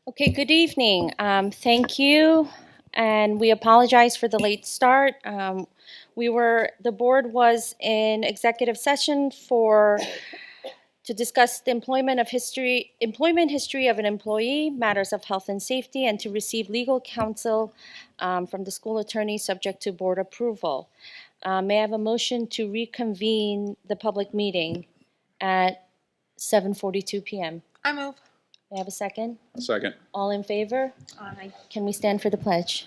Okay, good evening. Thank you, and we apologize for the late start. The board was in executive session to discuss the employment history of an employee, matters of health and safety, and to receive legal counsel from the school attorney subject to board approval. May I have a motion to reconvene the public meeting at 7:42 p.m.? I move. May I have a second? Second. All in favor? Aye. Can we stand for the pledge?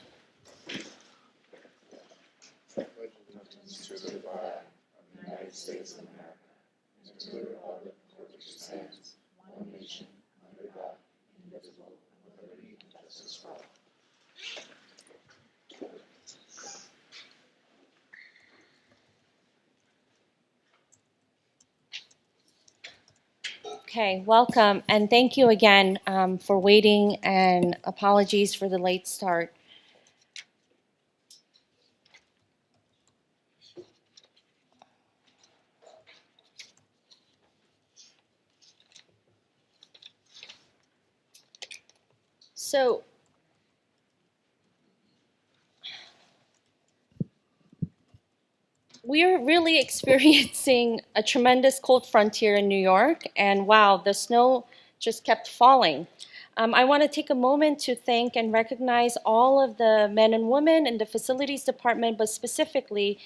Okay, welcome, and thank you again for waiting, and apologies for the late start. So, we're really experiencing a tremendous cold front here in New York, and wow, the snow just kept falling. I want to take a moment to thank and recognize all of the men and women in the facilities department, but specifically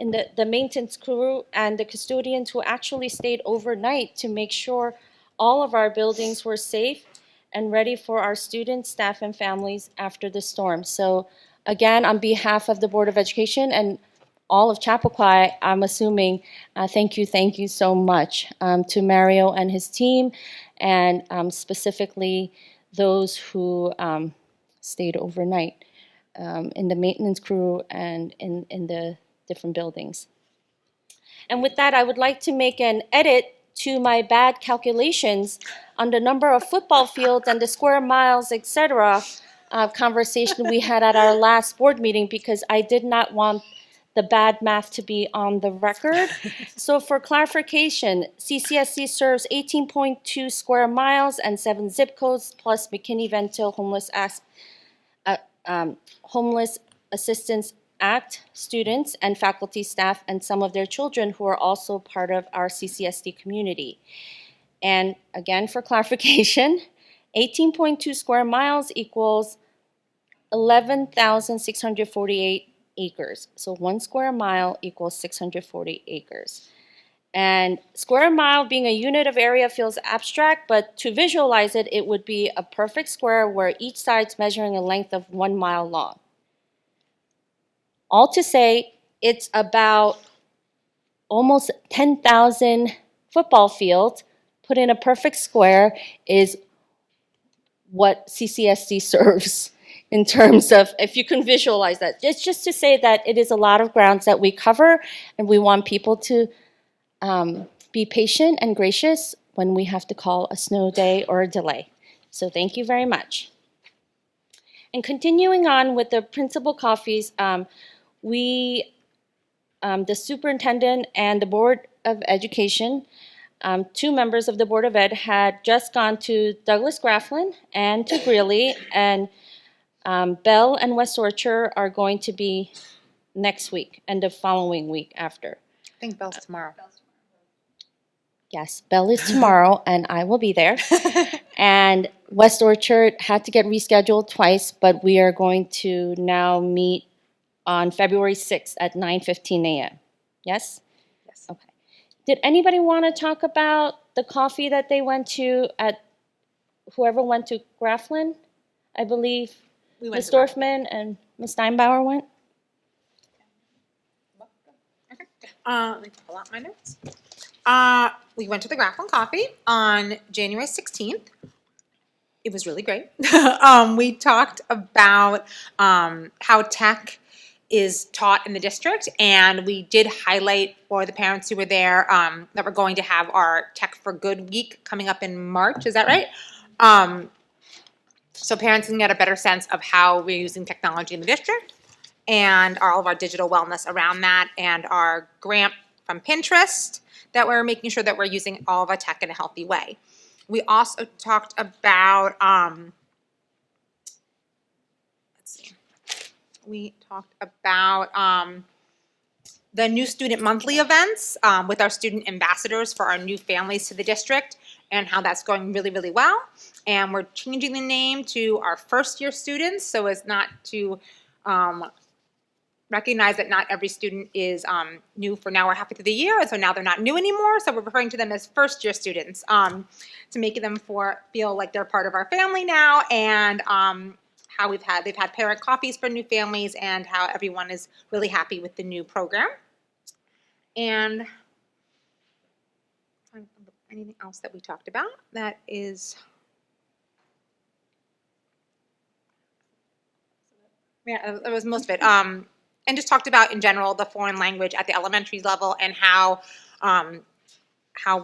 in the maintenance crew and the custodians who actually stayed overnight to make sure all of our buildings were safe and ready for our students, staff, and families after the storm. So again, on behalf of the Board of Education and all of Chappaqua, I'm assuming, thank you so much to Mario and his team, and specifically those who stayed overnight in the maintenance crew and in the different buildings. And with that, I would like to make an edit to my bad calculations on the number of football fields and the square miles, etc. Conversation we had at our last board meeting, because I did not want the bad math to be on the record. So for clarification, CCSD serves 18.2 square miles and 7 zip codes, plus McKinney-Vento Homeless Assistance Act students and faculty, staff, and some of their children who are also part of our CCSD community. And again, for clarification, 18.2 square miles equals 11,648 acres. So 1 square mile equals 640 acres. And square mile being a unit of area feels abstract, but to visualize it, it would be a perfect square where each side's measuring a length of 1 mile long. All to say, it's about almost 10,000 football fields put in a perfect square is what CCSD serves in terms of, if you can visualize that. It's just to say that it is a lot of grounds that we cover, and we want people to be patient and gracious when we have to call a snow day or a delay. So thank you very much. And continuing on with the principal coffees, the superintendent and the Board of Education, 2 members of the Board of Ed, had just gone to Douglas Grafflin and to Greeley, and Bell and West Orchard are going to be next week and the following week after. I think Bell's tomorrow. Yes, Bell is tomorrow, and I will be there. And West Orchard had to get rescheduled twice, but we are going to now meet on February 6th at 9:15 a.m. Yes? Yes. Okay. Did anybody want to talk about the coffee that they went to at, whoever went to Grafflin? I believe We went Ms. to Dorfman and Ms. Steinbauer went? Let me pull out my notes. We went to the Grafflin Coffee on January 16th. It was really great. We talked about how tech is taught in the district, and we did highlight for the parents who were there that we're going to have our Tech for Good week coming up in March. Is that right? So parents can get a better sense of how we're using technology in the district, and all of our digital wellness around that, and our grant from Pinterest that we're making sure that we're using all of our tech in a healthy way. We also talked about we talked about the new student monthly events with our student ambassadors for our new families to the district, and how that's going really, really well. And we're changing the name to our first year students so as not to recognize that not every student is new for now or halfway through the year, and so now they're not new anymore. So we're referring to them as first year students to make them feel like they're part of our family now, and how they've had parent coffees for new families, and how everyone is really happy with the new program. And anything else that we talked about that is, yeah, that was most of it. And just talked about in general the foreign language at the elementary level, and how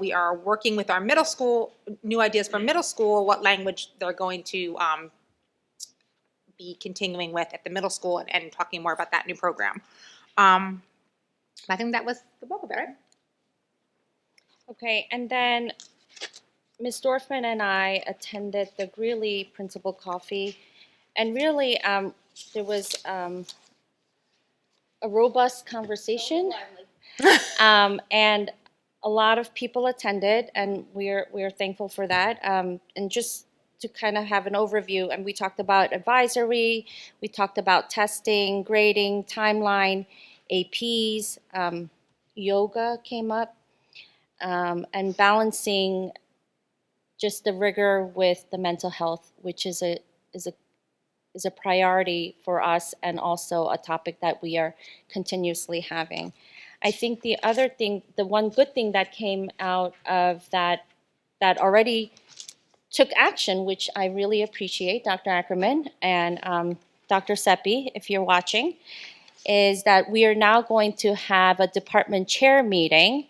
we are working with our middle school, new ideas for middle school, what language they're going to be continuing with at the middle school, and talking more about that new program. I think that was the bulk of it, right? Okay, and then Ms. Dorfman and I attended the Greeley Principal Coffee, and really there was a robust conversation, and a lot of people attended, and we're thankful for that. And just to kind of have an overview, and we talked about advisory, we talked about testing, grading, timeline, APs, yoga came up, and balancing just the rigor with the mental health, which is a priority for us, and also a topic that we are continuously having. I think the other thing, the one good thing that came out of that already took action, which I really appreciate, Dr. Ackerman and Dr. Seppi, if you're watching, is that we are now going to have a department chair meeting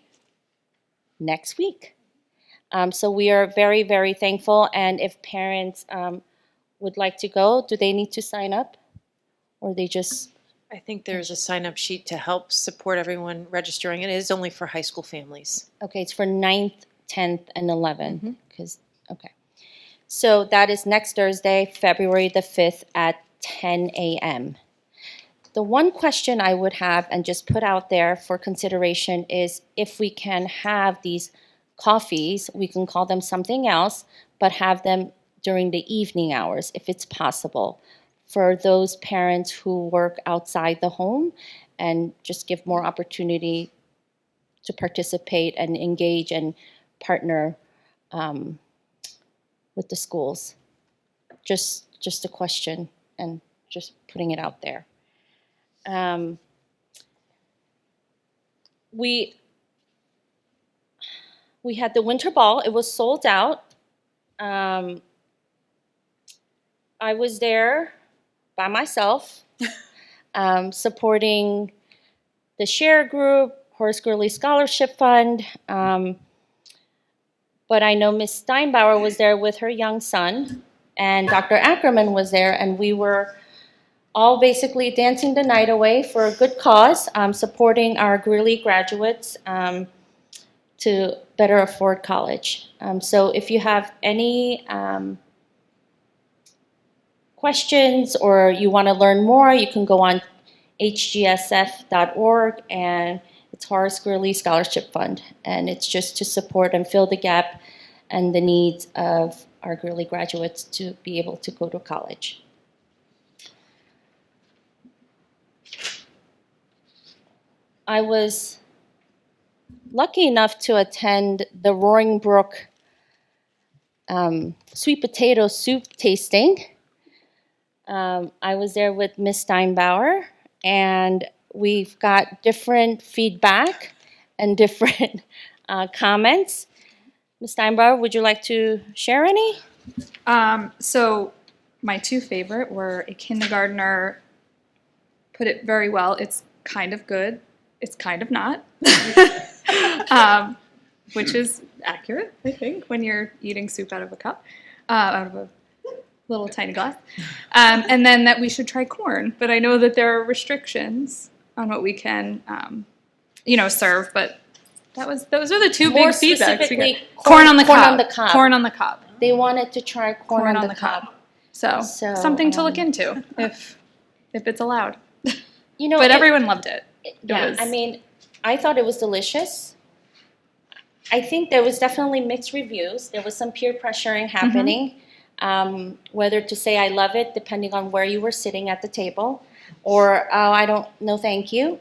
next week. So we are very, very thankful, and if parents would like to go, do they need to sign up, or they just? I think there's a sign-up sheet to help support everyone registering. It is only for high school families. Okay, it's for 9th, 10th, and 11th. Okay. So that is next Thursday, February the 5th at 10 a.m. The one question I would have, and just put out there for consideration, is if we can have these coffees, we can call them something else, but have them during the evening hours, if it's possible, for those parents who work outside the home, and just give more opportunity to participate and engage and partner with the schools. Just a question, and just putting it out there. We had the winter ball. It was sold out. I was there by myself, supporting the Share Group, Horace Greeley Scholarship Fund, but I know Ms. Steinbauer was there with her young son, and Dr. Ackerman was there, and we were all basically dancing the night away for a good cause, supporting our Greeley graduates to better afford college. So if you have any questions, or you want to learn more, you can go on hgsf.org, and it's Horace Greeley Scholarship Fund, and it's just to support and fill the gap and the needs of our Greeley graduates to be able to go to college. I was lucky enough to attend the Roaring Brook sweet potato soup tasting. I was there with Ms. Steinbauer, and we've got different feedback and different comments. Ms. Steinbauer, would you like to share any? So my two favorite were, a kindergartner put it very well. It's kind of good. It's kind of not. Which is accurate, I think, when you're eating soup out of a cup, out of a little tiny glass. And then that we should try corn. But I know that there are restrictions on what we can, serve. But those are the two More big feedbacks we got. specifically, Corn on the corn cob. on the cob. Corn on the cob. They wanted to try corn on the cob. So something to look into if it's allowed. You know, but everyone loved it. yeah, was- I mean, I thought it was delicious. I think there was definitely mixed reviews. There was some peer pressuring happening, whether to say I love it, depending on where you were sitting at the table, or oh, I don't, no, thank you.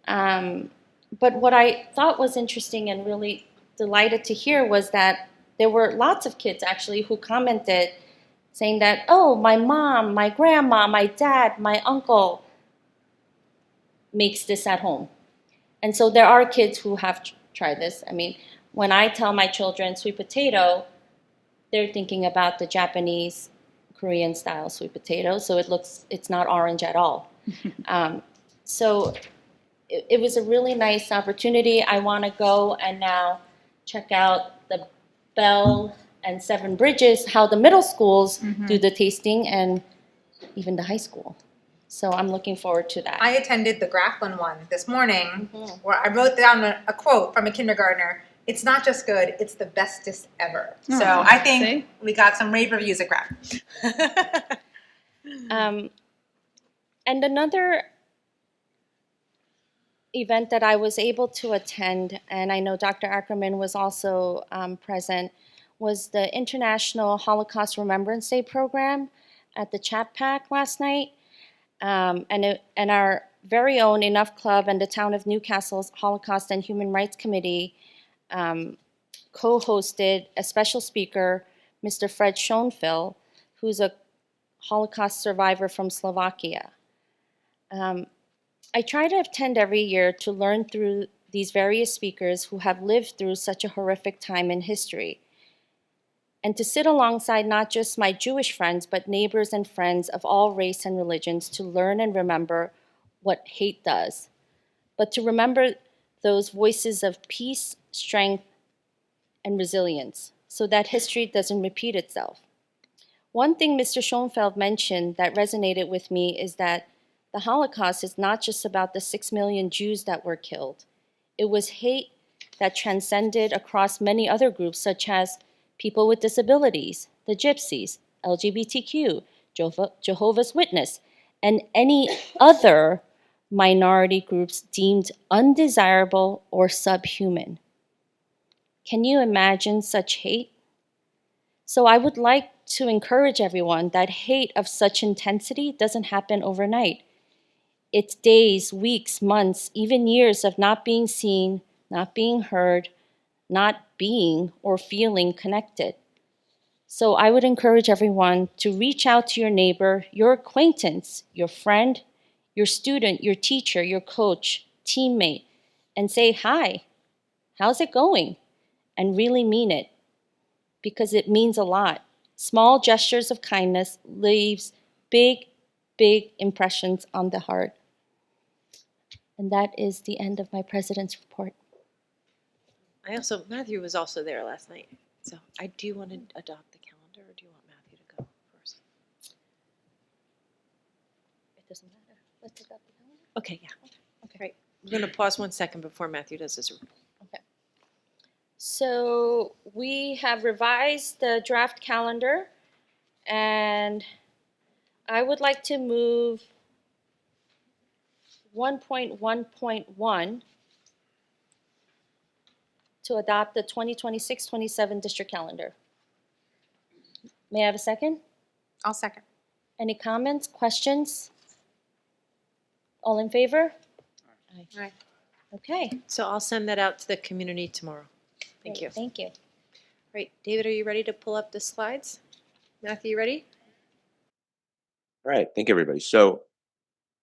But what I thought was interesting and really delighted to hear was that there were lots of kids actually who commented saying that, oh, my mom, my grandma, my dad, my uncle makes this at home. And so there are kids who have tried this. I mean, when I tell my children sweet potato, they're thinking about the Japanese, Korean style sweet potato. So it's not orange at all. So it was a really nice opportunity. I want to go and now check out the Bell and Seven Bridges, how the middle schools do the tasting, and even the high school. So I'm looking forward to that. I attended the Grappling one this morning, where I wrote down a quote from a kindergartner. It's not just good, it's the bestest ever. So I think we got some rave reviews at Grapp. And another event that I was able to attend, and I know Dr. Ackerman was also present, was the International Holocaust Remembrance Day program at the Chat Pack last night. And our very own Enough Club and the Town of Newcastle's Holocaust and Human Rights Committee co-hosted a special speaker, Mr. Fred Schoenfeld, who's a Holocaust survivor from Slovakia. I try to attend every year to learn through these various speakers who have lived through such a horrific time in history, and to sit alongside not just my Jewish friends, but neighbors and friends of all race and religions to learn and remember what hate does, but to remember those voices of peace, strength, and resilience, so that history doesn't repeat itself. One thing Mr. Schoenfeld mentioned that resonated with me is that the Holocaust is not just about the 6 million Jews that were killed. It was hate that transcended across many other groups, such as people with disabilities, the gypsies, LGBTQ, Jehovah's Witness, and any other minority groups deemed undesirable or subhuman. Can you imagine such hate? So I would like to encourage everyone that hate of such intensity doesn't happen overnight. It's days, weeks, months, even years of not being seen, not being heard, not being or feeling connected. So I would encourage everyone to reach out to your neighbor, your acquaintance, your friend, your student, your teacher, your coach, teammate, and say, hi, how's it going? And really mean it, because it means a lot. Small gestures of kindness leaves big, big impressions on the heart. And that is the end of my president's report. Matthew was also there last night. So do you want to adopt the calendar, or do you want Matthew to go first? It doesn't matter. Let's adopt the calendar. Okay, yeah. Okay, right. I'm going to pause 1 second before Matthew does his report. Okay. So we have revised the draft calendar, and I would like to move 1.1.1 to adopt the 2026-27 district calendar. May I have a second? I'll second. Any comments, questions? All in favor? All right. Okay. So I'll send that out to the community tomorrow. Thank you. Thank you. Right, David, are you ready to pull up the slides? Matthew, you ready? All right, thank you, everybody. So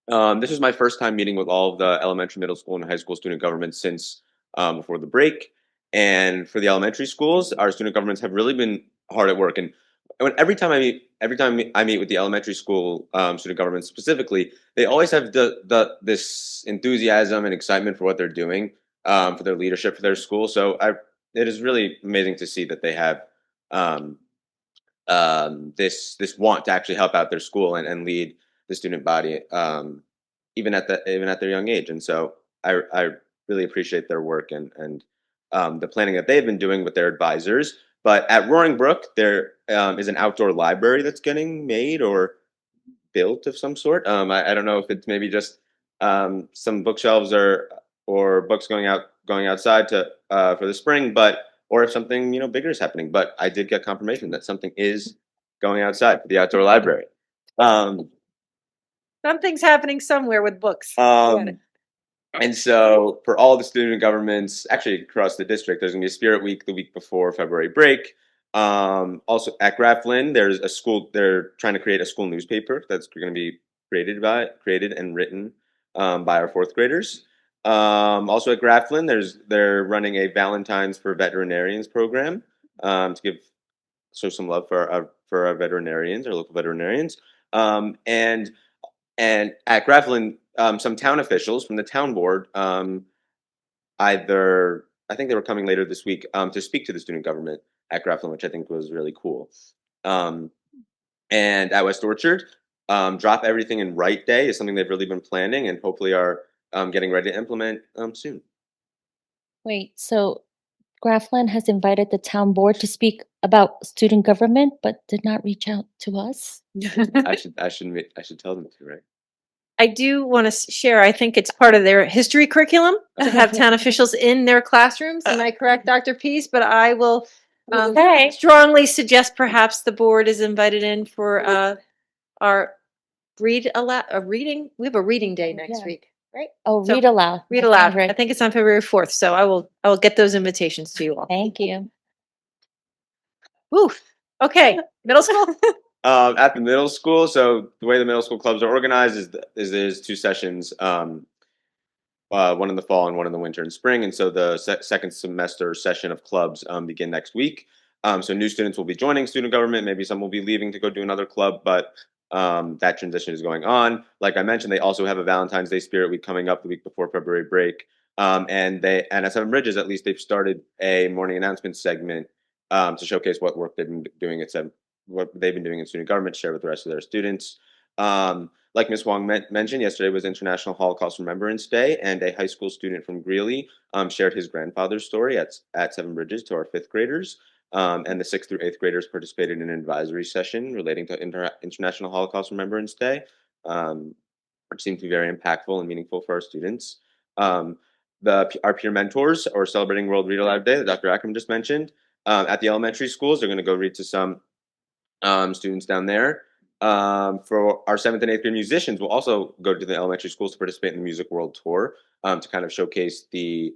this is my first time meeting with all of the elementary, middle school, and high school student governments since before the break. And for the elementary schools, our student governments have really been hard at work. And every time I meet with the elementary school student governments specifically, they always have this enthusiasm and excitement for what they're doing, for their leadership for their school. So it is really amazing to see that they have this want to actually help out their school and lead the student body, even at their young age. And so I really appreciate their work and the planning that they've been doing with their advisors. But at Roaring Brook, there is an outdoor library that's getting made or built of some sort. I don't know if it's maybe just some bookshelves or books going outside to for the spring, but or if something bigger is happening. But I did get confirmation that something is going outside for the outdoor library. Um, Something's happening somewhere with books. Got it. and so for all the student governments, actually across the district, there's gonna be a Spirit Week the week before February break. Also at Grafflin, there's a school. They're trying to create a school newspaper that's going to be created and written by our fourth graders. Also at Grafflin, they're running a Valentine's for Veterinarians program to show some love for our veterinarians, our local veterinarians. And at Grafflin, some town officials from the town board, either I think they were coming later this week to speak to the student government at Grafflin, which I think was really cool. Um, and at West Orchard, Drop Everything and Write Day is something they've really been planning and hopefully are getting ready to implement soon. Wait, so Grafflin has invited the town board to speak about student government, but did not reach out to us? I should tell them to, right? I do want to share, I think it's part of their history curriculum to have town officials in their classrooms. Am I correct, Dr. Pease? But I will Okay. strongly suggest perhaps the board is invited in for our reading. We have a reading day next Yeah. week, right? Oh, So, read aloud. Read That aloud. sounds right. I think it's on February 4th. So I will get those invitations to you all. Thank you. Woo. Okay. Middle school? At the middle school, so the way the middle school clubs are organized is there's two sessions, one in the fall and one in the winter and spring, and so the second semester session of clubs begin next week. So new students will be joining student government. Maybe some will be leaving to go do another club, but that transition is going on. Like I mentioned, they also have a Valentine's Day Spirit Week coming up the week before February break, and at Seven Bridges, at least they've started a morning announcement segment to showcase what work they've been doing at what they've been doing in student government, share with the rest of their students. Like Ms. Wong mentioned, yesterday was International Holocaust Remembrance Day, and a high school student from Greeley shared his grandfather's story at Seven Bridges to our fifth graders. And the sixth through eighth graders participated in an advisory session relating to International Holocaust Remembrance Day, which seemed to be very impactful and meaningful for our students. Our peer mentors are celebrating World Read Aloud Day that Dr. Ackerman just mentioned. At the elementary schools, they're going to go read to some students down there. For our seventh and eighth grade musicians, we'll also go to the elementary schools to participate in the Music World Tour to kind of showcase the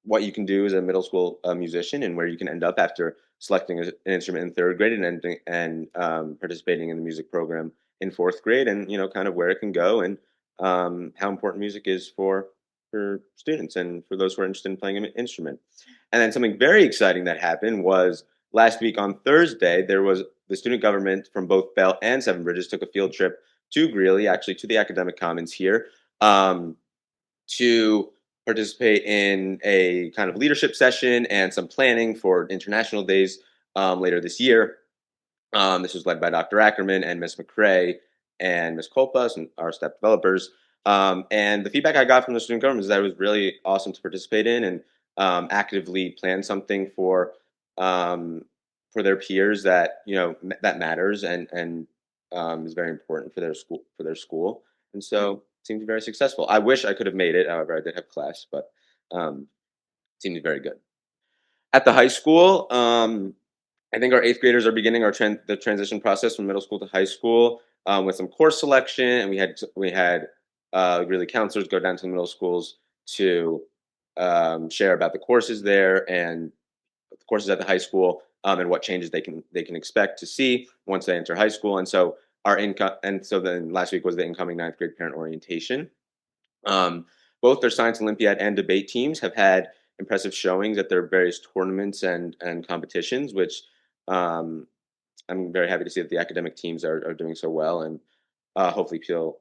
what you can do as a middle school musician and where you can end up after selecting an instrument in third grade and participating in the music program in fourth grade, and kind of where it can go and how important music is for students and for those who are interested in playing an instrument. And then something very exciting that happened was last week on Thursday, there was the student government from both Bell and Seven Bridges took a field trip to Greeley, actually to the Academic Commons here, to participate in a kind of leadership session and some planning for international days later this year. This was led by Dr. Ackerman and Ms. McCrae and Ms. Kolpas and our staff developers. And the feedback I got from the student government is that it was really awesome to participate in and actively plan something for their peers that that matters and is very important for their school. And so it seemed to be very successful. I wish I could have made it. However, I did have class, but it seemed to be very good. At the high school, I think our eighth graders are beginning the transition process from middle school to high school with some course selection, and we had really counselors go down to the middle schools to share about the courses there and the courses at the high school and what changes they can expect to see once they enter high school. And so then last week was the incoming ninth grade parent orientation. Both their science Olympiad and debate teams have had impressive showings at their various tournaments and competitions, which I'm very happy to see that the academic teams are doing so well and hopefully feel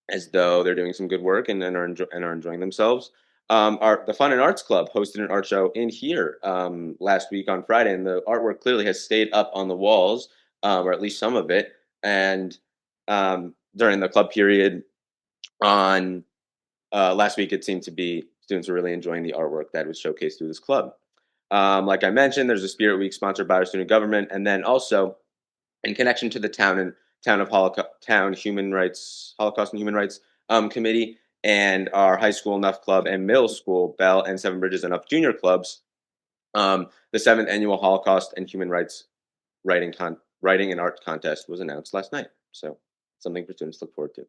as though they're doing some good work and are enjoying themselves. The Fun and Arts Club hosted an art show in here last week on Friday, and the artwork clearly has stayed up on the walls, or at least some of it. And during the club period on last week, it seemed to be students were really enjoying the artwork that was showcased through this club. Like I mentioned, there's a Spirit Week sponsored by our student government, and then also in connection to the town and town human rights, Holocaust and Human Rights Committee, and our high school Enough Club and middle school Bell and Seven Bridges Enough Junior Clubs. The 7th annual Holocaust and Human Rights writing and art contest was announced last night. So something for students to look forward to.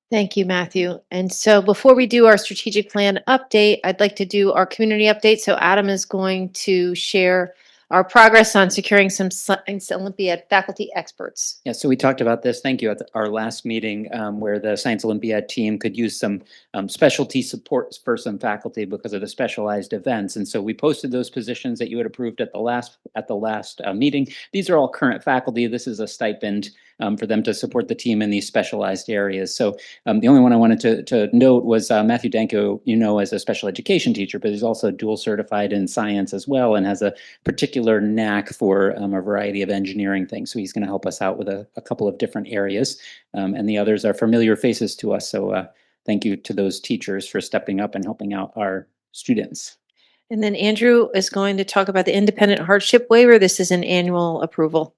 Thank you, Matthew. And so before we do our strategic plan update, I'd like to do our community update. So Adam is going to share our progress on securing some Science Olympiad faculty experts. Yeah, so we talked about this, thank you, at our last meeting, where the Science Olympiad team could use some specialty support for some faculty because of the specialized events. And so we posted those positions that you had approved at the last meeting. These are all current faculty. This is a stipend for them to support the team in these specialized areas. So the only one I wanted to note was Matthew Danko, as a special education teacher, but he's also dual certified in science as well and has a particular knack for a variety of engineering things. So he's going to help us out with a couple of different areas. And the others are familiar faces to us. So thank you to those teachers for stepping up and helping out our students. And then Andrew is going to talk about the independent hardship waiver. This is an annual approval.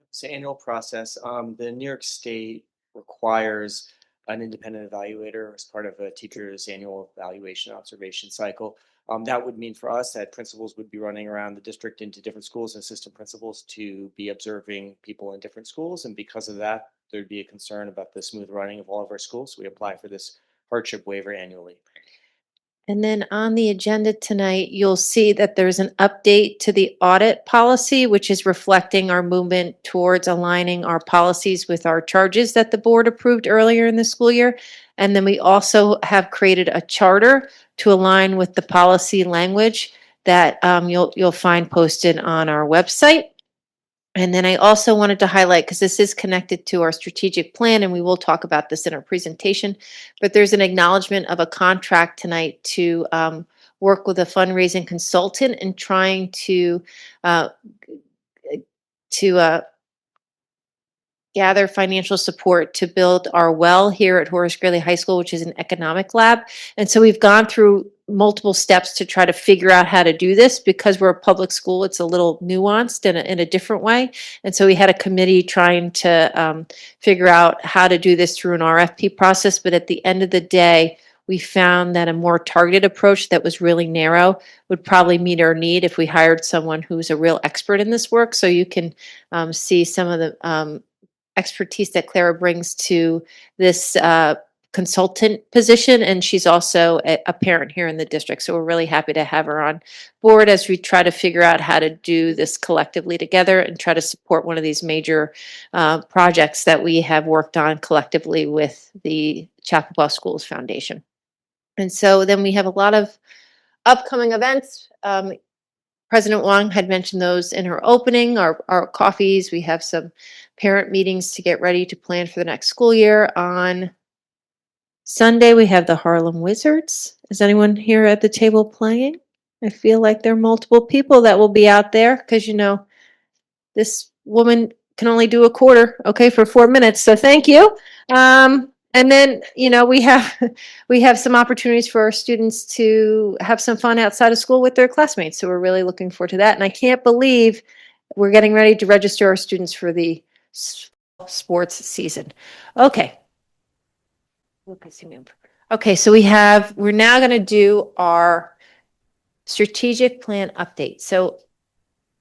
It's an annual process. The New York State requires an independent evaluator as part of a teacher's annual evaluation observation cycle. That would mean for us that principals would be running around the district into different schools and assistant principals to be observing people in different schools. And because of that, there'd be a concern about the smooth running of all of our schools. So we apply for this hardship waiver annually. And then on the agenda tonight, you'll see that there's an update to the audit policy, which is reflecting our movement towards aligning our policies with our charges that the board approved earlier in the school year. And then we also have created a charter to align with the policy language that you'll find posted on our website. And then I also wanted to highlight, because this is connected to our strategic plan, and we will talk about this in our presentation, but there's an acknowledgement of a contract tonight to work with a fundraising consultant in trying to gather financial support to build our well here at Horace Greeley High School, which is an economic lab. And so we've gone through multiple steps to try to figure out how to do this. Because we're a public school, it's a little nuanced in a different way. And so we had a committee trying to figure out how to do this through an RFP process. But at the end of the day, we found that a more targeted approach that was really narrow would probably meet our need if we hired someone who's a real expert in this work. So you can see some of the expertise that Clara brings to this consultant position, and she's also a parent here in the district. So we're really happy to have her on board as we try to figure out how to do this collectively together and try to support one of these major projects that we have worked on collectively with the Chappaqua Schools Foundation. And so then we have a lot of upcoming events. President Wong had mentioned those in her opening, our coffees. We have some parent meetings to get ready to plan for the next school year. On Sunday, we have the Harlem Wizards. Is anyone here at the table playing? I feel like there are multiple people that will be out there because, this woman can only do a quarter, okay, for 4 minutes. So thank you. And then, we have some opportunities for our students to have some fun outside of school with their classmates. So we're really looking forward to that. And I can't believe we're getting ready to register our students for the sports season. Okay. Okay, so we're now going to do our strategic plan update. So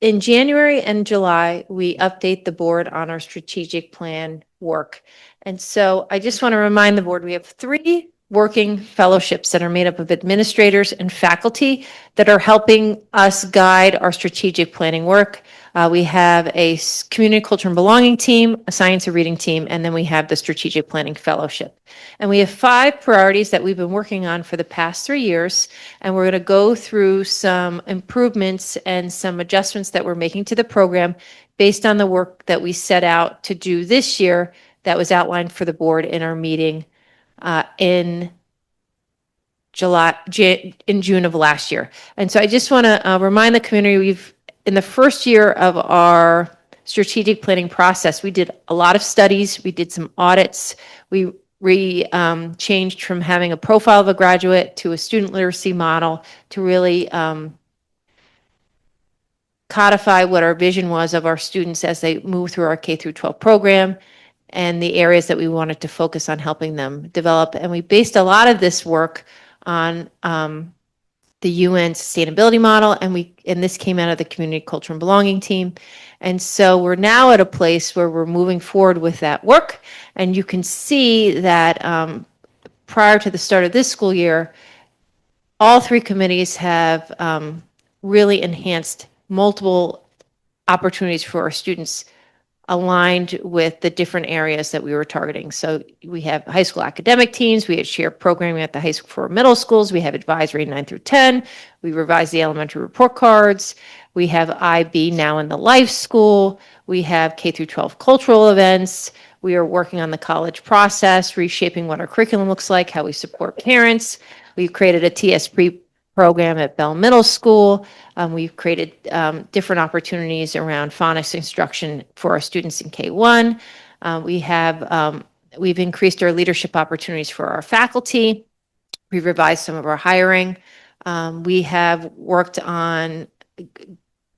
in January and July, we update the board on our strategic plan work. And so I just want to remind the board, we have 3 working fellowships that are made up of administrators and faculty that are helping us guide our strategic planning work. We have a community culture and belonging team, a science and reading team, and then we have the strategic planning fellowship. And we have 5 priorities that we've been working on for the past 3 years. And we're going to go through some improvements and some adjustments that we're making to the program based on the work that we set out to do this year that was outlined for the board in our meeting in June of last year. And so I just want to remind the community, in the first year of our strategic planning process, we did a lot of studies, we did some audits, we changed from having a profile of a graduate to a student literacy model to really come codify what our vision was of our students as they move through our K through 12 program and the areas that we wanted to focus on helping them develop. And we based a lot of this work on the UN sustainability model, and this came out of the community culture and belonging team. And so we're now at a place where we're moving forward with that work. And you can see that prior to the start of this school year, all three committees have really enhanced multiple opportunities for our students aligned with the different areas that we were targeting. So we have high school academic teams, we have shared programming at the high school for middle schools, we have advisory 9 through 10, we revised the elementary report cards, we have IB now in the life school, we have K through 12 cultural events, we are working on the college process, reshaping what our curriculum looks like, how we support parents. We've created a TSP program at Bell Middle School. We've created different opportunities around phonics instruction for our students in K-1. We've increased our leadership opportunities for our faculty. We've revised some of our hiring. We have worked on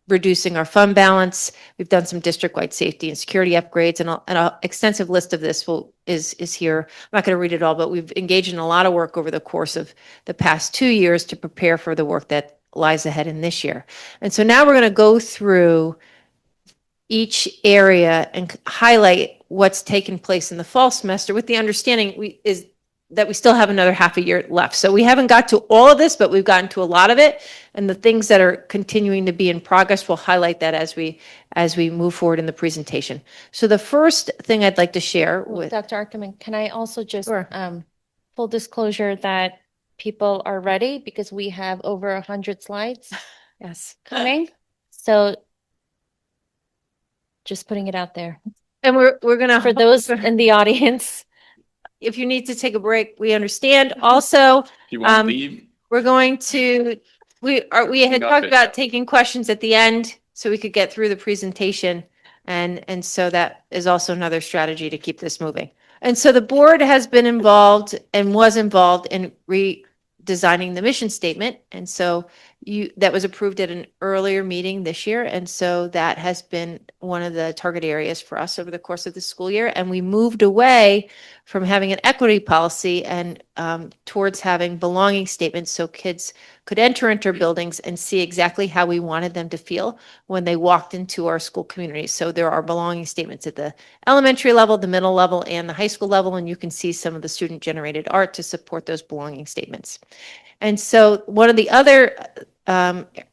reducing our fund balance. We've done some district-wide safety and security upgrades, and an extensive list of this is here. I'm not going to read it all, but we've engaged in a lot of work over the course of the past 2 years to prepare for the work that lies ahead in this year. And so now we're going to go through each area and highlight what's taken place in the fall semester with the understanding that we still have another half a year left. So we haven't got to all of this, but we've gotten to a lot of it. And the things that are continuing to be in progress, we'll highlight that as we move forward in the presentation. So the first thing I'd like to share with Dr. Ackerman, can I also just Sure. full disclosure that people are ready because we have over 100 slides yes, coming. So just putting it out there and we're gonna for those in the audience. if you need to take a break, we understand. Also, If you want Um, to leave, we're going to, we had got talked it. about taking questions at the end so we could get through the presentation. And so that is also another strategy to keep this moving. And so the board has been involved and was involved in redesigning the mission statement. And so that was approved at an earlier meeting this year. And so that has been one of the target areas for us over the course of the school year. And we moved away from having an equity policy and towards having belonging statements so kids could enter into buildings and see exactly how we wanted them to feel when they walked into our school communities. So there are belonging statements at the elementary level, the middle level, and the high school level, and you can see some of the student-generated art to support those belonging statements. And so one of the other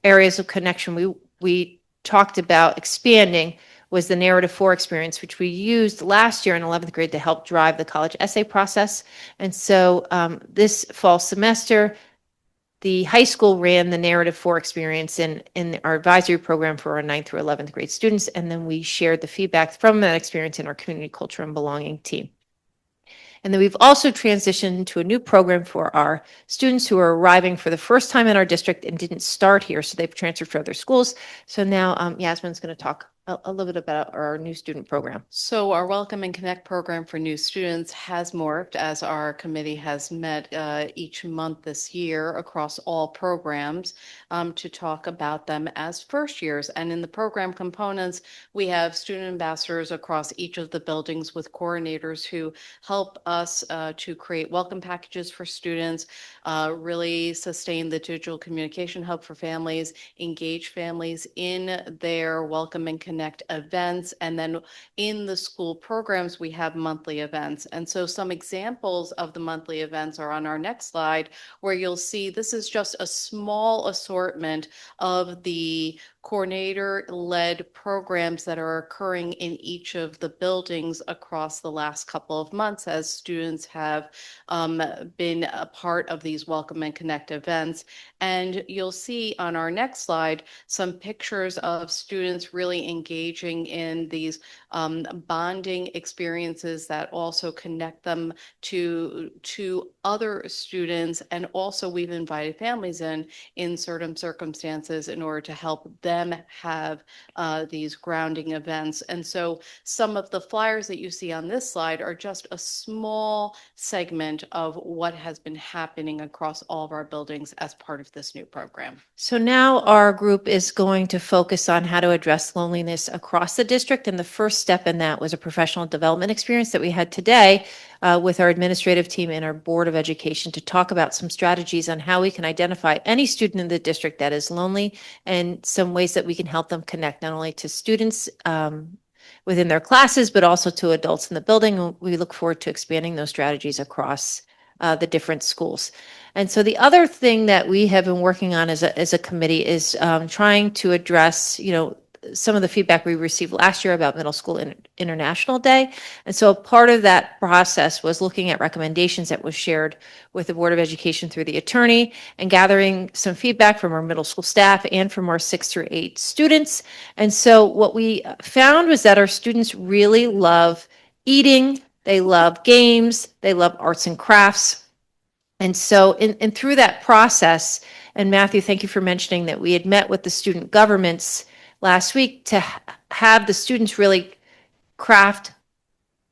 areas of connection we talked about expanding was the narrative 4 experience, which we used last year in 11th grade to help drive the college essay process. And so this fall semester, the high school ran the narrative 4 experience in our advisory program for our 9th through 11th grade students. And then we shared the feedback from that experience in our community culture and belonging team. And then we've also transitioned to a new program for our students who are arriving for the first time in our district and didn't start here, so they've transferred to other schools. So now Yasmin's going to talk a little bit about our new student program. So our Welcome and Connect program for new students has morphed as our committee has met each month this year across all programs to talk about them as first years. And in the program components, we have student ambassadors across each of the buildings with coordinators who help us to create welcome packages for students, really sustain the digital communication hub for families, engage families in their Welcome and Connect events, and then in the school programs, we have monthly events. And so some examples of the monthly events are on our next slide, where you'll see this is just a small assortment of the coordinator-led programs that are occurring in each of the buildings across the last couple of months as students have been a part of these Welcome and Connect events. And you'll see on our next slide some pictures of students really engaging in these bonding experiences that also connect them to other students. And also we've invited families in certain circumstances in order to help them them have these grounding events. And so some of the flyers that you see on this slide are just a small segment of what has been happening across all of our buildings as part of this new program. So now our group is going to focus on how to address loneliness across the district. And the first step in that was a professional development experience that we had today with our administrative team and our Board of Education to talk about some strategies on how we can identify any student in the district that is lonely and some ways that we can help them connect not only to students within their classes, but also to adults in the building. We look forward to expanding those strategies across the different schools. And so the other thing that we have been working on as a committee is trying to address, some of the feedback we received last year about Middle School International Day. And so a part of that process was looking at recommendations that was shared with the Board of Education through the attorney and gathering some feedback from our middle school staff and from our 6 through 8 students. And so what we found was that our students really love eating, they love games, they love arts and crafts. And so and through that process, and Matthew, thank you for mentioning that we had met with the student governments last week to have the students really craft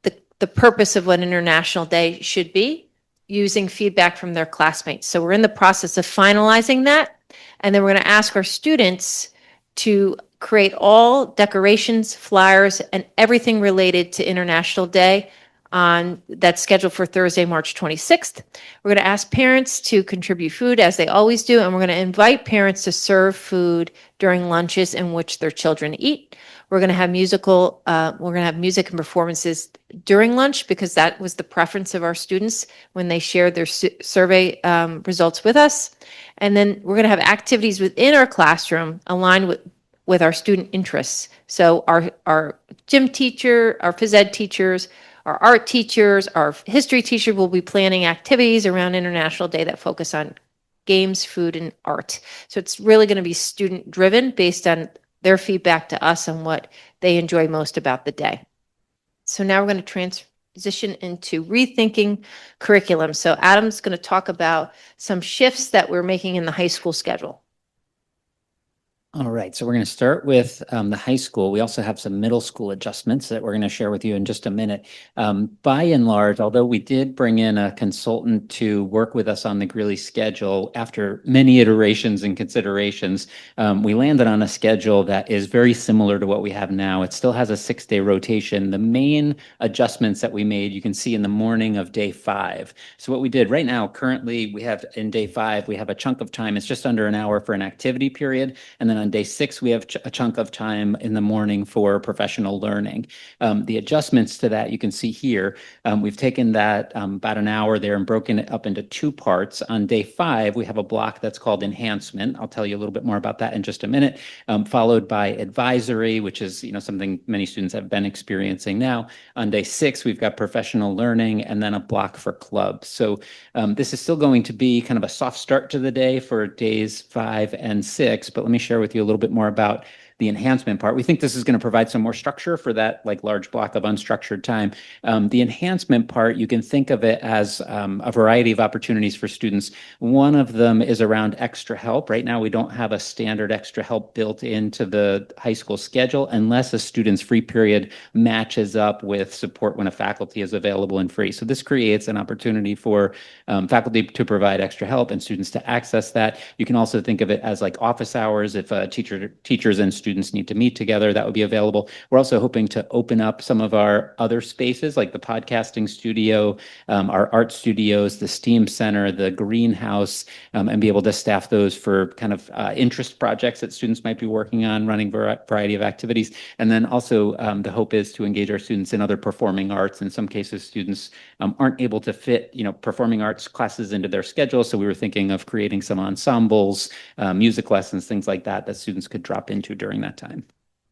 the purpose of what International Day should be using feedback from their classmates. So we're in the process of finalizing that. And then we're going to ask our students to create all decorations, flyers, and everything related to International Day that's scheduled for Thursday, March 26th. We're going to ask parents to contribute food as they always do, and we're going to invite parents to serve food during lunches in which their children eat. We're going to have music and performances during lunch because that was the preference of our students when they shared their survey results with us. And then we're going to have activities within our classroom aligned with our student interests. So our gym teacher, our phys ed teachers, our art teachers, our history teacher will be planning activities around International Day that focus on games, food, and art. So it's really going to be student driven based on their feedback to us on what they enjoy most about the day. So now we're going to transition into rethinking curriculum. So Adam's going to talk about some shifts that we're making in the high school schedule. All right, so we're going to start with the high school. We also have some middle school adjustments that we're going to share with you in just a minute. By and large, although we did bring in a consultant to work with us on the Greeley schedule, after many iterations and considerations, we landed on a schedule that is very similar to what we have now. It still has a 6-day rotation. The main adjustments that we made, you can see in the morning of day 5. So what we did right now, currently, we have in day 5, we have a chunk of time. It's just under an hour for an activity period. And then on day 6, we have a chunk of time in the morning for professional learning. The adjustments to that you can see here. We've taken that about an hour there and broken it up into 2 parts. On day 5, we have a block that's called enhancement. I'll tell you a little bit more about that in just a minute, followed by advisory, which is something many students have been experiencing now. On day 6, we've got professional learning and then a block for clubs. So this is still going to be kind of a soft start to the day for days 5 and 6, but let me share with you a little bit more about the enhancement part. We think this is going to provide some more structure for that large block of unstructured time. The enhancement part, you can think of it as a variety of opportunities for students. One of them is around extra help. Right now, we don't have a standard extra help built into the high school schedule unless a student's free period matches up with support when a faculty is available and free. So this creates an opportunity for faculty to provide extra help and students to access that. You can also think of it as office hours. If teachers and students need to meet together, that would be available. We're also hoping to open up some of our other spaces like the podcasting studio, our art studios, the STEAM Center, the greenhouse, and be able to staff those for kind of interest projects that students might be working on, running a variety of activities. And then also the hope is to engage our students in other performing arts. In some cases, students aren't able to fit, performing arts classes into their schedule. So we were thinking of creating some ensembles, music lessons, things like that students could drop into during that time.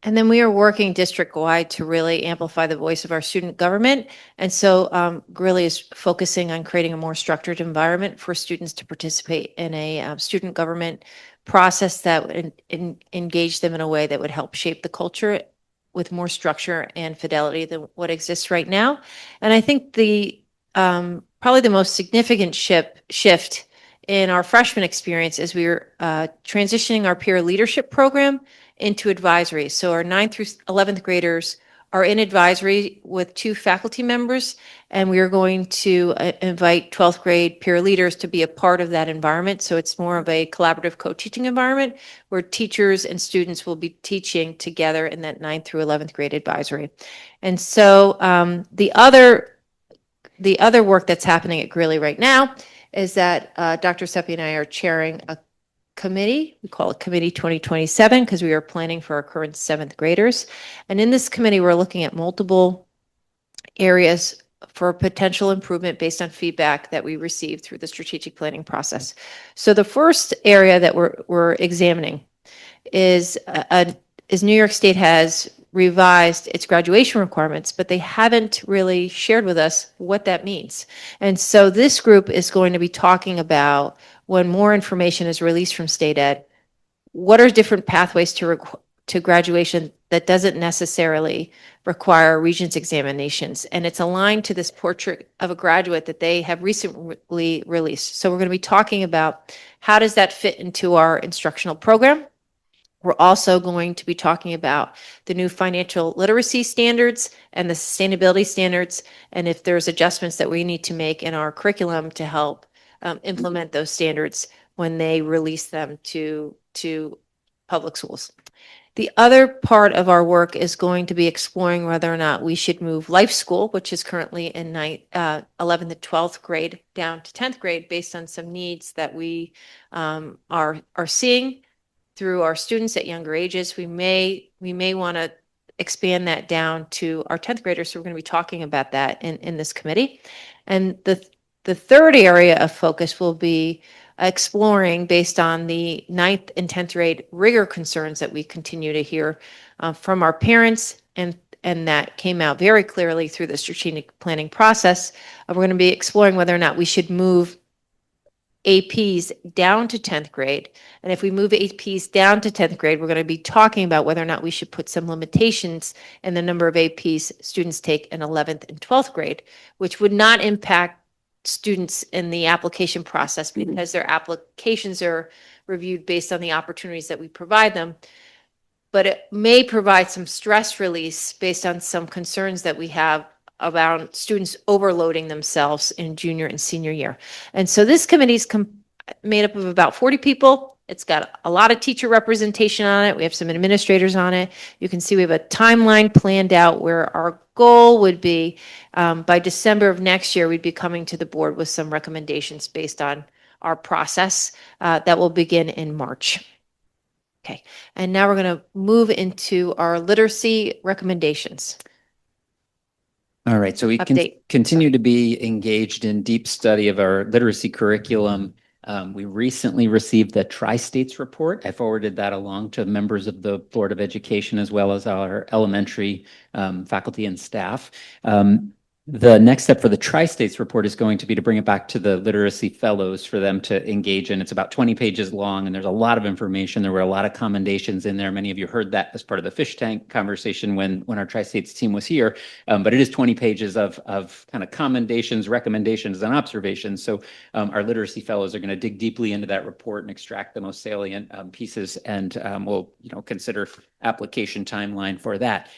And then we are working district-wide to really amplify the voice of our student government. And so Greeley is focusing on creating a more structured environment for students to participate in a student government process that would engage them in a way that would help shape the culture with more structure and fidelity than what exists right now. And I think probably the most significant shift in our freshman experience is we were transitioning our peer leadership program into advisory. So our 9th through 11th graders are in advisory with 2 faculty members, and we are going to invite 12th grade peer leaders to be a part of that environment. So it's more of a collaborative co-teaching environment where teachers and students will be teaching together in that 9th through 11th grade advisory. And so the other work that's happening at Greeley right now is that Dr. Seppi and I are chairing a committee. We call it Committee 2027 because we are planning for our current 7th graders. And in this committee, we're looking at multiple areas for potential improvement based on feedback that we received through the strategic planning process. So the first area that we're examining is New York State has revised its graduation requirements, but they haven't really shared with us what that means. And so this group is going to be talking about, when more information is released from state ed, what are different pathways to graduation that doesn't necessarily require Regents examinations. And it's aligned to this portrait of a graduate that they have recently released. So we're going to be talking about how does that fit into our instructional program. We're also going to be talking about the new financial literacy standards and the sustainability standards, and if there's adjustments that we need to make in our curriculum to help implement those standards when they release them to public schools. The other part of our work is going to be exploring whether or not we should move life school, which is currently in 11th and 12th grade, down to 10th grade based on some needs that we are seeing through our students at younger ages. We may want to expand that down to our 10th graders. So we're going to be talking about that in this committee. And the third area of focus will be exploring, based on the 9th and 10th grade rigor concerns that we continue to hear from our parents, and that came out very clearly through the strategic planning process. We're going to be exploring whether or not we should move APs down to 10th grade. And if we move APs down to 10th grade, we're going to be talking about whether or not we should put some limitations in the number of APs students take in 11th and 12th grade, which would not impact students in the application process because their applications are reviewed based on the opportunities that we provide them. But it may provide some stress release based on some concerns that we have about students overloading themselves in junior and senior year. And so this committee is made up of about 40 people. It's got a lot of teacher representation on it. We have some administrators on it. You can see we have a timeline planned out where our goal would be by December of next year, we'd be coming to the board with some recommendations based on our process that will begin in March. Okay, and now we're going to move into our literacy recommendations. All right, so we continue to be engaged in deep study of our literacy curriculum. We recently received the Tri-States report. I forwarded that along to members of the Board of Education as well as our elementary faculty and staff. The next step for the Tri-States report is going to be to bring it back to the literacy fellows for them to engage in. It's about 20 pages long, and there's a lot of information. There were a lot of commendations in there. Many of you heard that as part of the fish tank conversation when our Tri-States team was here. But it is 20 pages of kind of commendations, recommendations, and observations. So our literacy fellows are going to dig deeply into that report and extract the most salient pieces, and we'll consider application timeline for that.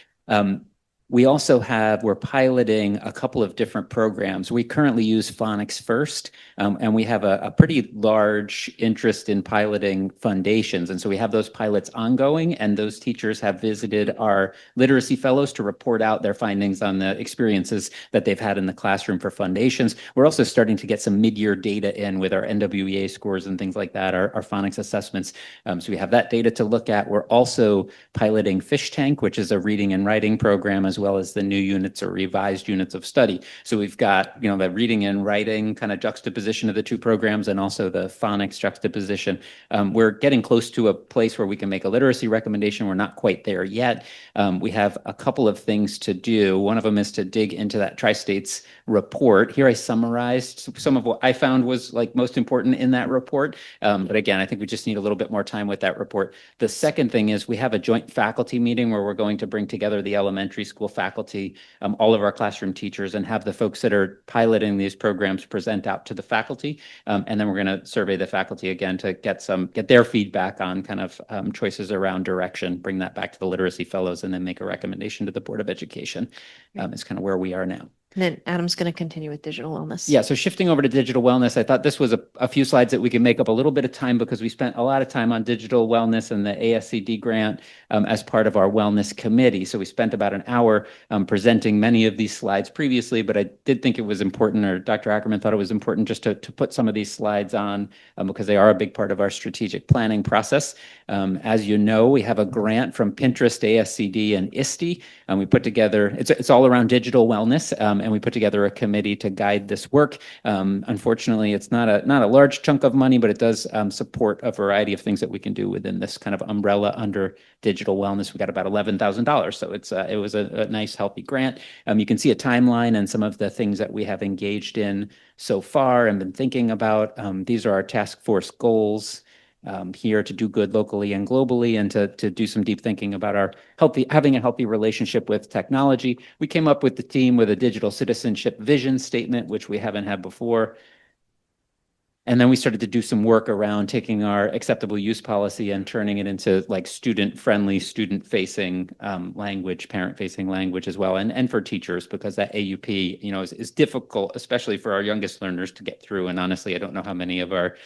We're piloting a couple of different programs. We currently use Phonics First, and we have a pretty large interest in piloting foundations. And so we have those pilots ongoing, and those teachers have visited our literacy fellows to report out their findings on the experiences that they've had in the classroom for foundations. We're also starting to get some mid-year data in with our NWEA scores and things like that, our phonics assessments. So we have that data to look at. We're also piloting Fish Tank, which is a reading and writing program, as well as the new units or revised units of study. So we've got, the reading and writing kind of juxtaposition of the two programs, and also the phonics juxtaposition. We're getting close to a place where we can make a literacy recommendation. We're not quite there yet. We have a couple of things to do. One of them is to dig into that Tri-States report. Here I summarized some of what I found was most important in that report. But again, I think we just need a little bit more time with that report. The second thing is we have a joint faculty meeting where we're going to bring together the elementary school school faculty, all of our classroom teachers, and have the folks that are piloting these programs present out to the faculty. And then we're going to survey the faculty again to get their feedback on kind of choices around direction, bring that back to the literacy fellows, and then make a recommendation to the Board of Education. Is kind of where we are now. And then Adam's going to continue with digital wellness. Yeah, so shifting over to digital wellness, I thought this was a few slides that we could make up a little bit of time because we spent a lot of time on digital wellness and the ASCD grant as part of our wellness committee. So we spent about an hour presenting many of these slides previously, but I did think it was important, or Dr. Ackerman thought it was important just to put some of these slides on because they are a big part of our strategic planning process. As you know, we have a grant from Pinterest, ASCD, and ISTE. We put together, it's all around digital wellness, and we put together a committee to guide this work. Unfortunately, it's not a large chunk of money, but it does support a variety of things that we can do within this kind of umbrella under digital wellness. We got about $11,000, so it was a nice, healthy grant. You can see a timeline and some of the things that we have engaged in so far and been thinking about. These are our task force goals. Here to do good locally and globally, and to do some deep thinking about having a healthy relationship with technology. We came up with the team with a digital citizenship vision statement, which we haven't had before. And then we started to do some work around taking our acceptable use policy and turning it into like student-friendly, student-facing language, parent-facing language as well, and for teachers, because that AUP, is difficult, especially for our youngest learners to get through. And honestly, I don't know how many of our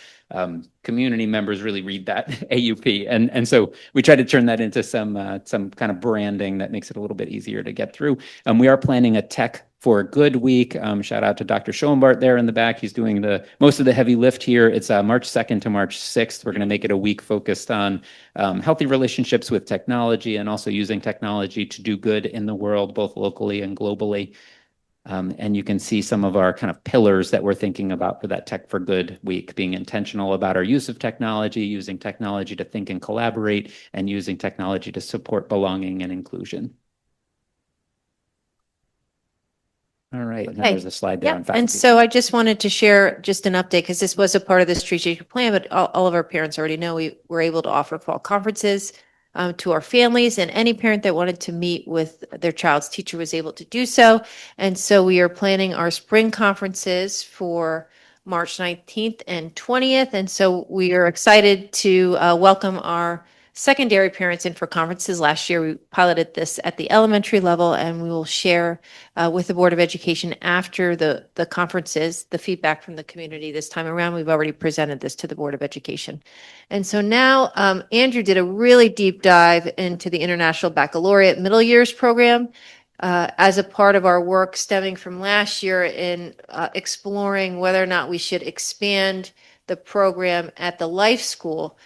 community members really read that AUP, and so we try to turn that into some kind of branding that makes it a little bit easier to get through. We are planning a Tech for a Good week. Shout out to Dr. Schoenbart there in the back. He's doing most of the heavy lift here. It's March 2nd to March 6th. We're going to make it a week focused on healthy relationships with technology and also using technology to do good in the world, both locally and globally. And you can see some of our kind of pillars that we're thinking about for that Tech for Good week, being intentional about our use of technology, using technology to think and collaborate, and using technology to support belonging and inclusion. All right, and there's a slide there on faculty. And so I just wanted to share just an update because this was a part of the strategic plan, but all of our parents already know we were able to offer fall conferences to our families, and any parent that wanted to meet with their child's teacher was able to do so. And so we are planning our spring conferences for March 19th and 20th. And so we are excited to welcome our secondary parents in for conferences. Last year, we piloted this at the elementary level, and we will share with the Board of Education after the conferences, the feedback from the community this time around. We've already presented this to the Board of Education. And so now Andrew did a really deep dive into the International Baccalaureate Middle Years program as a part of our work stemming from last year in exploring whether or not we should expand the program at the Life School.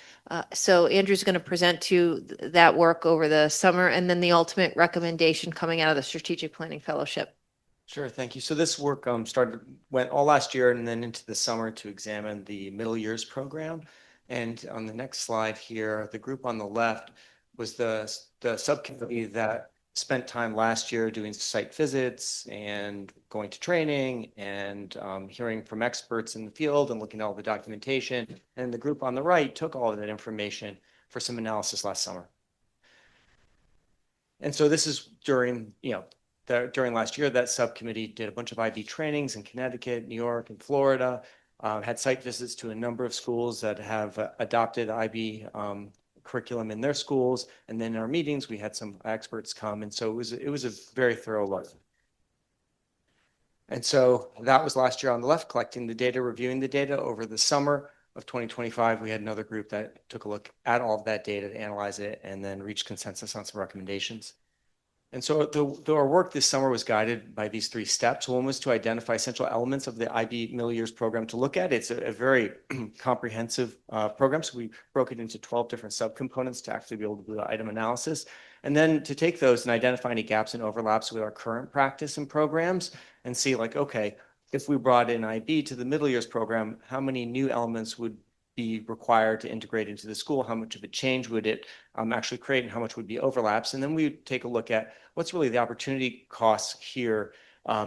So Andrew's going to present to that work over the summer, and then the ultimate recommendation coming out of the Strategic Planning Fellowship. Sure, thank you. So this work went all last year and then into the summer to examine the middle years program. And on the next slide here, the group on the left was the subcommittee that spent time last year doing site visits and going to training and hearing from experts in the field and looking at all the documentation. And the group on the right took all of that information for some analysis last summer. And so this is during last year, that subcommittee did a bunch of IB trainings in Connecticut, New York, and Florida, had site visits to a number of schools that have adopted IB curriculum in their schools, and then in our meetings we had some experts come, and so it was a very thorough look. And so that was last year on the left, collecting the data, reviewing the data. Over the summer of 2025, we had another group that took a look at all of that data to analyze it and then reach consensus on some recommendations. And so our work this summer was guided by these three steps. One was to identify essential elements of the IB Middle Years program to look at. It's a very comprehensive program, so we broke it into 12 different subcomponents to actually be able to do the item analysis. And then to take those and identify any gaps and overlaps with our current practice and programs and see like, okay, if we brought in IB to the Middle Years program, how many new elements would be required to integrate into the school? How much of a change would it actually create, and how much would be overlaps? And then we would take a look at what's really the opportunity costs here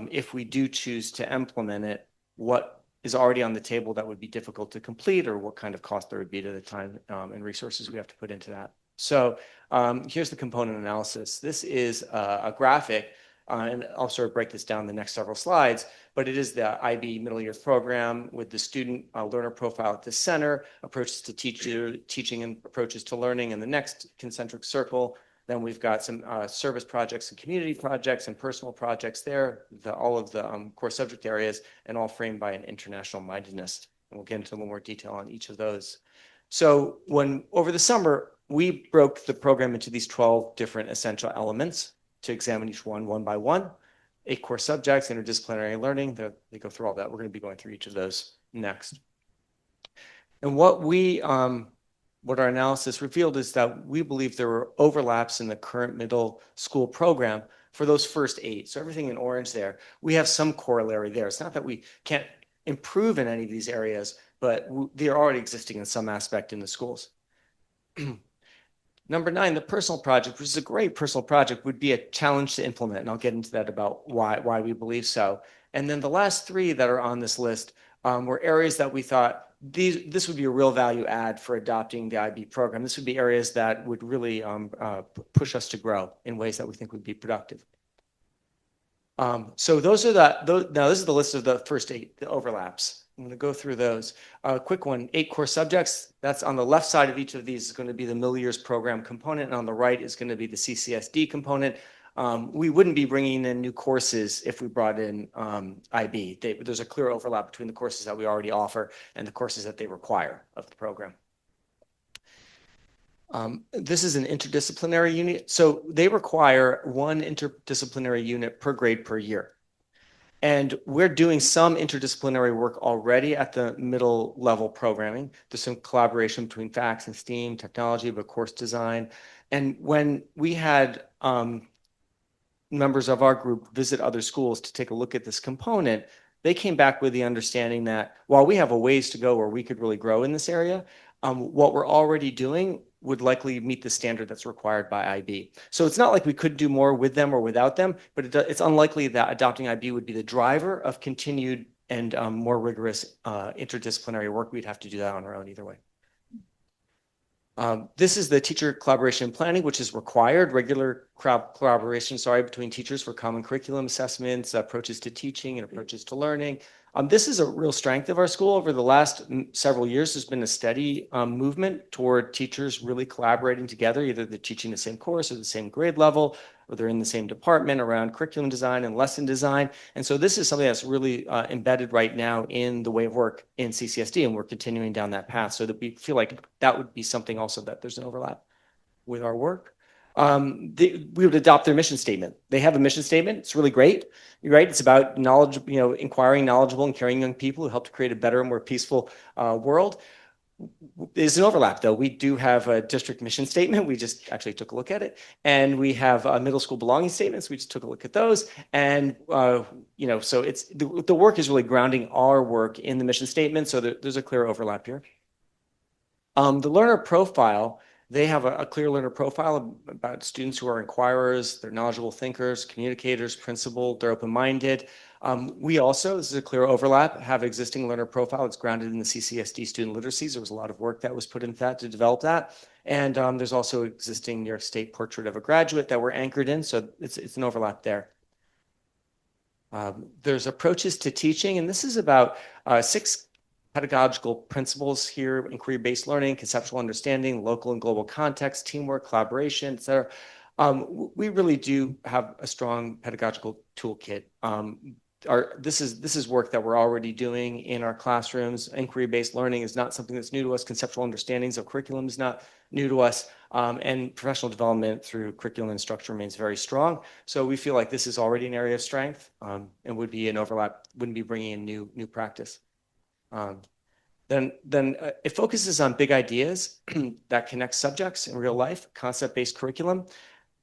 if we do choose to implement it, what is already on the table that would be difficult to complete, or what kind of cost there would be to the time and resources we have to put into that. So here's the component analysis. This is a graphic, and I'll sort of break this down in the next several slides, but it is the IB middle years program with the student learner profile at the center, approaches to teaching and approaches to learning in the next concentric circle. Then we've got some service projects and community projects and personal projects there, all of the core subject areas, and all framed by an international mindedness. And we'll get into a little more detail on each of those. So over the summer, we broke the program into these 12 different essential elements to examine each one by one. 8 core subjects, interdisciplinary learning, they go through all that. We're going to be going through each of those next. And what our analysis revealed is that we believe there were overlaps in the current middle school program for those first 8. So everything in orange there, we have some corollary there. It's not that we can't improve in any of these areas, but they are already existing in some aspect in the schools. Number 9, the personal project, which is a great personal project, would be a challenge to implement. And I'll get into that about why we believe so. And then the last 3 that are on this list were areas that we thought this would be a real value add for adopting the IB program. This would be areas that would really push us to grow in ways that we think would be productive. So those are now this is the list of the first 8, the overlaps. I'm going to go through those. Quick one, 8 core subjects. That's on the left side of each of these is going to be the middle years program component, and on the right is going to be the CCSD component. We wouldn't be bringing in new courses if we brought in IB. There's a clear overlap between the courses that we already offer and the courses that they require of the program. This is an interdisciplinary unit. So they require 1 interdisciplinary unit per grade per year. And we're doing some interdisciplinary work already at the middle level programming. There's some collaboration between FACS and STEAM, technology, but course design. And when we had members of our group visit other schools to take a look at this component, they came back with the understanding that while we have a ways to go where we could really grow in this area, what we're already doing would likely meet the standard that's required by IB. So it's not like we could do more with them or without them, but it's unlikely that adopting IB would be the driver of continued and more rigorous interdisciplinary work. We'd have to do that on our own either way. This is the teacher collaboration and planning, which is required, regular collaboration, between teachers for common curriculum assessments, approaches to teaching and approaches to learning. This is a real strength of our school. Over the last several years, there's been a steady movement toward teachers really collaborating together. Either they're teaching the same course or the same grade level, or they're in the same department around curriculum design and lesson design. And so this is something that's really embedded right now in the way of work in CCSD, and we're continuing down that path so that we feel like that would be something also that there's an overlap with our work. We would adopt their mission statement. They have a mission statement. It's really great. You're right. It's about knowledge, inquiring knowledgeable and caring young people who help to create a better, more peaceful world. There's an overlap, though. We do have a district mission statement. We just actually took a look at it. And we have middle school belonging statements. We just took a look at those. And, so it's the work is really grounding our work in the mission statement. So there's a clear overlap here. The learner profile, they have a clear learner profile about students who are inquirers, they're knowledgeable thinkers, communicators, principled, they're open-minded. We also, this is a clear overlap, have existing learner profile. It's grounded in the CCSD student literacies. There was a lot of work that was put into that to develop that. And there's also existing New York State portrait of a graduate that we're anchored in. So it's an overlap there. There's approaches to teaching, and this is about 6 pedagogical principles here: inquiry-based learning, conceptual understanding, local and global context, teamwork, collaboration, etc. We really do have a strong pedagogical toolkit. This is work that we're already doing in our classrooms. Inquiry-based learning is not something that's new to us. Conceptual understandings of curriculum is not new to us. And professional development through curriculum and structure remains very strong. So we feel like this is already an area of strength and would be an overlap, wouldn't be bringing in new practice. Then it focuses on big ideas that connect subjects in real life, concept-based curriculum.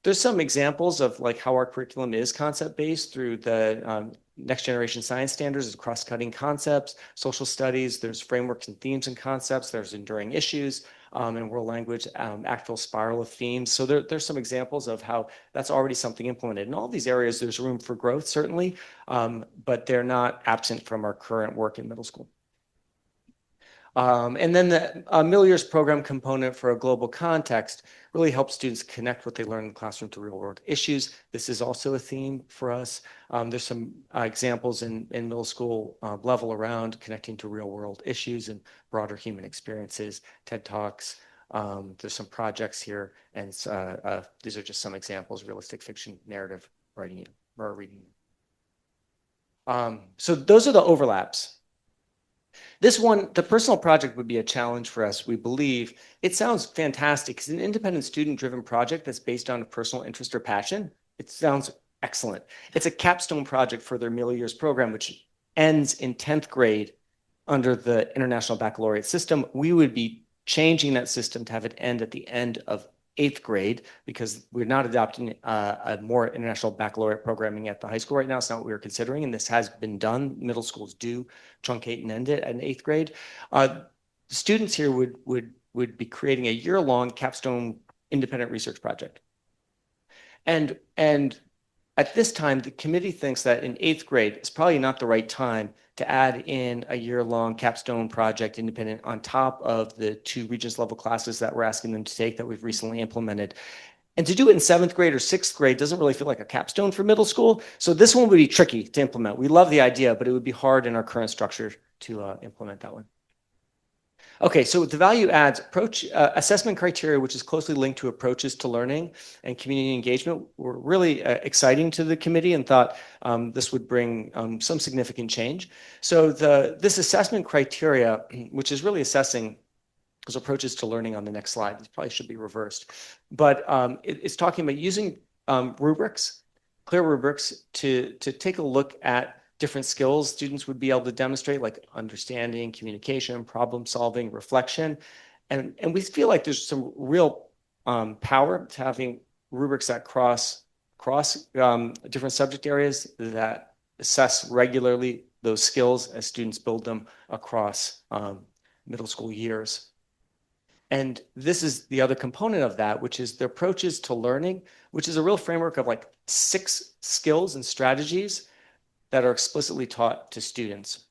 There's some examples of like how our curriculum is concept-based through the next generation science standards, is cross-cutting concepts, social studies, there's frameworks and themes and concepts, there's enduring issues, and world language, actual spiral of themes. So there's some examples of how that's already something implemented. In all these areas, there's room for growth, certainly, but they're not absent from our current work in middle school. And then the middle years program component for a global context really helps students connect what they learn in the classroom to real world issues. This is also a theme for us. There's some examples in middle school level around connecting to real world issues and broader human experiences, TED Talks. There's some projects here, and these are just some examples: realistic fiction, narrative writing, or reading. So those are the overlaps. This one, the personal project, would be a challenge for us, we believe. It sounds fantastic. It's an independent student-driven project that's based on a personal interest or passion. It sounds excellent. It's a capstone project for their middle years program, which ends in 10th grade under the International Baccalaureate system. We would be changing that system to have it end at the end of 8th grade, because we're not adopting a more international baccalaureate programming at the high school right now. It's not what we were considering, and this has been done. Middle schools do truncate and end it at 8th grade. Students here would be creating a year-long capstone independent research project. And at this time, the committee thinks that in 8th grade, it's probably not the right time to add in a year-long capstone project independent on top of the 2 Regents level classes that we're asking them to take that we've recently implemented. And to do it in 7th grade or 6th grade doesn't really feel like a capstone for middle school. So this one would be tricky to implement. We love the idea, but it would be hard in our current structure to implement that one. Okay, so the value adds approach assessment criteria, which is closely linked to approaches to learning and community engagement, were really exciting to the committee, and thought this would bring some significant change. So this assessment criteria, which is really assessing those approaches to learning on the next slide, this probably should be reversed, but it's talking about using rubrics, clear rubrics, to take a look at different skills students would be able to demonstrate, like understanding, communication, problem solving, reflection. And we feel like there's some real power to having rubrics that cross different subject areas, that assess regularly those skills as students build them across middle school years. And this is the other component of that, which is the approaches to learning, which is a real framework of like 6 skills and strategies that are explicitly taught to students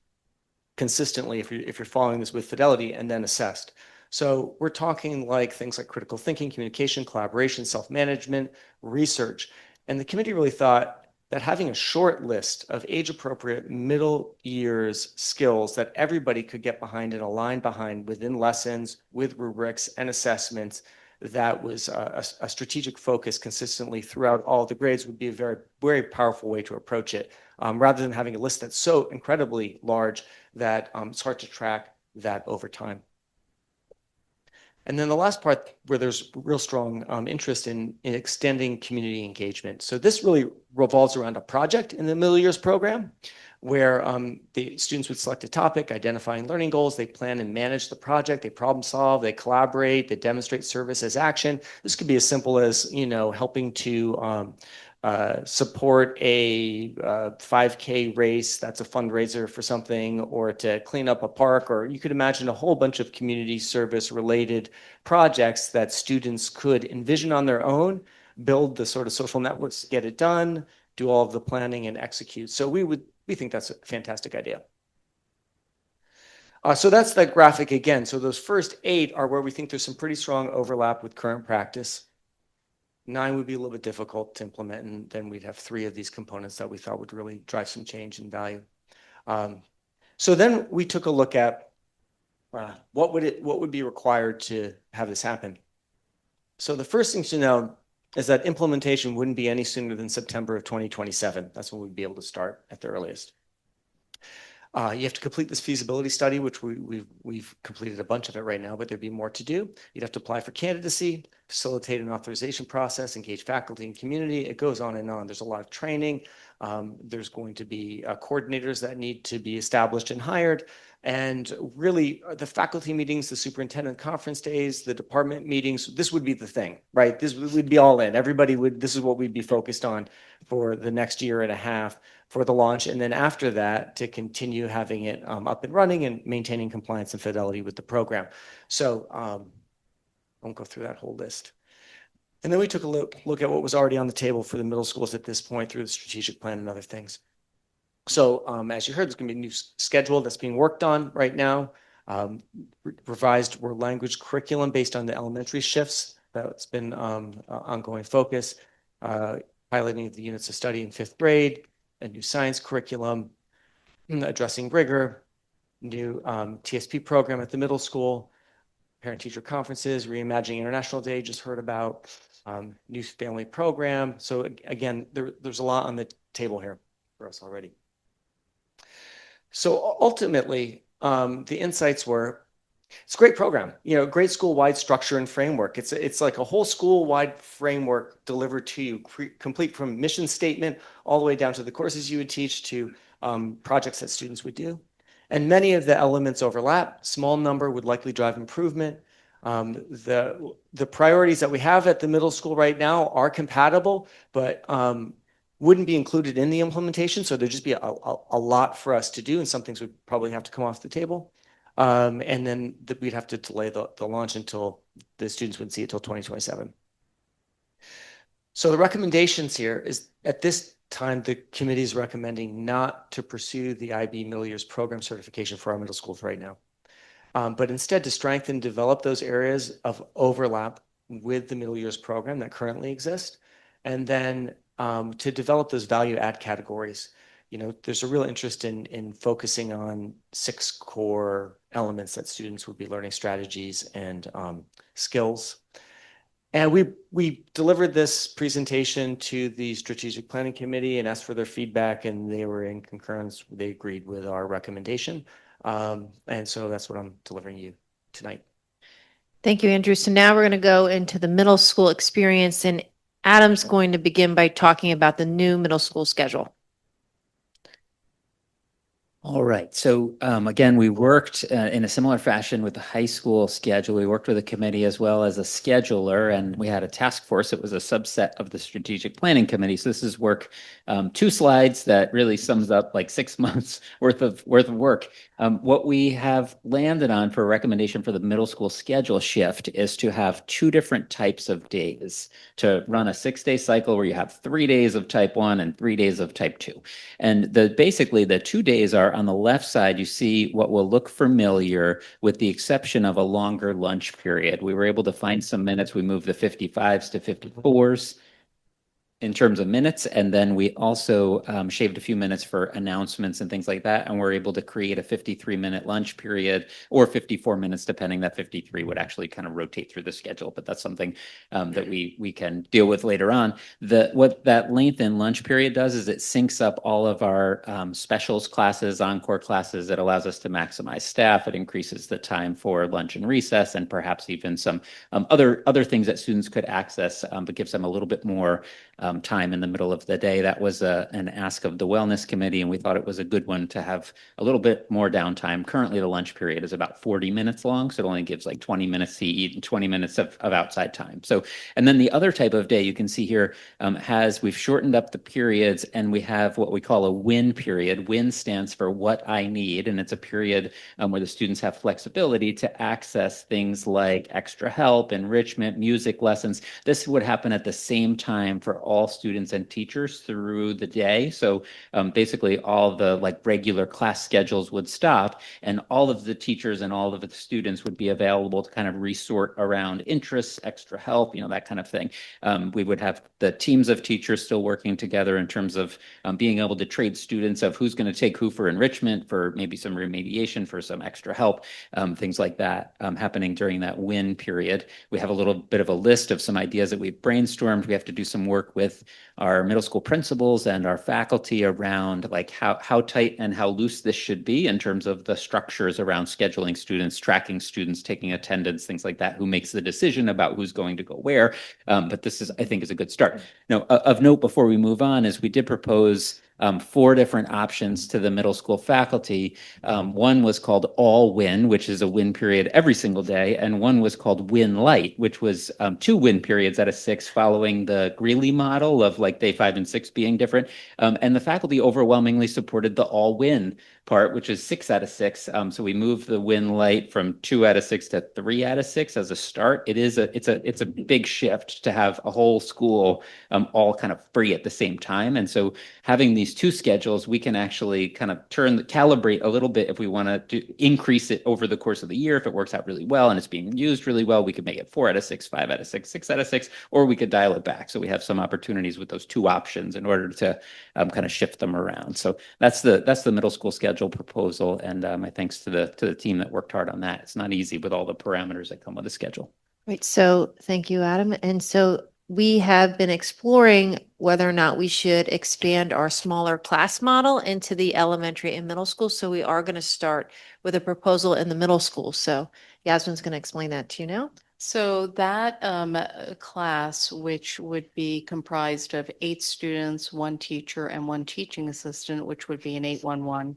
consistently, if you're following this with fidelity, and then assessed. So we're talking like things like critical thinking, communication, collaboration, self-management, research. And the committee really thought that having a short list of age-appropriate middle years skills that everybody could get behind and align behind within lessons, with rubrics and assessments, that was a strategic focus consistently throughout all the grades, would be a very, very powerful way to approach it, rather than having a list that's so incredibly large that it's hard to track that over time. And then the last part, where there's real strong interest in extending community engagement. So this really revolves around a project in the middle years program, where the students would select a topic, identifying learning goals, they plan and manage the project, they problem solve, they collaborate, they demonstrate service as action. This could be as simple as, helping to support a 5K race that's a fundraiser for something, or to clean up a park, or you could imagine a whole bunch of community service related projects that students could envision on their own, build the sort of social networks to get it done, do all of the planning and execute. So we think that's a fantastic idea. So that's the graphic again. So those first 8 are where we think there's some pretty strong overlap with current practice. 9 would be a little bit difficult to implement, and then we'd have 3 of these components that we thought would really drive some change in value. So then we took a look at what would be required to have this happen. So the first thing to know is that implementation wouldn't be any sooner than September of 2027. That's when we'd be able to start at the earliest. You have to complete this feasibility study, which we've completed a bunch of it right now, but there'd be more to do. You'd have to apply for candidacy, facilitate an authorization process, engage faculty and community. It goes on and on. There's a lot of training. There's going to be coordinators that need to be established and hired. And really, the faculty meetings, the superintendent conference days, the department meetings, this would be the thing, right? This would be all in. This is what we'd be focused on for the next year and a half for the launch. And then after that, to continue having it up and running and maintaining compliance and fidelity with the program. So I won't go through that whole list. And then we took a look at what was already on the table for the middle schools at this point through the strategic plan and other things. So as you heard, there's going to be a new schedule that's being worked on right now. Revised world language curriculum based on the elementary shifts. That's been ongoing focus. Piloting the units of study in 5th grade, a new science curriculum, addressing rigor, new TSP program at the middle school, parent-teacher conferences, Reimagining International Day, just heard about, new family program. So again, there's a lot on the table here for us already. So ultimately, the insights were, it's a great program, great school-wide structure and framework. It's like a whole school-wide framework delivered to you, complete from mission statement all the way down to the courses you would teach to projects that students would do. And many of the elements overlap. Small number would likely drive improvement. The priorities that we have at the middle school right now are compatible, but wouldn't be included in the implementation. So there'd just be a lot for us to do, and some things would probably have to come off the table. And then we'd have to delay the launch until the students would see it till 2027. So the recommendations here is, at this time, the committee is recommending not to pursue the IB middle years program certification for our middle schools right now, but instead to strengthen and develop those areas of overlap with the middle years program that currently exist, and then to develop those value add categories. There's a real interest in focusing on 6 core elements that students would be learning: strategies and skills. And we delivered this presentation to the Strategic Planning Committee and asked for their feedback, and they were in concurrence. They agreed with our recommendation. And so that's what I'm delivering you tonight. Thank you, Andrew. So now we're going to go into the middle school experience, and Adam's going to begin by talking about the new middle school schedule. All right. So again, we worked in a similar fashion with the high school schedule. We worked with a committee as well as a scheduler, and we had a task force. It was a subset of the strategic planning committee. So this is work, 2 slides that really sums up like 6 months worth of work. What we have landed on for a recommendation for the middle school schedule shift is to have 2 different types of days, to run a 6-day cycle where you have 3 days of type 1 and 3 days of type 2. And basically the 2 days are, on the left side, you see what will look familiar with the exception of a longer lunch period. We were able to find some minutes. We moved the 55s to 54s in terms of minutes, and then we also shaved a few minutes for announcements and things like that, and we're able to create a 53-minute lunch period, or 54 minutes, depending. That 53 would actually kind of rotate through the schedule, but that's something that we can deal with later on. What that length in lunch period does is it syncs up all of our specials classes, encore classes. It allows us to maximize staff. It increases the time for lunch and recess, and perhaps even some other things that students could access, but gives them a little bit more time in the middle of the day. That was an ask of the Wellness Committee, and we thought it was a good one to have a little bit more downtime. Currently, the lunch period is about 40 minutes long, so it only gives like 20 minutes to eat and 20 minutes of outside time. So, and then the other type of day you can see here we've shortened up the periods, and we have what we call a WIN period. WIN stands for what I need, and it's a period where the students have flexibility to access things like extra help, enrichment, music lessons. This would happen at the same time for all students and teachers through the day. So basically all the regular class schedules would stop, and all of the teachers and all of the students would be available to kind of resort around interests, extra help, that kind of thing. We would have the teams of teachers still working together in terms of being able to trade students of who's going to take who for enrichment, for maybe some remediation, for some extra help, things like that happening during that WIN period. We have a little bit of a list of some ideas that we've brainstormed. We have to do some work with our middle school principals and our faculty around how tight and how loose this should be in terms of the structures around scheduling students, tracking students, taking attendance, things like that. Who makes the decision about who's going to go where? But this I think is a good start. Now, of note before we move on is we did propose 4 different options to the middle school faculty. One was called All Win, which is a win period every single day, and one was called Win Light, which was 2 win periods out of 6, following the Greeley model of day 5 and 6 being different. And the faculty overwhelmingly supported the All Win part, which is 6 out of 6. So we moved the Win Light from 2 out of 6 to 3 out of 6 as a start. It's a big shift to have a whole school all kind of free at the same time, and so having these these two schedules, we can actually kind of calibrate a little bit if we want to increase it over the course of the year. If it works out really well and it's being used really well, we could make it 4 out of 6, 5 out of 6, 6 out of 6, or we could dial it back. So we have some opportunities with those two options in order to kind of shift them around. So that's the middle school schedule proposal, and my thanks to the team that worked hard on that. It's not easy with all the parameters that come with the schedule. Right. So thank you, Adam. And so we have been exploring whether or not we should expand our smaller class model into the elementary and middle school. So we are going to start with a proposal in the middle school. So Yasmin's going to explain that to you now. So that class, which would be comprised of 8 students, 1 teacher, and 1 teaching assistant, which would be an 811,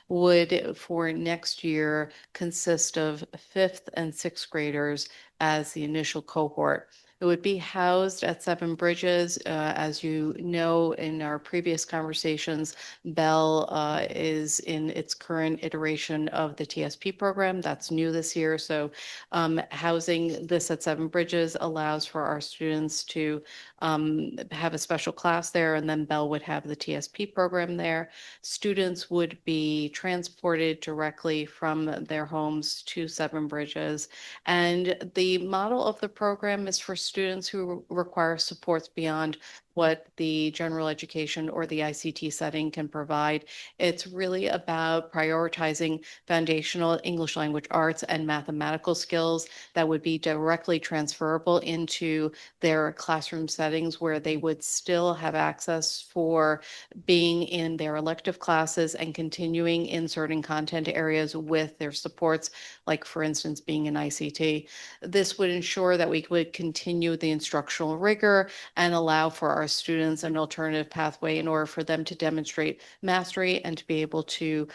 would for next year consist of 5th and 6th graders as the initial cohort. It would be housed at Seven Bridges. As you know, in our previous conversations, Bell is in its current iteration of the TSP program. That's new this year. So housing this at Seven Bridges allows for our students to have a special class there, and then Bell would have the TSP program there. Students would be transported directly from their homes to Seven Bridges. And the model of the program is for students who require supports beyond what the general education or the ICT setting can provide. It's really about prioritizing foundational English language arts and mathematical skills that would be directly transferable into their classroom settings, where they would still have access for being in their elective classes and continuing in certain content areas with their supports, like for instance, being in ICT. This would ensure that we would continue the instructional rigor and allow for our students an alternative pathway in order for them to demonstrate mastery and to be able to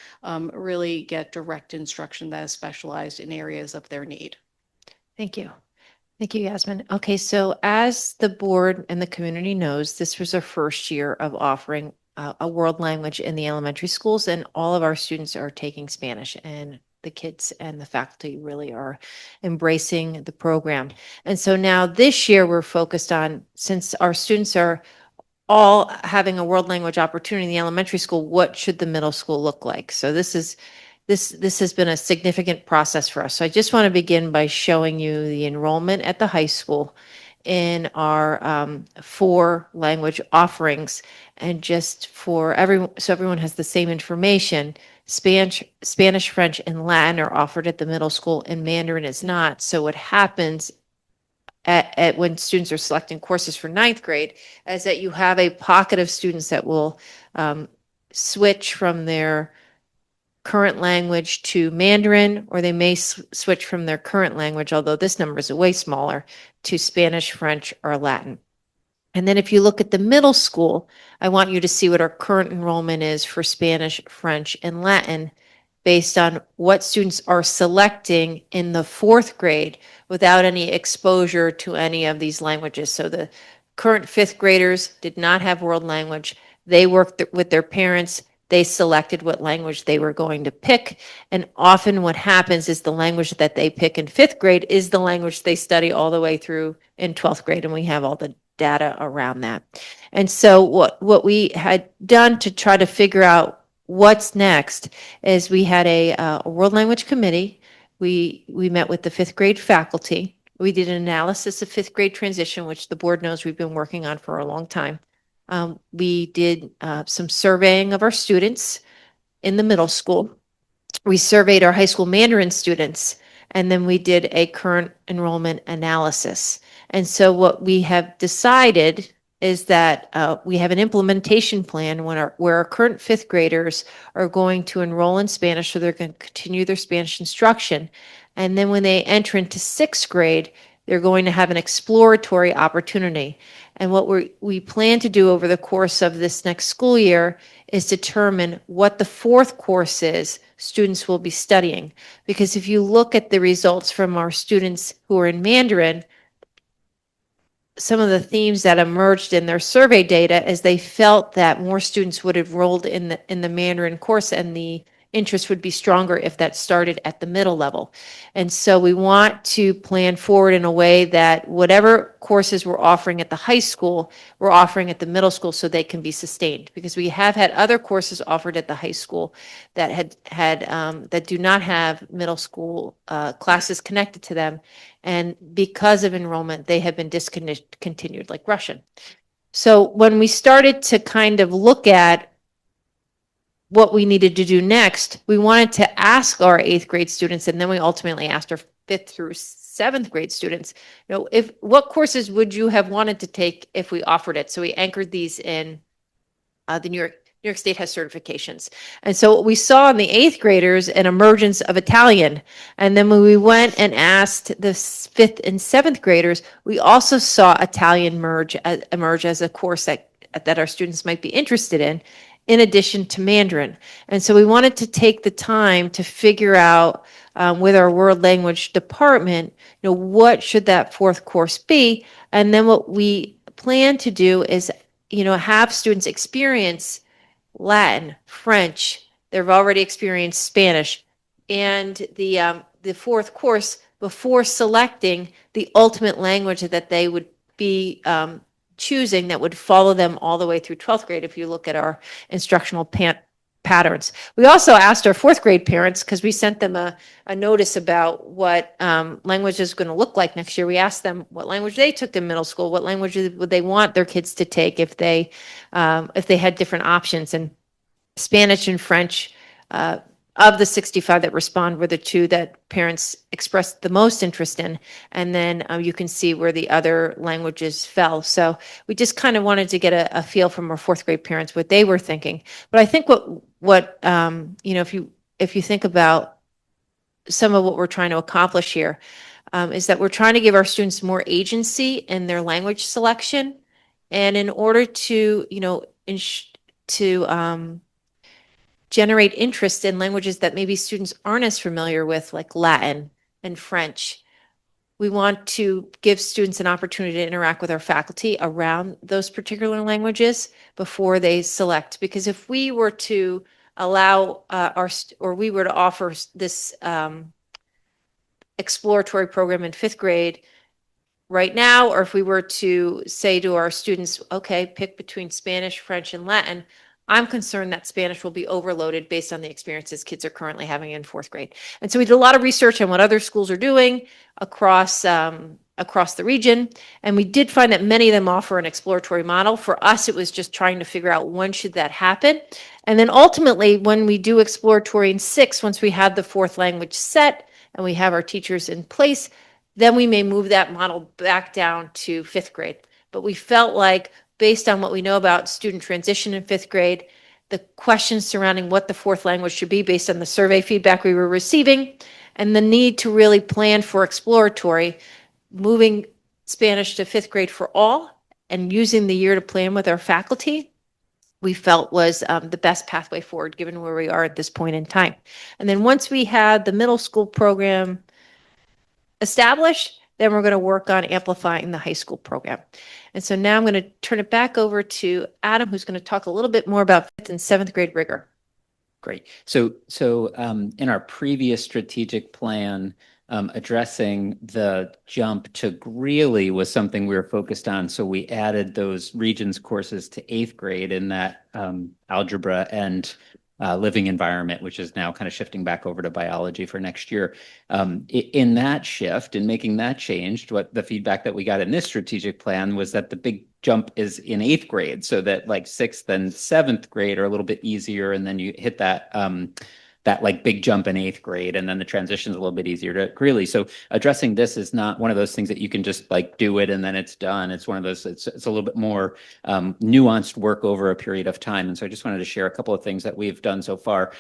really get direct instruction that is specialized in areas of their need. Thank you. Thank you, Yasmin. Okay, so as the board and the community knows, this was our first year of offering a world language in the elementary schools, and all of our students are taking Spanish, and the kids and the faculty really are embracing the program. And so now this year we're focused on, since our students are all having a world language opportunity in the elementary school, what should the middle school look like? So this has been a significant process for us. So I just want to begin by showing you the enrollment at the high school in our 4 language offerings. And just for everyone, so everyone has the same information, Spanish, French, and Latin are offered at the middle school, and Mandarin is not. So what happens at when students are selecting courses for 9th grade is that you have a pocket of students that will switch from their current language to Mandarin, or they may switch from their current language, although this number is way smaller, to Spanish, French, or Latin. And then if you look at the middle school, I want you to see what our current enrollment is for Spanish, French, and Latin based on what students are selecting in the 4th grade without any exposure to any of these languages. So the current 5th graders did not have world language. They worked with their parents. They selected what language they were going to pick. And often what happens is the language that they pick in 5th grade is the language they study all the way through in 12th grade. And we have all the data around that. And so what we had done to try to figure out what's next is we had a world language committee. We met with the 5th grade faculty. We did an analysis of 5th grade transition, which the board knows we've been working on for a long time. We did some surveying of our students in the middle school. We surveyed our high school Mandarin students, and then we did a current enrollment analysis. And so what we have decided is that we have an implementation plan where our current 5th graders are going to enroll in Spanish, so they're going to continue their Spanish instruction. And then when they enter into 6th grade, they're going to have an exploratory opportunity. And what we plan to do over the course of this next school year is determine what the 4th course is students will be studying. Because if you look at the results from our students who are in Mandarin, some of the themes that emerged in their survey data is they felt that more students would have enrolled in the Mandarin course, and the interest would be stronger if that started at the middle level. And so we want to plan forward in a way that whatever courses we're offering at the high school, we're offering at the middle school so they can be sustained. Because we have had other courses offered at the high school that that do not have middle school classes connected to them. And because of enrollment, they have been discontinued, like Russian. So when we started to kind of look at what we needed to do next, we wanted to ask our 8th grade students, and then we ultimately asked our 5th through 7th grade students, what courses would you have wanted to take if we offered it? So we anchored these in the New York State has certifications. And so what we saw in the 8th graders, an emergence of Italian. And then when we went and asked the 5th and 7th graders, we also saw Italian emerge as a course that our students might be interested in addition to Mandarin. And so we wanted to take the time to figure out with our world language department, what should that 4th course be? And then what we plan to do is, have students experience Latin, French. They've already experienced Spanish, and the 4th course before selecting the ultimate language that they would be choosing that would follow them all the way through 12th grade if you look at our instructional patterns. We also asked our 4th grade parents, because we sent them a notice about what language is going to look like next year. We asked them what language they took in middle school, what language would they want their kids to take if they had different options. And Spanish and French, of the 65 that respond, were the 2 that parents expressed the most interest in. And then you can see where the other languages fell. So we just kind of wanted to get a feel from our 4th grade parents what they were thinking. But I think what if you think about some of what we're trying to accomplish here, is that we're trying to give our students more agency in their language selection. And in order to, generate interest in languages that maybe students aren't as familiar with, like Latin and French, we want to give students an opportunity to interact with our faculty around those particular languages before they select. Because if we were to allow we were to offer this exploratory program in 5th grade right now, or if we were to say to our students, okay, pick between Spanish, French, and Latin, I'm concerned that Spanish will be overloaded based on the experiences kids are currently having in 4th grade. And so we did a lot of research on what other schools are doing across the region. And we did find that many of them offer an exploratory model. For us, it was just trying to figure out when should that happen. And then ultimately, when we do exploratory in 6, once we have the 4th language set and we have our teachers in place, then we may move that model back down to 5th grade. But we felt like, based on what we know about student transition in 5th grade, the questions surrounding what the 4th language should be based on the survey feedback we were receiving, and the need to really plan for exploratory, moving Spanish to 5th grade for all, and using the year to plan with our faculty, we felt was the best pathway forward given where we are at this point in time. And then once we had the middle school program established, then we're going to work on amplifying the high school program. And so now I'm going to turn it back over to Adam, who's going to talk a little bit more about 5th and 7th grade rigor. Great. So in our previous strategic plan, addressing the jump to Greeley was something we were focused on. So we added those regions courses to 8th grade in that algebra and living environment, which is now kind of shifting back over to biology for next year. In that shift, in making that change, what the feedback that we got in this strategic plan was that the big jump is in 8th grade, so that like 6th and 7th grade are a little bit easier, and then you hit that like big jump in 8th grade, and then the transition is a little bit easier to Greeley. So addressing this is not one of those things that you can just like do it and then it's done. It's one of those, it's a little bit more nuanced work over a period of time. And so I just wanted to share a couple of things that we've done so far.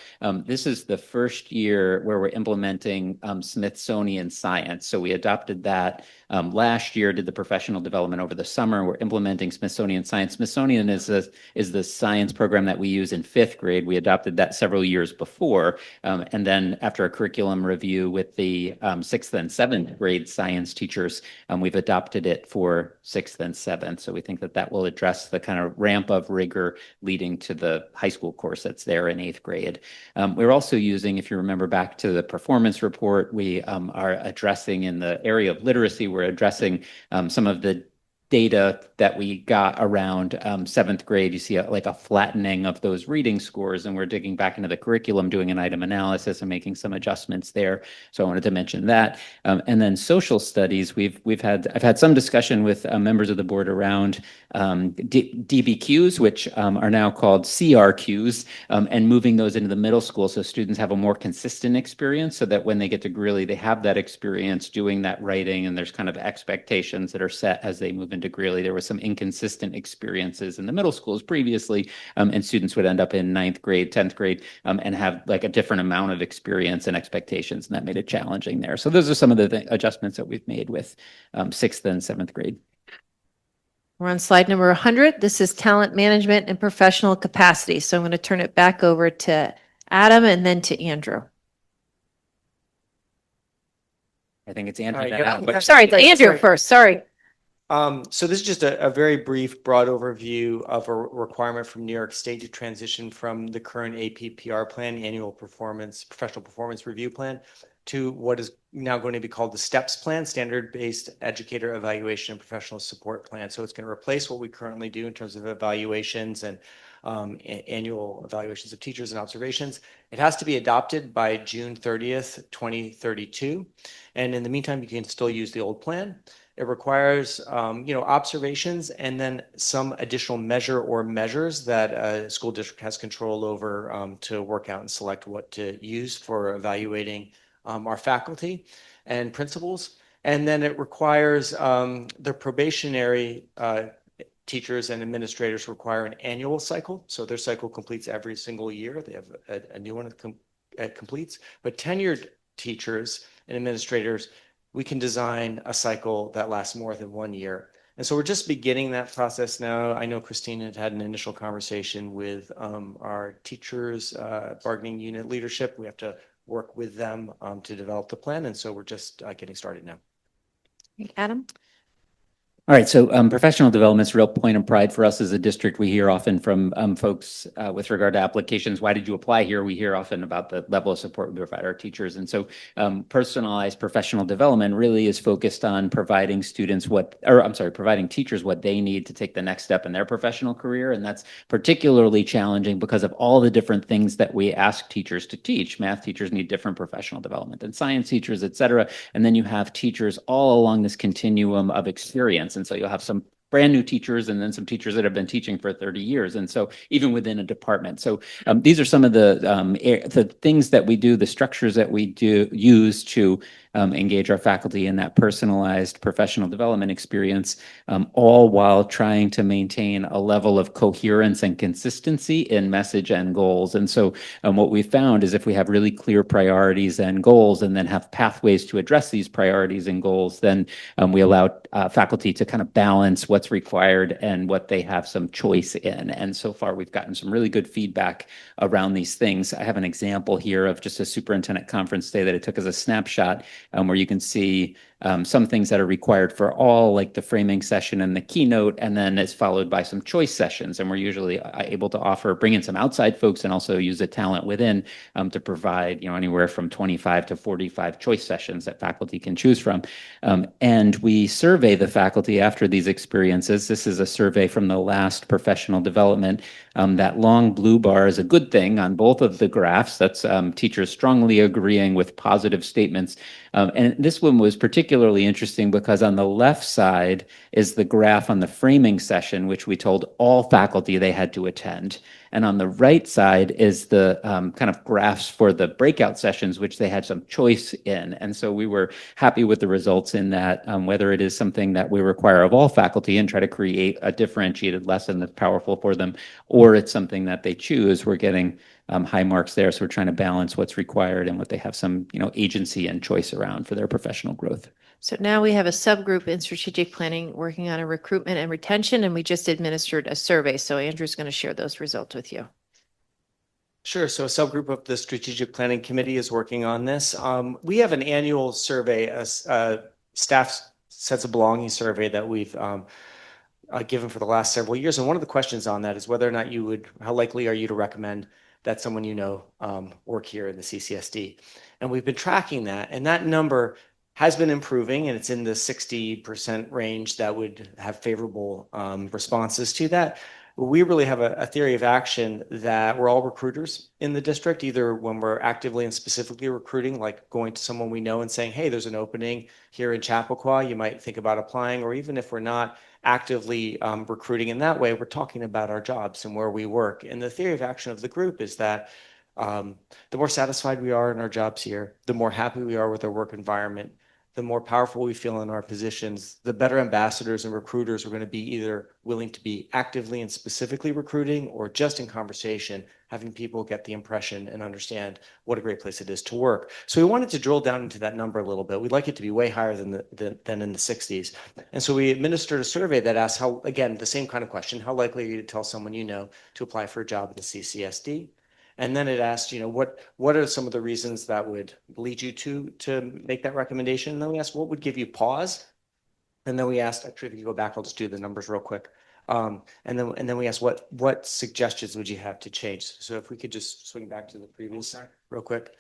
This is the first year where we're implementing Smithsonian science. So we adopted that last year, did the professional development over the summer. We're implementing Smithsonian science. Smithsonian is the science program that we use in 5th grade. We adopted that several years before. before. And then after a curriculum review with the 6th and 7th grade science teachers, we've adopted it for 6th and 7th. So we think that that will address the kind of ramp of rigor leading to the high school course that's there in 8th grade. We're also using, if you remember back to the performance report, we are addressing in the area of literacy, we're addressing some of the data that we got around 7th grade. You see like a flattening of those reading scores, and we're digging back into the curriculum, doing an item analysis and making some adjustments there. So I wanted to mention that. And then social studies, I've had some discussion with members of the board around DBQs, which are now called CRQs, and moving those into the middle school so students have a more consistent experience, so that when they get to Greeley, they have that experience doing that writing, and there's kind of expectations that are set as they move into Greeley. There was some inconsistent experiences in the middle schools previously, and students would end up in 9th grade, 10th grade, and have like a different amount of experience and expectations, and that made it challenging there. So those are some of the adjustments that we've made with 6th and 7th grade. We're on slide number 100. This is talent management and professional capacity. So I'm going to turn it back over to Adam and then to Andrew. I think it's Andrew. All right, then yeah. Adam, but- Sorry, Andrew first. Sorry. So this is just a very brief, broad overview of a requirement from New York State to transition from the current APPR plan, annual professional performance review plan, to what is now going to be called the STEPS plan, standard-based educator evaluation and professional support plan. So it's going to replace what we currently do in terms of evaluations and annual evaluations of teachers and observations. It has to be adopted by June 30th, 2032. And in the meantime, you can still use the old plan. It requires, observations and then some additional measure or measures that a school district has control over to work out and select what to use for evaluating our faculty and principals. And then it requires the probationary teachers and administrators require an annual cycle. So their cycle completes every single year. They have a new one that completes. But tenured teachers and administrators, we can design a cycle that lasts more than 1 year. And so we're just beginning that process now. I know Christine had an initial conversation with our teachers bargaining unit leadership. We have to work with them to develop the plan. And so we're just getting started now. Adam? All right, so professional development's a real point of pride for us as a district. We hear often from folks with regard to applications, why did you apply here? We hear often about the level of support we provide our teachers. And so personalized professional development really is focused on providing providing teachers what they need to take the next step in their professional career. And that's particularly challenging because of all the different things that we ask teachers to teach. Math teachers need different professional development than science teachers, et cetera. And then you have teachers all along this continuum of experience. And so you'll have some brand new teachers and then some teachers that have been teaching for 30 years. And so even within a department. So these are some of the things that we do, the structures that we use to engage our faculty in that personalized professional development experience, all while trying to maintain a level of coherence and consistency in message and goals. And so what we found is if we have really clear priorities and goals and then have pathways to address these priorities and goals, then we allow faculty to kind of balance what's required and what they have some choice in. And so far, we've gotten some really good feedback around these things. I have an example here of just a superintendent conference day that I took as a snapshot, where you can see some things that are required for all, like the framing session and the keynote, and then it's followed by some choice sessions. And we're usually able to bring in some outside folks and also use the talent within to provide, anywhere from 25 to 45 choice sessions that faculty can choose from. And we survey the faculty after these experiences. This is a survey from the last professional development. That long blue bar is a good thing on both of the graphs. That's teachers strongly agreeing with positive statements. And this one was particularly interesting because on the left side is the graph on the framing session, which we told all faculty they had to attend. And on the right side is the kind of graphs for the breakout sessions, which they had some choice in. And so we were happy with the results in that, whether it is something that we require of all faculty and try to create a differentiated lesson that's powerful for them, or it's something that they choose, we're getting high marks there. So we're trying to balance what's required and what they have some, agency and choice around for their professional growth. So now we have a subgroup in strategic planning working on a recruitment and retention, and we just administered a survey. So Andrew's going to share those results with you. Sure. So a subgroup of the Strategic Planning Committee is working on this. We have an annual survey, a staff sense of belonging survey that we've given for the last several years. And one of the questions on that is whether or not how likely are you to recommend that someone you know work here in the CCSD? And we've been tracking that, and that number has been improving, and it's in the 60% range that would have favorable responses to that. We really have a theory of action that we're all recruiters in the district, either when we're actively and specifically recruiting, like going to someone we know and saying, hey, there's an opening here in Chappaqua, you might think about applying, or even if we're not actively recruiting in that way, we're talking about our jobs and where we work. And the theory of action of the group is that the more satisfied we are in our jobs here, the more happy we are with our work environment, the more powerful we feel in our positions, the better ambassadors and recruiters we're going to be, either willing to be actively and specifically recruiting or just in conversation, having people get the impression and understand what a great place it is to work. So we wanted to drill down into that number a little bit. We'd like it to be way higher than in the 60s. And so we administered a survey that asked how, again, the same kind of question, how likely are you to tell someone you know to apply for a job at the CCSD? And then it asked, what are some of the reasons that would lead you to make that recommendation? And then we asked, what would give you pause? And then we asked, actually, if you go back, I'll just do the numbers real quick. And then we asked, what suggestions would you have to change? So if we could just swing back to the previous real quick.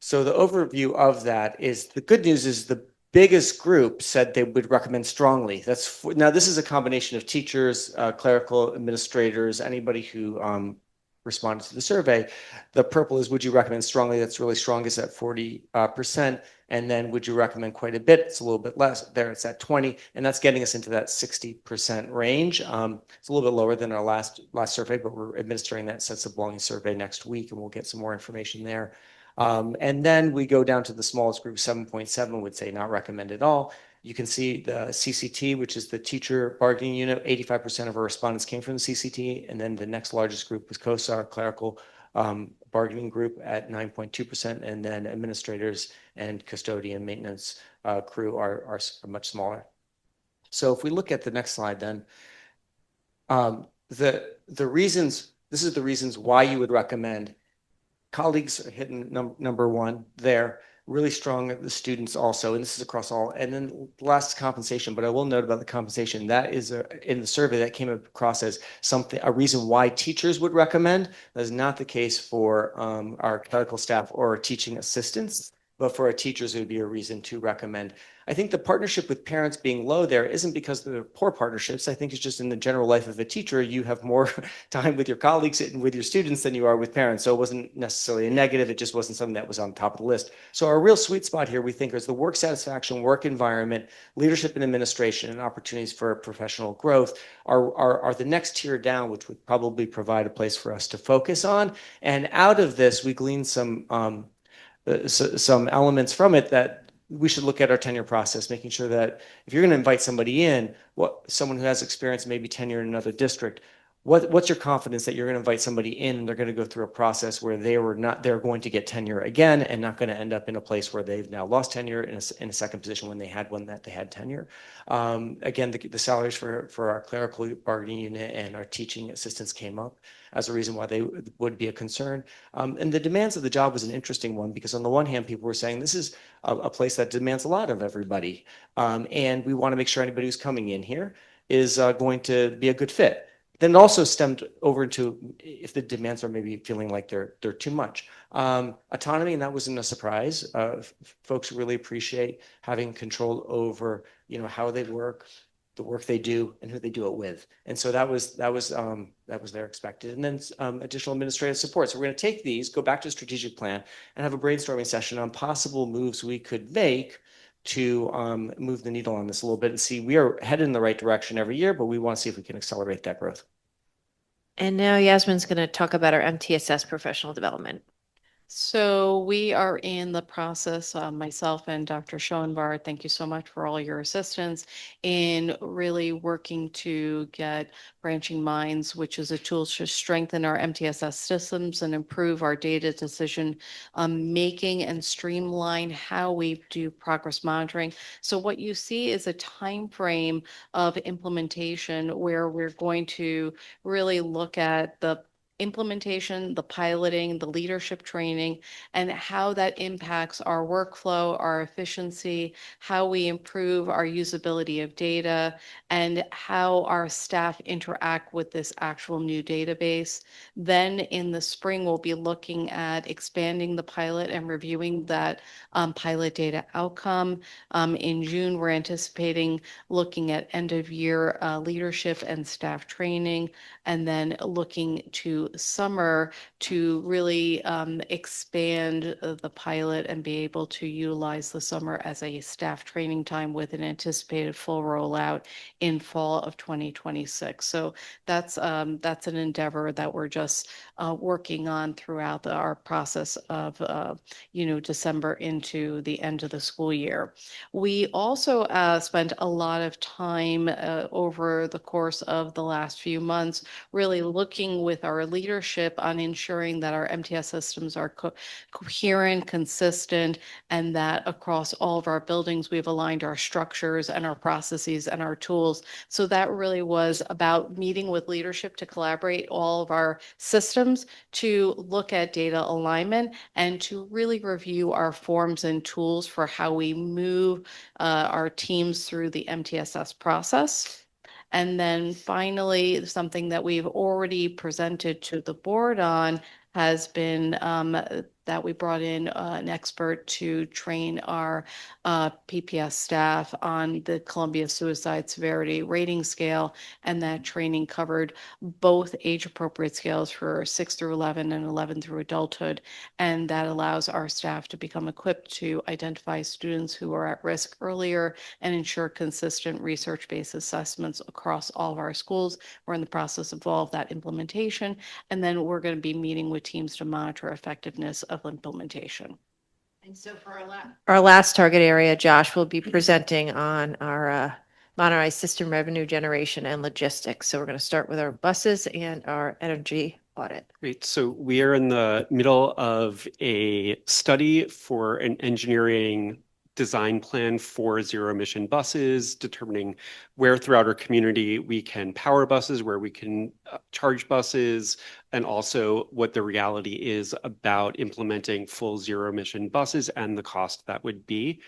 So the overview of that is, the good news is the biggest group said they would recommend strongly. Now this is a combination of teachers, clerical administrators, anybody who responded to the survey. The purple is, would you recommend strongly? That's really strong, is at 40%. And then would you recommend quite a bit? It's a little bit less. There it's at 20, and that's getting us into that 60% range. It's a little bit lower than our last survey, but we're administering that sense of belonging survey next week, and we'll get some more information there. And then we go down to the smallest group, 7.7 would say not recommend at all. You can see the CCT, which is the teacher bargaining unit, 85% of our respondents came from the CCT. And then the next largest group was COSAR, clerical bargaining group, at 9.2%. And then administrators and custodian maintenance crew are much smaller. So if we look at the next slide, then the reasons, this is the reasons why you would recommend. Colleagues are hitting number one there, really strong at the students also, and this is across all. And then last, compensation, but I will note about the compensation, that is in the survey that came across as a reason why teachers would recommend. That is not the case for our clerical staff or teaching assistants, but for our teachers, it would be a reason to recommend. I think the partnership with parents being low there isn't because they're poor partnerships. I think it's just in the general life of a teacher, you have more time with your colleagues and with your students than you are with parents. So it wasn't necessarily a negative. It just wasn't something that was on top of the list. So our real sweet spot here, we think, is the work satisfaction, work environment, leadership and administration, and opportunities for professional growth are the next tier down, which would probably provide a place for us to focus on. And out of this, we gleaned some elements from it that we should look at our tenure process, making sure that if you're going to invite somebody in, someone who has experience, maybe tenure in another district, what's your confidence that you're going to invite somebody in and they're going to go through a process where they're going to get tenure again and not going to end up in a place where they've now lost tenure in a second position when they had one that they had tenure. Again, the salaries for our clerical bargaining unit and our teaching assistants came up as a reason why they would be a concern. And the demands of the job was an interesting one, because on the one hand, people were saying this is a place that demands a lot of everybody. And we want to make sure anybody who's coming in here is going to be a good fit. Then it also stemmed over into if the demands are maybe feeling like they're too much. Autonomy, and that wasn't a surprise. Folks really appreciate having control over, how they work, the work they do, and who they do it with. And so that was their expected. And then additional administrative support. So we're going to take these, go back to the strategic plan, and have a brainstorming session on possible moves we could make to move the needle on this a little bit and see. We are headed in the right direction every year, but we want to see if we can accelerate that growth. And now Yasmin's going to talk about our MTSS professional development. So we are in the process, myself and Dr. Schoenbart, thank you so much for all your assistance in really working to get Branching Minds, which is a tool to strengthen our MTSS systems and improve our data decision making and streamline how we do progress monitoring. So what you see is a time frame of implementation where we're going to really look at the implementation, the piloting, the leadership training, and how that impacts our workflow, our efficiency, how we improve our usability of data, and how our staff interact with this actual new database. Then in the spring, we'll be looking at expanding the pilot and reviewing that pilot data outcome. In June, we're anticipating looking at end of year leadership and staff training, and then looking to summer to really expand the pilot and be able to utilize the summer as a staff training time with an anticipated full rollout in fall of 2026. So that's an endeavor that we're just working on throughout our process of December into the end of the school year. We also spent a lot of time over the course of the last few months really looking with our leadership on ensuring that our MTS systems are coherent, consistent, and that across all of our buildings, we've aligned our structures and our processes and our tools. So that really was about meeting with leadership to collaborate all of our systems, to look at data alignment, and to really review our forms and tools for how we move our teams through the MTSS process. And then finally, something that we've already presented to the board on has been that we brought in an expert to train our PPS staff on the Columbia Suicide Severity Rating Scale, and that training covered both age-appropriate scales for 6 through 11 and 11 through adulthood, and that allows our staff to become equipped to identify students who are at risk earlier and ensure consistent research-based assessments across all of our schools. We're in the process of all of that implementation, and then we're going to be meeting with teams to monitor effectiveness of implementation. And so for our last target area, Josh will be presenting on our modernized system revenue generation and logistics. So we're going to start with our buses and our energy audit. Great. So we are in the middle of a study for an engineering design plan for zero emission buses, determining where throughout our community we can power buses, where we can charge buses, and also what the reality is about implementing full zero emission buses and the cost that would be.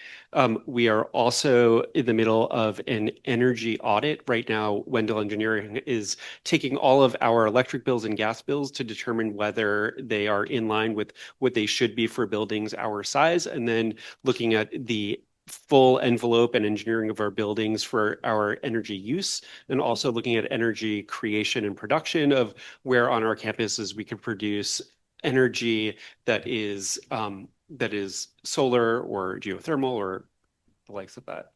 We are also in the middle of an energy audit. Right now, Wendell Engineering is taking all of our electric bills and gas bills to determine whether they are in line with what they should be for buildings our size, and then looking at the full envelope and engineering of our buildings for our energy use, and also looking at energy creation and production of where on our campuses we can produce energy that is solar or geothermal or the likes of that.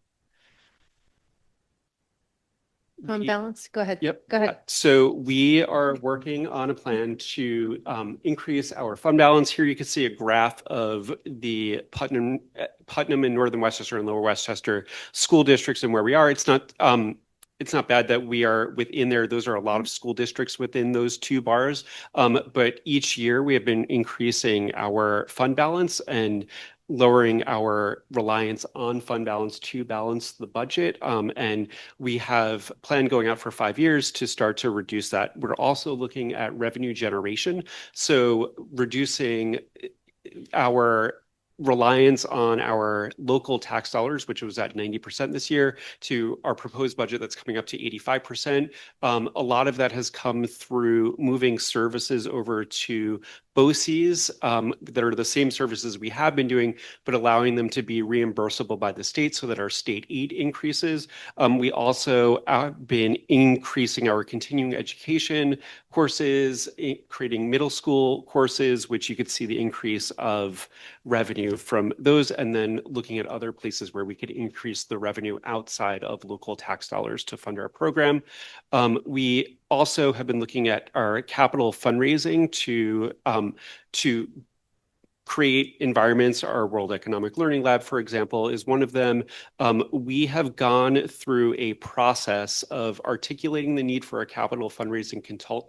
Fund balance, go ahead. Yep. Go ahead. So we are working on a plan to increase our fund balance. Here you can see a graph of the Putnam and Northern Westchester and Lower Westchester school districts and where we are. It's not bad that we are within there. Those are a lot of school districts within those two bars. But each year we have been increasing our fund balance and lowering our reliance on fund balance to balance the budget. And we have planned going out for 5 years to start to reduce that. We're also looking at revenue generation. So reducing our reliance on our local tax dollars, which was at 90% this year, to our proposed budget that's coming up to 85%. A lot of that has come through moving services over to BOCES that are the same services we have been doing, but allowing them to be reimbursable by the state so that our state aid increases. We also have been increasing our continuing education courses, creating middle school courses, which you could see the increase of revenue from those, and then looking at other places where we could increase the revenue outside of local tax dollars to fund our program. We also have been looking at our capital fundraising to create environments. Our World Economic Learning Lab, for example, is one of them. We have gone through a process of articulating the need for a capital fundraising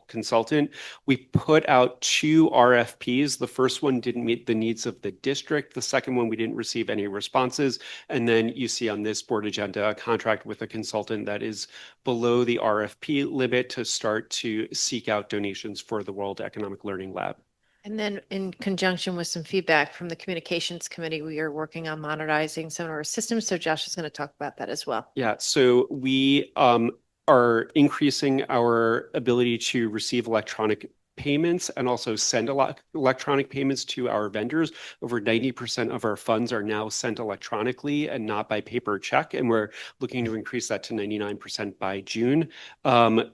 consultant. We put out 2 RFPs. The first one didn't meet the needs of the district. The second one, we didn't receive any responses. And then you see on this board agenda a contract with a consultant that is below the RFP limit to start to seek out donations for the World Economic Learning Lab. And then in conjunction with some feedback from the communications committee, we are working on modernizing some of our systems. So Josh is going to talk about that as well. Yeah, so we are increasing our ability to receive electronic payments and also send electronic payments to our vendors. Over 90% of our funds are now sent electronically and not by paper check, and we're looking to increase that to 99% by June.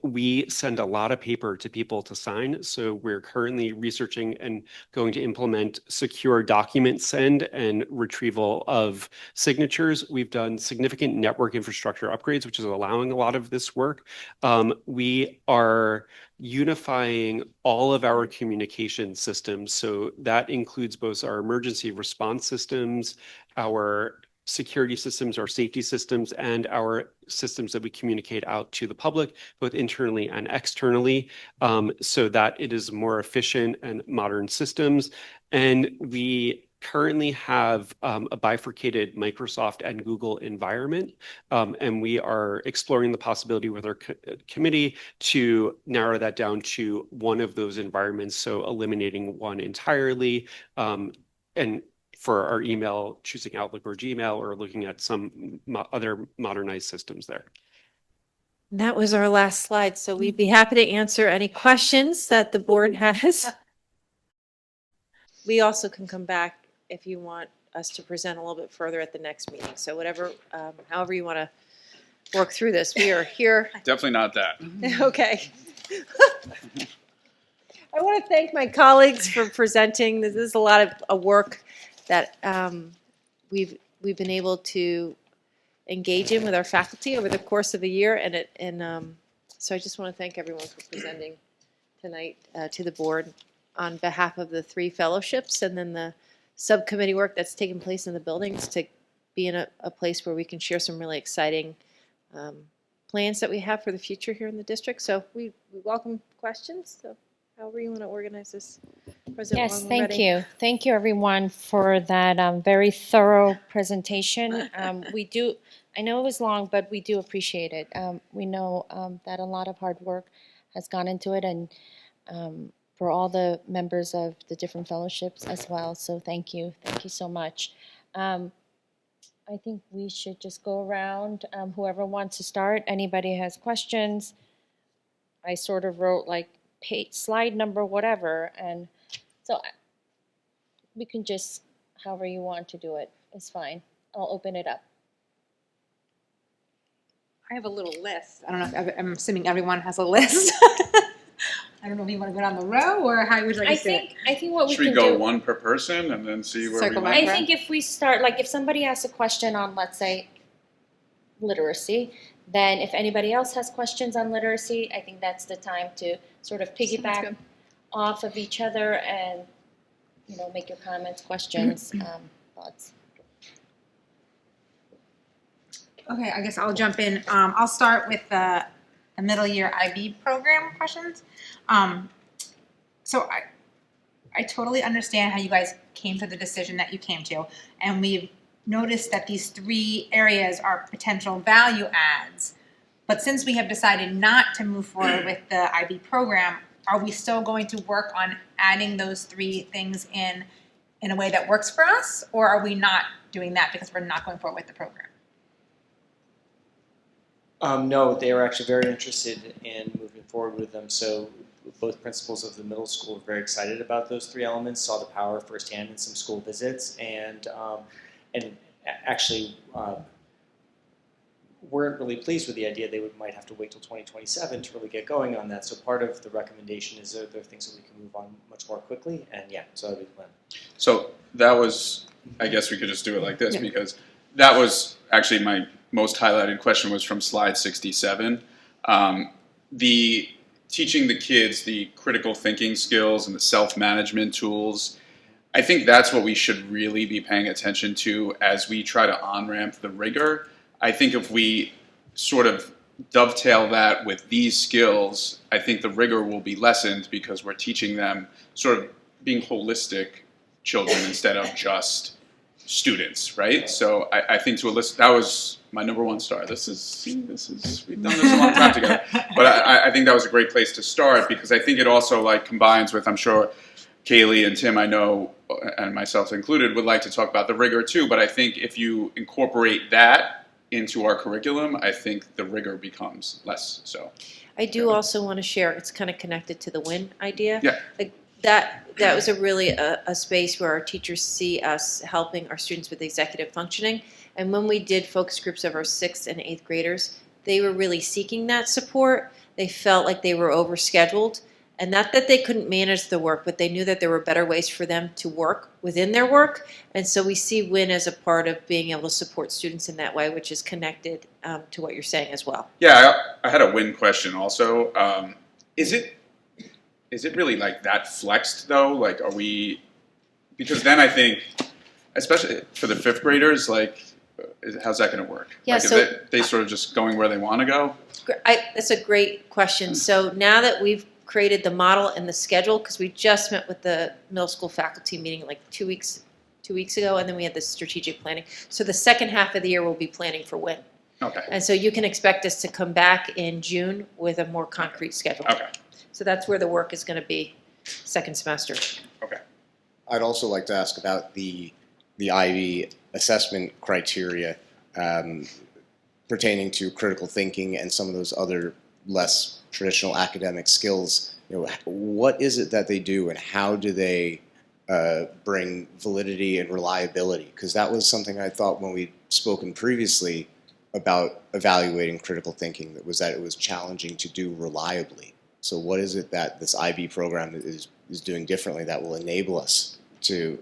We send a lot of paper to people to sign, so we're currently researching and going to implement secure document send and retrieval of signatures. We've done significant network infrastructure upgrades, which is allowing a lot of this work. We are unifying all of our communication systems. So that includes both our emergency response systems, our security systems, our safety systems, and our systems that we communicate out to the public, both internally and externally, so that it is more efficient and modern systems. And we currently have a bifurcated Microsoft and Google environment, and we are exploring the possibility with our committee to narrow that down to one of those environments, so eliminating one entirely, and for our email, choosing Outlook or Gmail, or looking at some other modernized systems there. That was our last slide. So we'd be happy to answer any questions that the board has. We also can come back if you want us to present a little bit further at the next meeting. So whatever, however you want to work through this, we are here. Definitely not that. Okay. I want to thank my colleagues for presenting. This is a lot of work that we've been able to engage in with our faculty over the course of the year, and so I just want to thank everyone for presenting tonight to the board on behalf of the 3 fellowships, and then the subcommittee work that's taking place in the buildings to be in a place where we can share some really exciting plans that we have for the future here in the district. So we welcome questions. So however you want to organize this. President Yes, Wong, we're thank ready. you. Thank you, everyone, for that very thorough presentation. I know it was long, but we do appreciate it. We know that a lot of hard work has gone into it, and for all the members of the different fellowships as well. So thank you. Thank you so much. I think we should just go around, whoever wants to start. Anybody has questions? I sort of wrote like slide number, whatever, and so we can just, however you want to do it, it's fine. I'll open it up. I have a little list. I don't know if I'm assuming everyone has a list. I don't know if you want to go down the row or how would you like to do it? I think what we Should we can go do. one per person and then see where Circle we back. land? I think if we start, like if somebody asks a question on, let's say, literacy, then if anybody else has questions on literacy, I think that's the time to sort of piggyback good. off of each other and, make your comments, questions, thoughts. Okay, I guess I'll jump in. I'll start with the middle year IB program questions. So I totally understand how you guys came to the decision that you came to, and we've noticed that these 3 areas are potential value adds. But since we have decided not to move forward with the IB program, are we still going to work on adding those 3 things in a way that works for us, or are we not doing that because we're not going forward with the program? No, they were actually very interested in moving forward with them. So both principals of the middle school were very excited about those 3 elements, saw the power firsthand in some school visits, and actually weren't really pleased with the idea they might have to wait till 2027 to really get going on that. So part of the recommendation is there are things that we can move on much more quickly, and yeah, so that would be the plan. So that was, I guess we could just do it like this, because that was actually my most highlighted question was from slide 67. The teaching the kids the critical thinking skills and the self-management tools. I think that's what we should really be paying attention to as we try to on-ramp the rigor. I think if we sort of dovetail that with these skills, I think the rigor will be lessened because we're teaching them sort of being holistic children instead of just students, right? So I think to a list, that was my #1 star. This is we've done this a long time together, but I think that was a great place to start because I think it also like combines with, I'm sure Kaylee and Tim, I know, and myself included, would like to talk about the rigor too. But I think if you incorporate that into our curriculum, I think the rigor becomes less so. I do also want to share, it's kind of connected to the WIN idea. Yeah. Like that was a space where our teachers see us helping our students with executive functioning. And when we did focus groups of our 6th and 8th graders, they were really seeking that support. They felt like they were overscheduled. And not that they couldn't manage the work, but they knew that there were better ways for them to work within their work. And so we see WIN as a part of being able to support students in that way, which is connected to what you're saying as well. Yeah, I had a WIN question also. Is it really like that flexed though? Like, are we? Because then I think, especially for the 5th graders, like, how's that going to work? Yeah, like, so is they sort of just going where they want to go? That's a great question. So now that we've created the model and the schedule, because we just met with the middle school faculty meeting like 2 weeks ago, and then we had the strategic planning. So the second half of the year we'll be planning for WIN. Okay. And so you can expect us to come back in June with a more concrete schedule. Okay. So that's where the work is going to be second semester. Okay. I'd also like to ask about the IB assessment criteria pertaining to critical thinking and some of those other less traditional academic skills. You know, what is it that they do, and how do they bring validity and reliability? Because that was something I thought when we'd spoken previously about evaluating critical thinking, that it was challenging to do reliably. So what is it that this IB program is doing differently that will enable us to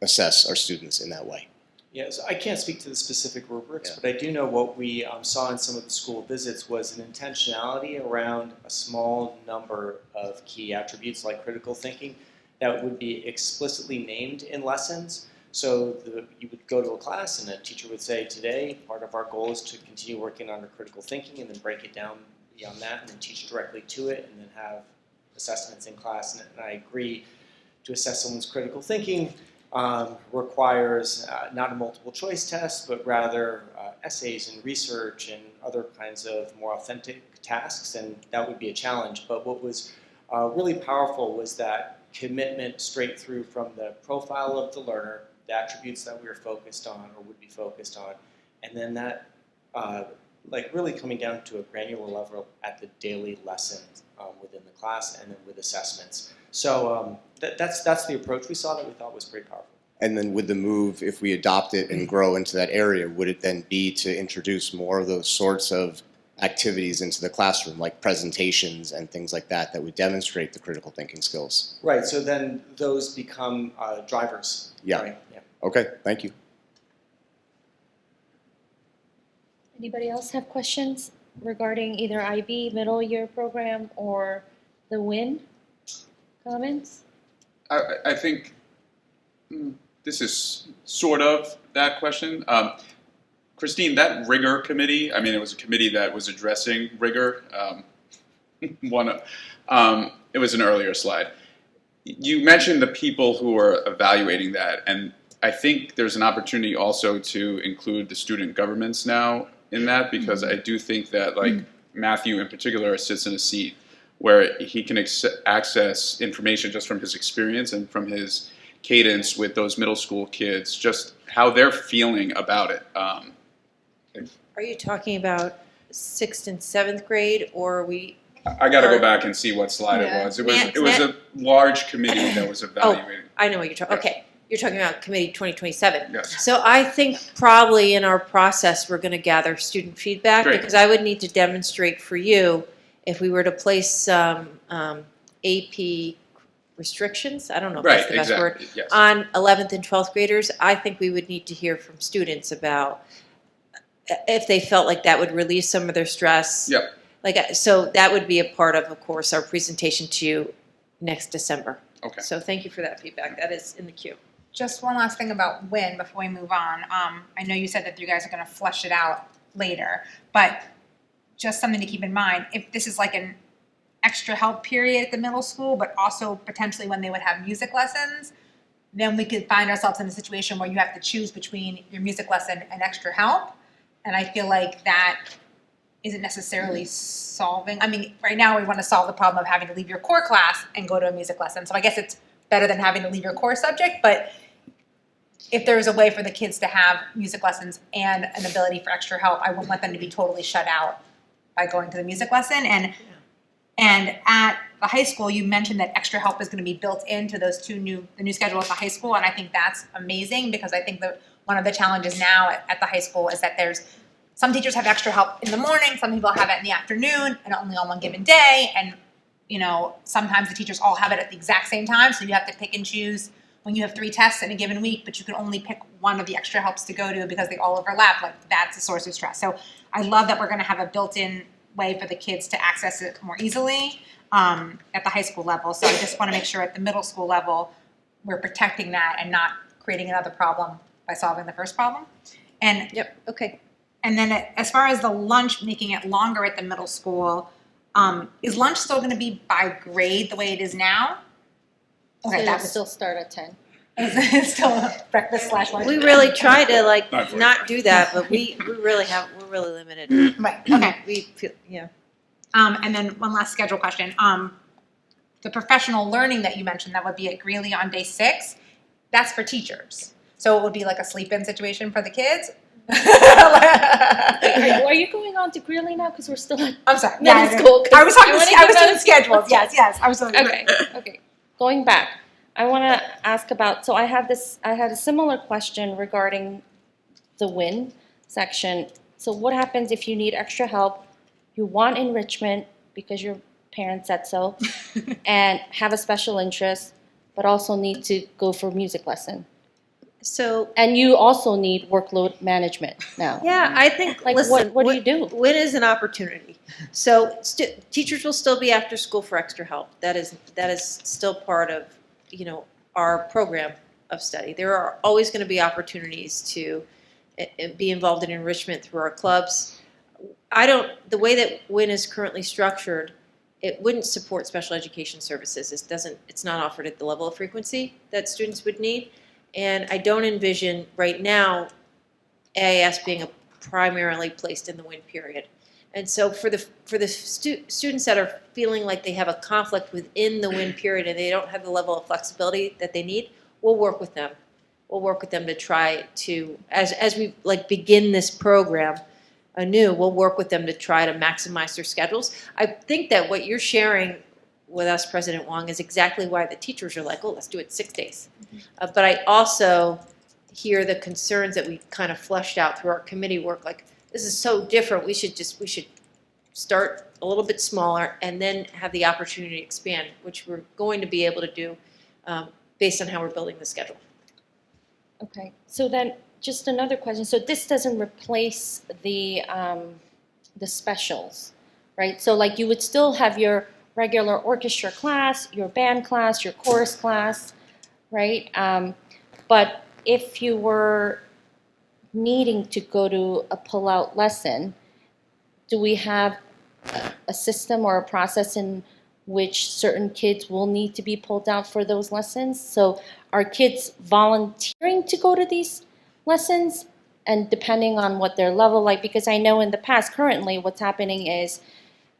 assess our students in that way? Yes, I can't speak to the specific rubrics, Yeah. but I do know what we saw in some of the school visits was an intentionality around a small number of key attributes like critical thinking that would be explicitly named in lessons. So you would go to a class and a teacher would say, today, part of our goal is to continue working on our critical thinking, and then break it down beyond that and then teach directly to it, and then have assessments in class. And I agree, to assess someone's critical thinking requires not a multiple choice test, but rather essays and research and other kinds of more authentic tasks, and that would be a challenge. But what was really powerful was that commitment straight through from the profile of the learner, the attributes that we were focused on or would be focused on, and then that like really coming down to a granular level at the daily lessons within the class, and then with assessments. So that's the approach we saw that we thought was pretty powerful. And then with the move, if we adopt it and grow into that area, would it then be to introduce more of those sorts of activities into the classroom, like presentations and things like that, that would demonstrate the critical thinking skills? Right, so then those become drivers. Yeah. Right? Yeah. Okay, thank you. Anybody else have questions regarding either IB middle year program or the WIN? Comments? I think this is sort of that question. Christine, that rigor committee, I mean, it was a committee that was addressing rigor. It was an earlier slide. You mentioned the people who are evaluating that, and I think there's an opportunity also to include the student governments now in that, because I do think that, like, Matthew in particular sits in a seat where he can access information just from his experience and from his cadence with those middle school kids, just how they're feeling about it. Are you talking about 6th and 7th grade, or are we? I got to go back and see what slide it was. It was a large committee that was evaluating. I know what you're talking. Yes. Okay, you're talking about Committee 2027. Yes. So I think probably in our process we're going to gather student feedback, Great. because I would need to demonstrate for you if we were to place some AP restrictions. I don't know if that's the best word. Yes. On 11th and 12th graders. I think we would need to hear from students about if they felt like that would relieve some of their stress. Yep. So that would be a part of course, our presentation to you next December. Okay. So thank you for that feedback. That is in the queue. Just one last thing about WIN before we move on. I know you said that you guys are gonna flesh it out later, but just something to keep in mind, if this is like an extra help period at the middle school, but also potentially when they would have music lessons, then we could find ourselves in a situation where you have to choose between your music lesson and extra help. And I feel like that isn't necessarily solving. I mean, right now we want to solve the problem of having to leave your core class and go to a music lesson. So I guess it's better than having to leave your core subject, but if there's a way for the kids to have music lessons and an ability for extra help, I wouldn't want them to be totally shut out by going to the music lesson. And at the high school, you mentioned that extra help is going to be built into those the new schedule at the high school, and I think that's amazing because I think that one of the challenges now at the high school is that there's some teachers have extra help in the morning, some people have it in the afternoon, and only on one given day, and sometimes the teachers all have it at the exact same time, so you have to pick and choose when you have 3 tests in a given week, but you can only pick one of the extra helps to go to because they all overlap. Like, that's a source of stress. So I love that we're going to have a built-in way for the kids to access it more easily at the high school level. So I just want to make sure at the middle school level we're protecting that and not creating another problem by solving the first problem. And Yep, okay. and then as far as the lunch, making it longer at the middle school, is lunch still going to be by grade the way it is now? Okay, So that you was still start at 10. it's still breakfast / lunch. We really try to Not for not do that, but we're really limited. Right. Okay. We feel, yeah. And then one last schedule question. The professional learning that you mentioned that would be at Greeley on day 6, that's for teachers. So it would be like a sleep-in situation for the kids. Are you going on to Greeley now? Because we're still at I'm sorry. middle Yeah, school. 'Cause I was talking. wanna I give was out doing a- schedules. Yes. I was doing. Okay. Going back, I want to ask about. So I had a similar question regarding the WIN section. So what happens if you need extra help? You want enrichment because your parents said so, and have a special interest, but also need to go for music lesson. So, And you also need workload management now. yeah, I think, Like, listen. what do you do? WIN is an opportunity. So teachers will still be after school for extra help. That is still part of, our program of study. There are always going to be opportunities to be involved in enrichment through our clubs. The way that WIN is currently structured, it wouldn't support special education services. It's not offered at the level of frequency that students would need. And I don't envision right now AIS being primarily placed in the WIN period. And so for the students that are feeling like they have a conflict within the WIN period and they don't have the level of flexibility that they need, we'll work with them. We'll work with them to try to, as we begin this program anew, we'll work with them to try to maximize their schedules. I think that what you're sharing with us, President Wong, is exactly why the teachers are like, oh, let's do it 6 days. But I also hear the concerns that we kind of fleshed out through our committee work, like, this is so different, we should start a little bit smaller and then have the opportunity to expand, which we're going to be able to do based on how we're building the schedule. Okay, so then just another question. So this doesn't replace the specials, right? So you would still have your regular orchestra class, your band class, your chorus class, right? But if you were needing to go to a pull-out lesson, do we have a system or a process in which certain kids will need to be pulled out for those lessons? So are kids volunteering to go to these lessons? And depending on what their level, because I know in the past, currently, what's happening is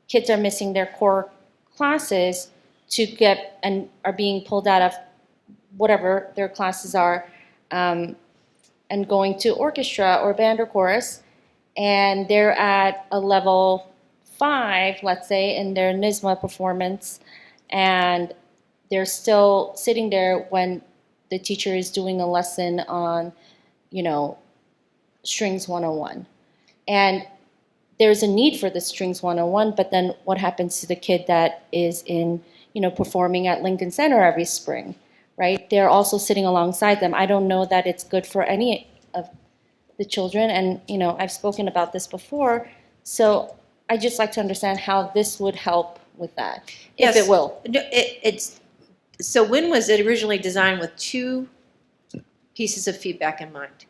kids are missing their core classes to get and are being pulled out of whatever their classes are, and going to orchestra or band or chorus, and they're at a level 5, let's say, in their NISMA performance, and they're still sitting there when the teacher is doing a lesson on, Strings 101. And there's a need for the Strings 101, but then what happens to the kid that is in, performing at Lincoln Center every spring? Right? They're also sitting alongside them. I don't know that it's good for any of the children. And, I've spoken about this before. So I'd just like to understand how this would help with that, Yes. if it will. No, it's so WIN was originally designed with two pieces of feedback in mind.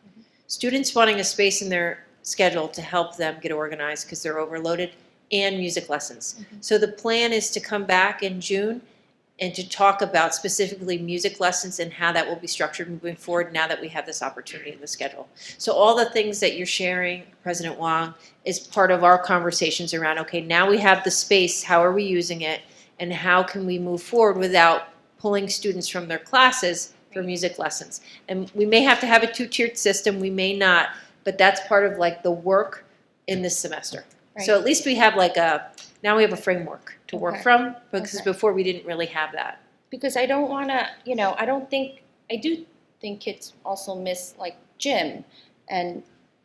Students wanting a space in their schedule to help them get organized because they're overloaded, and music lessons. So the plan is to come back in June and to talk about specifically music lessons and how that will be structured moving forward now that we have this opportunity in the schedule. So all the things that you're sharing, President Wong, is part of our conversations around, okay, now we have the space, how are we using it, and how can we move forward without pulling students from their classes for music lessons. And we may have to have a two-tiered system, we may not, but that's part of like the work in this semester. So Right. at least we have like now we have a framework to work Okay. from, because Okay. before we didn't really have that. Because I don't want to, I do think kids also miss like gym and,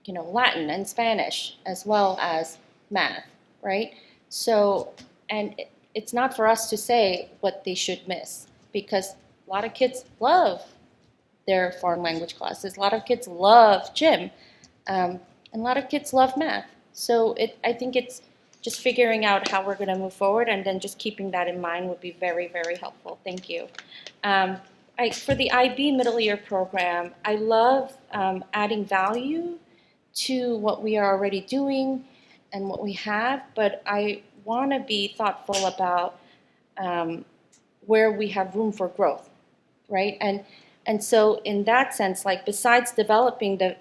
Latin and Spanish as well as math, right? So, and it's not for us to say what they should miss, because a lot of kids love their foreign language classes. A lot of kids love gym, and a lot of kids love math. So I think it's just figuring out how we're going to move forward, and then just keeping that in mind would be very, very helpful. Thank you. For the IB middle year program, I love adding value to what we are already doing and what we have, but I want to be thoughtful about where we have room for growth, right? And so in that sense, like besides developing the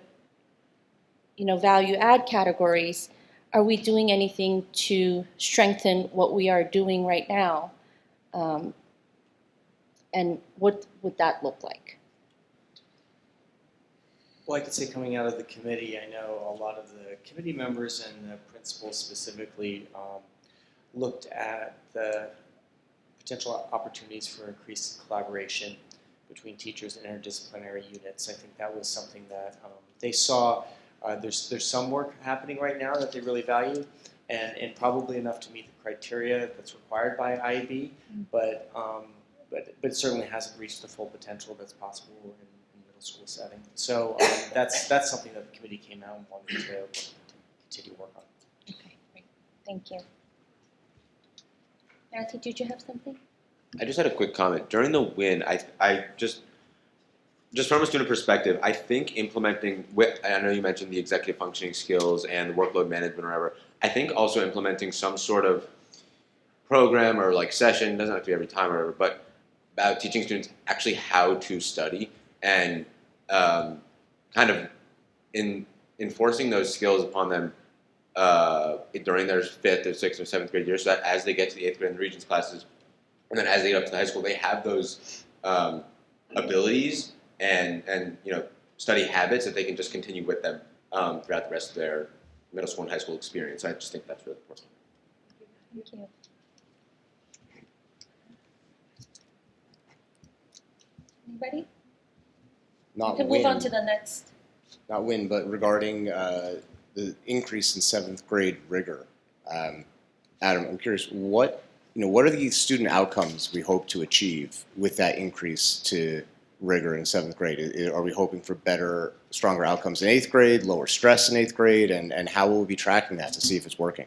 value add categories, are we doing anything to strengthen what we are doing right now? And what would that look like? Well, I could say coming out of the committee, I know a lot of the committee members and the principals specifically looked at the potential opportunities for increased collaboration between teachers and interdisciplinary units. I think that was something that they saw. There's some work happening right now that they really value, and probably enough to meet the criteria that's required by IAB, but it certainly hasn't reached the full potential that's possible in middle school setting. So that's something that the committee came out and wanted to continue to work on. Okay, great. Thank you. Matthew, did you have something? I just had a quick comment. During the win, I just from a student perspective, I think implementing, I know you mentioned the executive functioning skills and the workload management or whatever, I think also implementing some sort of program or like session, doesn't have to be every time or whatever, but about teaching students actually how to study and kind of enforcing those skills upon them during their 5th or 6th or 7th grade year, so that as they get to the 8th grade and the Regents classes, and then as they get up to the high school, they have those abilities and study habits that they can just continue with them throughout the rest of their middle school and high school experience. I just think that's really important. Thank you. Anybody? Not We can win, move on to the next. not win, but regarding the increase in 7th grade rigor. Adam, I'm curious, what are the student outcomes we hope to achieve with that increase to rigor in 7th grade? Are we hoping for better, stronger outcomes in 8th grade, lower stress in 8th grade, and how will we be tracking that to see if it's working?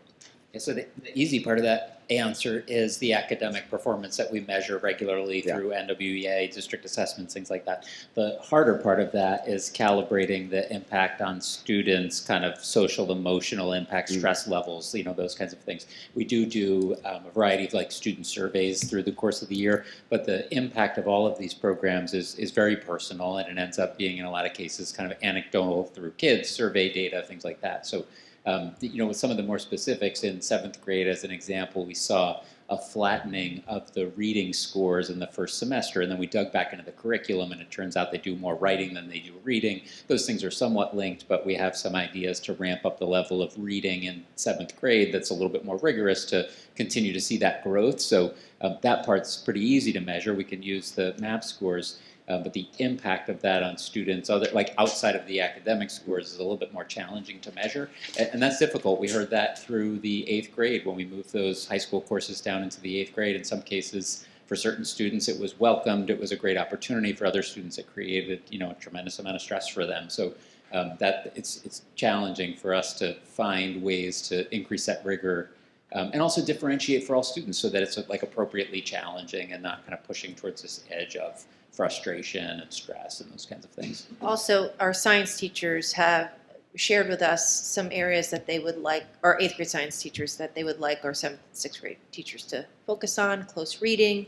Yeah, so the easy part of that answer is the academic performance that we measure regularly through NWEA, district assessments, things like that. The harder part of that is calibrating the impact on students, kind of social, emotional impact, stress levels, those kinds of things. We do a variety of like student surveys through the course of the year, but the impact of all of these programs is very personal, and it ends up being in a lot of cases kind of anecdotal through kids, survey data, things like that. So with some of the more specifics in 7th grade, as an example, we saw a flattening of the reading scores in the first semester, and then we dug back into the curriculum, and it turns out they do more writing than they do reading. Those things are somewhat linked, but we have some ideas to ramp up the level of reading in 7th grade that's a little bit more rigorous to continue to see that growth. So that part's pretty easy to measure. We can use the MAP scores. But the impact of that on students, outside of the academic scores, is a little bit more challenging to measure, and that's difficult. We heard that through the 8th grade when we moved those high school courses down into the 8th grade. In some cases, for certain students, it was welcomed. It was a great opportunity. For other students, it created a tremendous amount of stress for them. So that it's challenging for us to find ways to increase that rigor and also differentiate for all students so that it's like appropriately challenging and not kind of pushing towards this edge of frustration and stress and those kinds of things. Also, our science teachers have shared with us some areas that they would like, our 8th grade science teachers, that they would like our 7th and 6th grade teachers to focus on: close reading,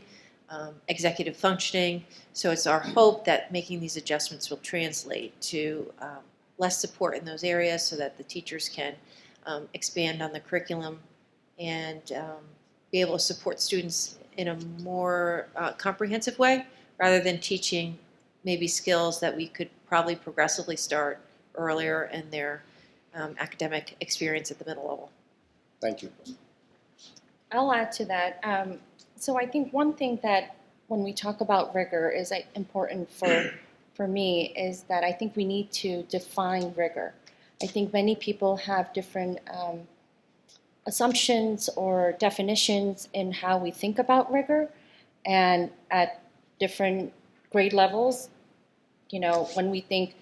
executive functioning. So it's our hope that making these adjustments will translate to less support in those areas so that the teachers can expand on the curriculum and be able to support students in a more comprehensive way, rather than teaching maybe skills that we could probably progressively start earlier in their academic experience at the middle level. Thank you. I'll add to that. So I think one thing that when we talk about rigor is important for me is that I think we need to define rigor. I think many people have different assumptions or definitions in how we think about rigor, and at different grade levels, when we think,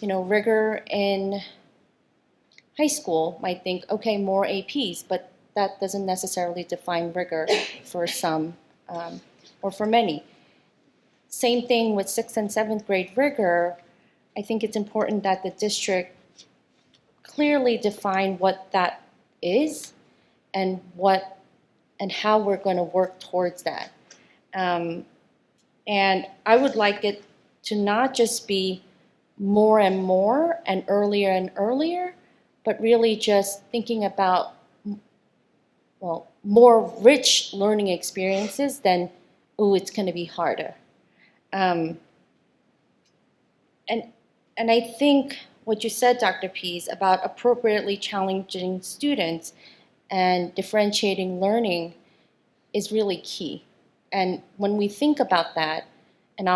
rigor in high school might think, okay, more APs, but that doesn't necessarily define rigor for some or for many. Same thing with 6th and 7th grade rigor. I think it's important that the district clearly define what that is and how we're going to work towards that. And I would like it to not just be more and more and earlier, but really just thinking about, more rich learning experiences than, it's going to be harder. And I think what you said, Dr. Pease, about appropriately challenging students and differentiating learning is really key. And when we think about that, and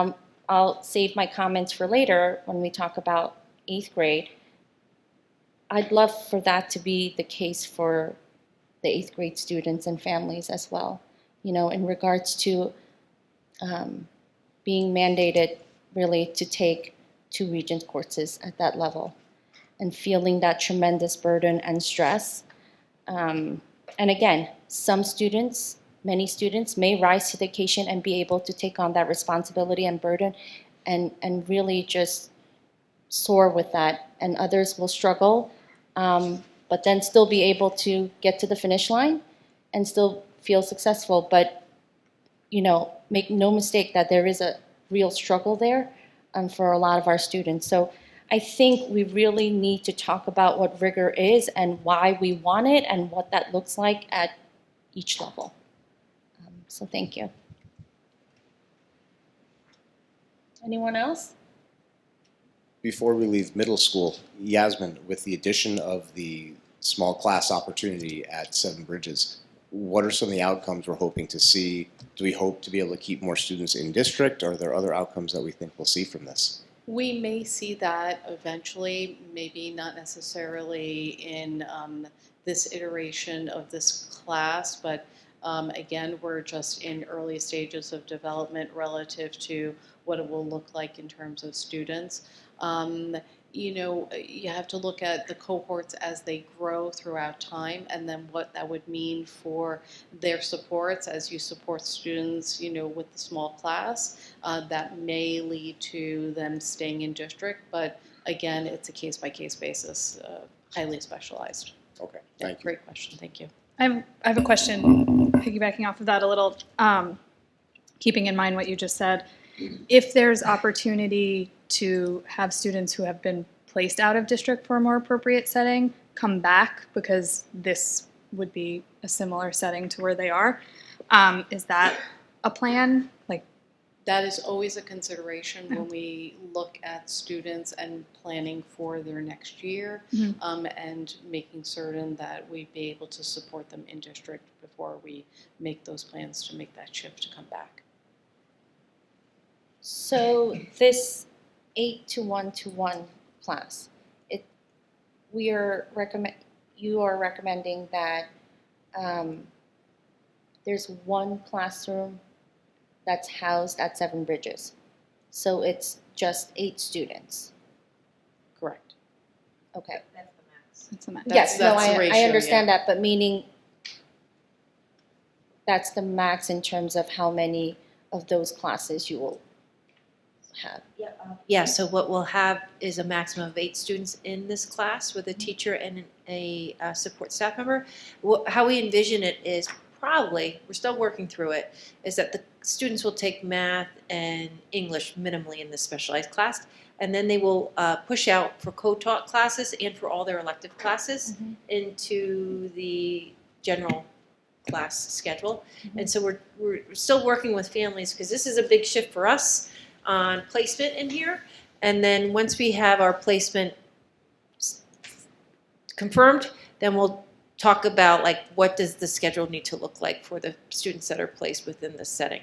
I'll save my comments for later when we talk about 8th grade, I'd love for that to be the case for the 8th grade students and families as well, in regards to being mandated really to take 2 Regents courses at that level and feeling that tremendous burden and stress. And again, many students may rise to the occasion and be able to take on that responsibility and burden and really just soar with that. And others will struggle, but then still be able to get to the finish line and still feel successful. But, make no mistake that there is a real struggle there for a lot of our students. So I think we really need to talk about what rigor is and why we want it and what that looks like at each level. So thank you. Anyone else? Before we leave middle school, Yasmin, with the addition of the small class opportunity at Seven Bridges, what are some of the outcomes we're hoping to see? Do we hope to be able to keep more students in district? Are there other outcomes that we think we'll see from this? We may see that eventually, maybe not necessarily in this iteration of this class, but again, we're just in early stages of development relative to what it will look like in terms of students. You have to look at the cohorts as they grow throughout time, and then what that would mean for their supports as you support students, with the small class. That may lead to them staying in district, but again, it's a case-by-case basis, highly specialized. Okay, thank you. Great question, thank you. I have a question, piggybacking off of that a little, keeping in mind what you just said. If there's opportunity to have students who have been placed out of district for a more appropriate setting come back, because this would be a similar setting to where they are, is that a plan? That is always a consideration when we look at students and planning for their next year, and making certain that we be able to support them in district before we make those plans to make that shift to come back. So this 8-to-1-to-1 class, you are recommending that there's one classroom that's housed at Seven Bridges. So it's just 8 students. Correct. Okay. That's the max. That's the max. Yes, no, That's the ratio, I understand that, but meaning that's the max in terms of how many of those classes you will have. Yeah, so what we'll have is a maximum of 8 students in this class with a teacher and a support staff member. How we envision it is probably, we're still working through it, is that the students will take math and English minimally in this specialized class, and then they will push out for co-taught classes and for all their elective classes into the general class schedule. And so we're still working with families because this is a big shift for us on placement in here. And then once we have our placement confirmed, then we'll talk about like what does the schedule need to look like for the students that are placed within this setting.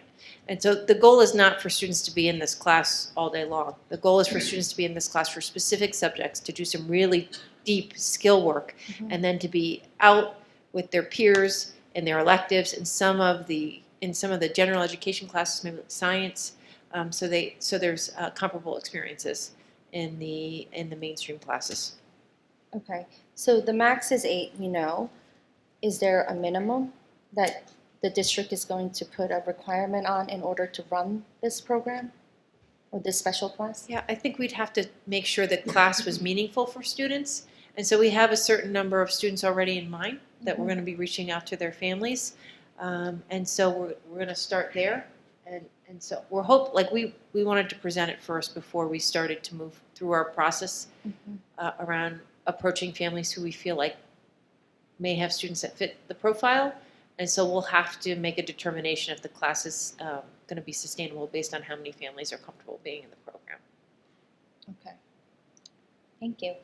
And so the goal is not for students to be in this class all day long. The goal is for students to be in this class for specific subjects, to do some really deep skill work, and then to be out with their peers in their electives in some of the general education classes, maybe like science. So there's comparable experiences in the mainstream classes. Okay, so the max is 8, we know. Is there a minimum that the district is going to put a requirement on in order to run this program or this special class? Yeah, I think we'd have to make sure that class was meaningful for students. And so we have a certain number of students already in mind that we're going to be reaching out to their families. And so we're going to start there. And so we wanted to present it first before we started to move through our process around approaching families who we feel like may have students that fit the profile. And so we'll have to make a determination if the class is going to be sustainable based on how many families are comfortable being in the program. Okay. Thank you.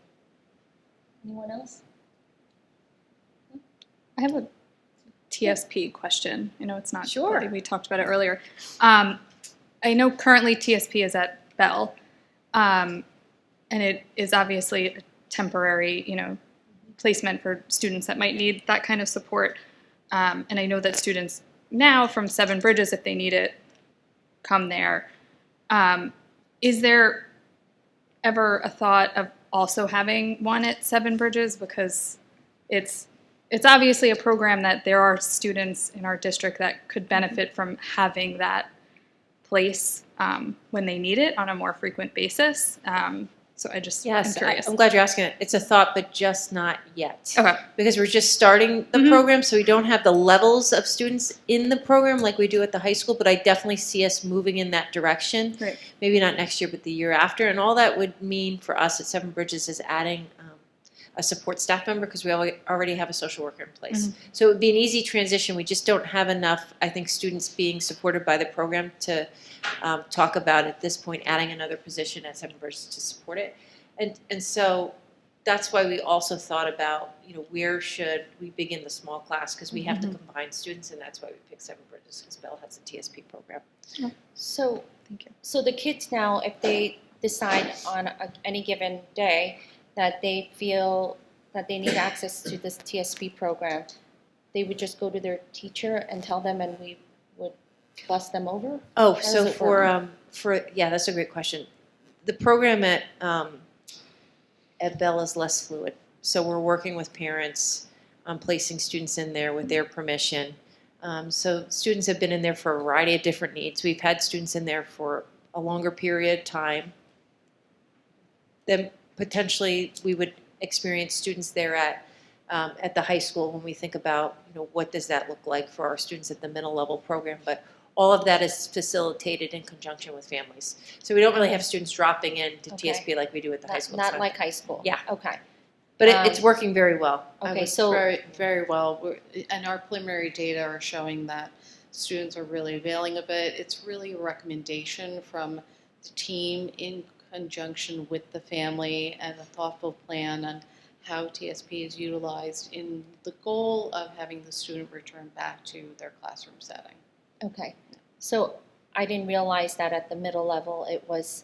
Anyone else? I have a TSP question. I know it's not. Sure. We talked about it earlier. I know currently TSP is at Bell, and it is obviously a temporary, placement for students that might need that kind of support. And I know that students now from Seven Bridges, if they need it, come there. Is there ever a thought of also having one at Seven Bridges? Because it's obviously a program that there are students in our district that could benefit from having that place when they need it on a more frequent basis. So I just am curious. I'm glad you're asking it. It's a thought, but just not yet. Okay. Because we're just starting the program, so we don't have the levels of students in the program like we do at the high school, but I definitely see us moving in that direction. Right. Maybe not next year, but the year after. And all that would mean for us at Seven Bridges is adding a support staff member because we already have a social worker in place. So it would be an easy transition. We just don't have enough, I think, students being supported by the program to talk about at this point adding another position at Seven Bridges to support it. And so that's why we also thought about, where should we begin the small class because we have to combine students, and that's why we picked Seven Bridges because Bell has a TSP program. So, Thank you. So the kids now, if they decide on any given day that they feel that they need access to this TSP program, they would just go to their teacher and tell them, and we would bus them over? Oh, How so does it work? yeah, that's a great question. The program at Bell is less fluid, so we're working with parents on placing students in there with their permission. So students have been in there for a variety of different needs. We've had students in there for a longer period of time. Then potentially we would experience students there at the high school when we think about what does that look like for our students at the middle level program. But all of that is facilitated in conjunction with families. So we don't really have students dropping in to Okay. TSP like we do at the high school. Not side. like high school? Yeah. Okay. But it's working very well. Okay, so Very, very well. And our preliminary data are showing that students are really availing of it. It's really a recommendation from the team in conjunction with the family and a thoughtful plan on how TSP is utilized in the goal of having the student return back to their classroom setting. Okay, so I didn't realize that at the middle level it was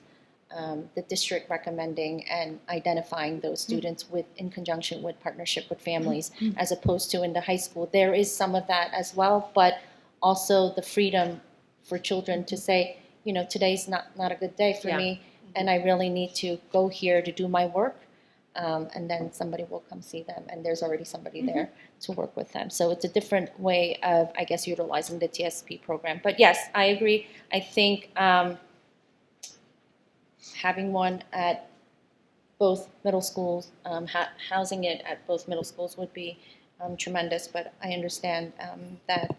the district recommending and identifying those students in conjunction with partnership with families, as opposed to in the high school. There is some of that as well, but also the freedom for children to say, today's not a good day for Yeah. me, and I really need to go here to do my work. and then somebody will come see them, and there's already somebody there to work with them. So it's a different way of, I guess, utilizing the TSP program. But yes, I agree. I think having one at both middle schools, housing it at both middle schools would be tremendous. But I understand that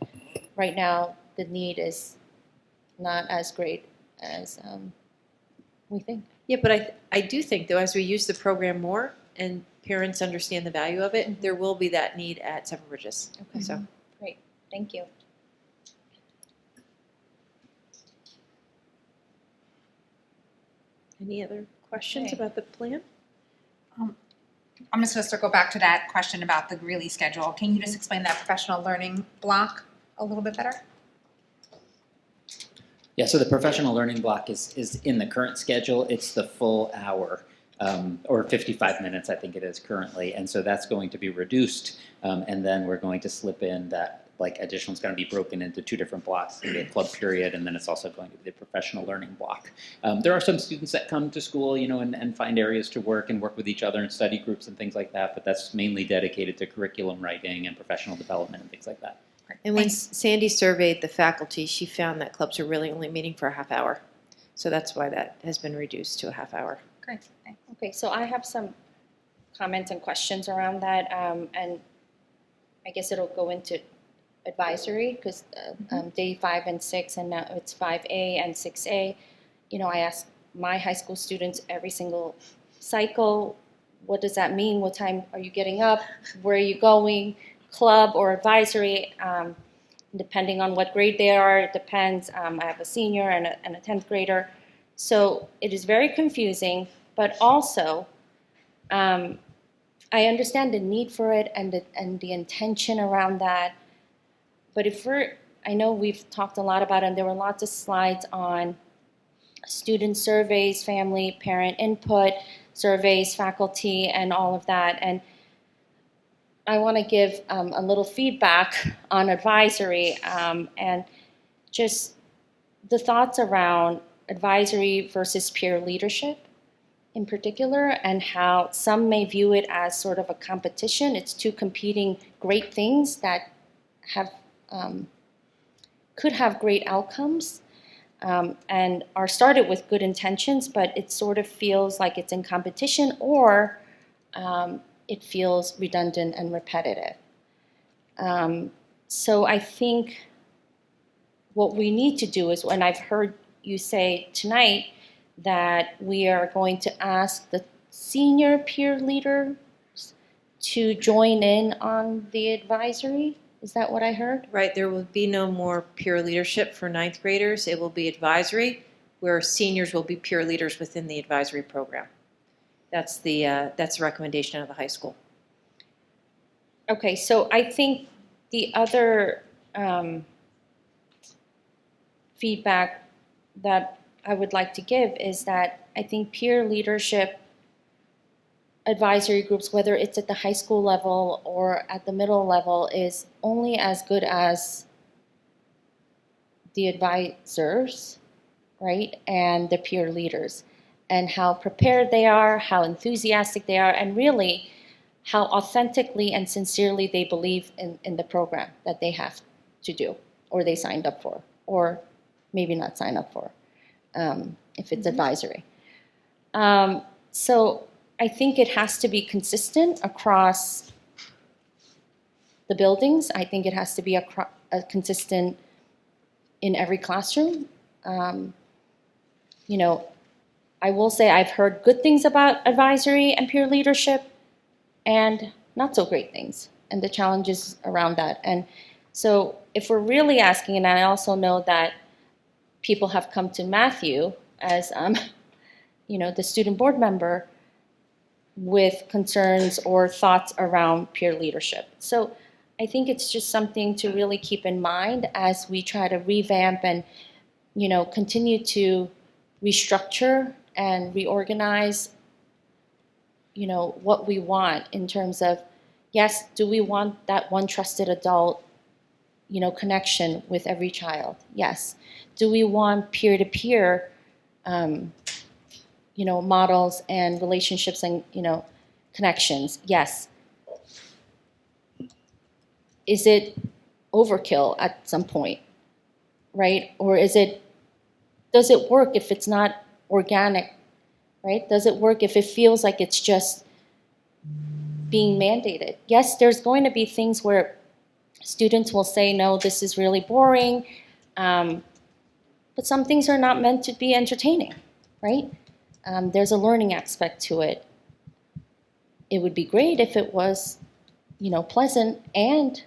right now the need is not as great as we think. Yeah, but I do think though, as we use the program more and parents understand the value of it, there will be that need at Seven Bridges. Okay. So. Great, thank you. Any other questions Okay. about the plan? I'm just going to circle back to that question about the Greeley schedule. Can you just explain that professional learning block a little bit better? Yeah, so the professional learning block is in the current schedule. It's the full hour, or 55 minutes, I think it is currently. And so that's going to be reduced. And then we're going to slip in that like additional is going to be broken into two different blocks. It's going to be a club period, and then it's also going to be the professional learning block. There are some students that come to school, you know, and find areas to work and work with each other in study groups and things like that. But that's mainly dedicated to curriculum writing and professional development and things like that. And when Sandy surveyed the faculty, she found that clubs are really only meeting for a half hour. So that's why that has been reduced to a half hour. Great, thanks. Okay, so I have some comments and questions around that, and I guess it'll go into advisory because day 5 and 6, and now it's 5A and 6A. You know, I ask my high school students every single cycle, what does that mean? What time are you getting up? Where are you going? Club or advisory? Depending on what grade they are, it depends. I have a senior and a 10th grader. So it is very confusing, but also I understand the need for it and the intention around that. But I know we've talked a lot about it, and there were lots of slides on student surveys, family, parent input, surveys, faculty, and all of that. And I want to give a little feedback on advisory and just the thoughts around advisory versus peer leadership in particular, and how some may view it as sort of a competition. It's two competing great things that could have great outcomes and are started with good intentions, but it sort of feels like it's in competition, or it feels redundant and repetitive. So I think what we need to do is, and I've heard you say tonight, that we are going to ask the senior peer leaders to join in on the advisory. Is that what I heard? Right, there will be no more peer leadership for 9th graders. It will be advisory, where seniors will be peer leaders within the advisory program. That's the recommendation of the high school. Okay, so I think the other feedback that I would like to give is that I think peer leadership advisory groups, whether it's at the high school level or at the middle level, is only as good as the advisors, right, and the peer leaders, and how prepared they are, how enthusiastic they are, and really how authentically and sincerely they believe in the program that they have to do, or they signed up for, or maybe not sign up for, if it's advisory. So I think it has to be consistent across the buildings. I think it has to be consistent in every classroom. You know, I will say I've heard good things about advisory and peer leadership, and not so great things, and the challenges around that. And so if we're really asking, and I also know that people have come to Matthew as, you know, the student board member with concerns or thoughts around peer leadership. So I think it's just something to really keep in mind as we try to revamp and, you know, continue to restructure and reorganize, you know, what we want in terms of, yes, do we want that one trusted adult, you know, connection with every child? Yes. Do we want peer-to-peer, you know, models and relationships and, you know, connections, yes. Is it overkill at some point, right? Or does it work if it's not organic, right? Does it work if it feels like it's just being mandated? Yes, there's going to be things where students will say, no, this is really boring, but some things are not meant to be entertaining, right? There's a learning aspect to it. It would be great if it was, pleasant and,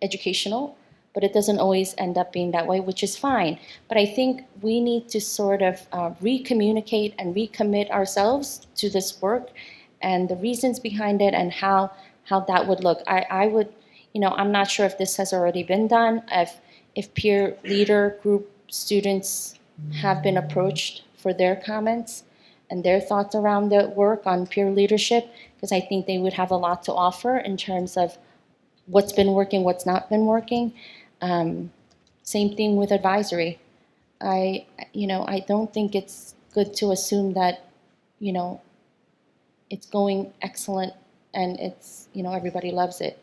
educational, but it doesn't always end up being that way, which is fine. But I think we need to sort of recommunicate and recommit ourselves to this work and the reasons behind it and how that would look. I would, I'm not sure if this has already been done, if peer leader group students have been approached for their comments and their thoughts around the work on peer leadership, because I think they would have a lot to offer in terms of what's been working, what's not been working. Same thing with advisory. I don't think it's good to assume that, it's going excellent and it's, everybody loves it.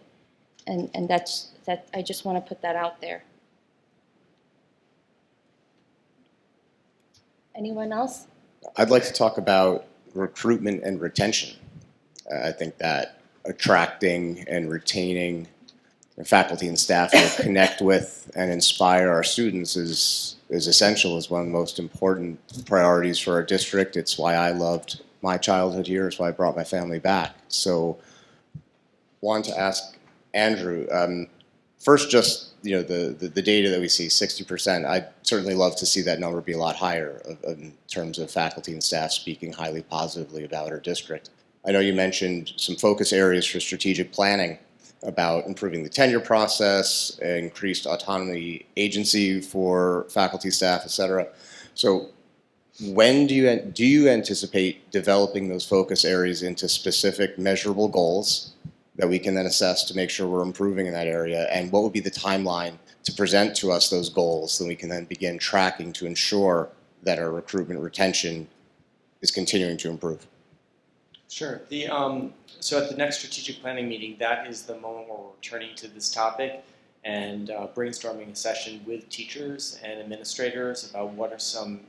And that I just want to put that out there. Anyone else? I'd like to talk about recruitment and retention. I think that attracting and retaining faculty and staff to connect with and inspire our students is essential, is one of the most important priorities for our district. It's why I loved my childhood here. It's why I brought my family back. So wanted to ask Andrew, first just the data that we see, 60%, I'd certainly love to see that number be a lot higher in terms of faculty and staff speaking highly positively about our district. I know you mentioned some focus areas for strategic planning about improving the tenure process, increased autonomy agency for faculty, staff, et cetera. So when do you anticipate developing those focus areas into specific measurable goals that we can then assess to make sure we're improving in that area? And what would be the timeline to present to us those goals so we can then begin tracking to ensure that our recruitment retention is continuing to improve? Sure. So at the next strategic planning meeting, that is the moment where we're returning to this topic and brainstorming a session with teachers and administrators about what are some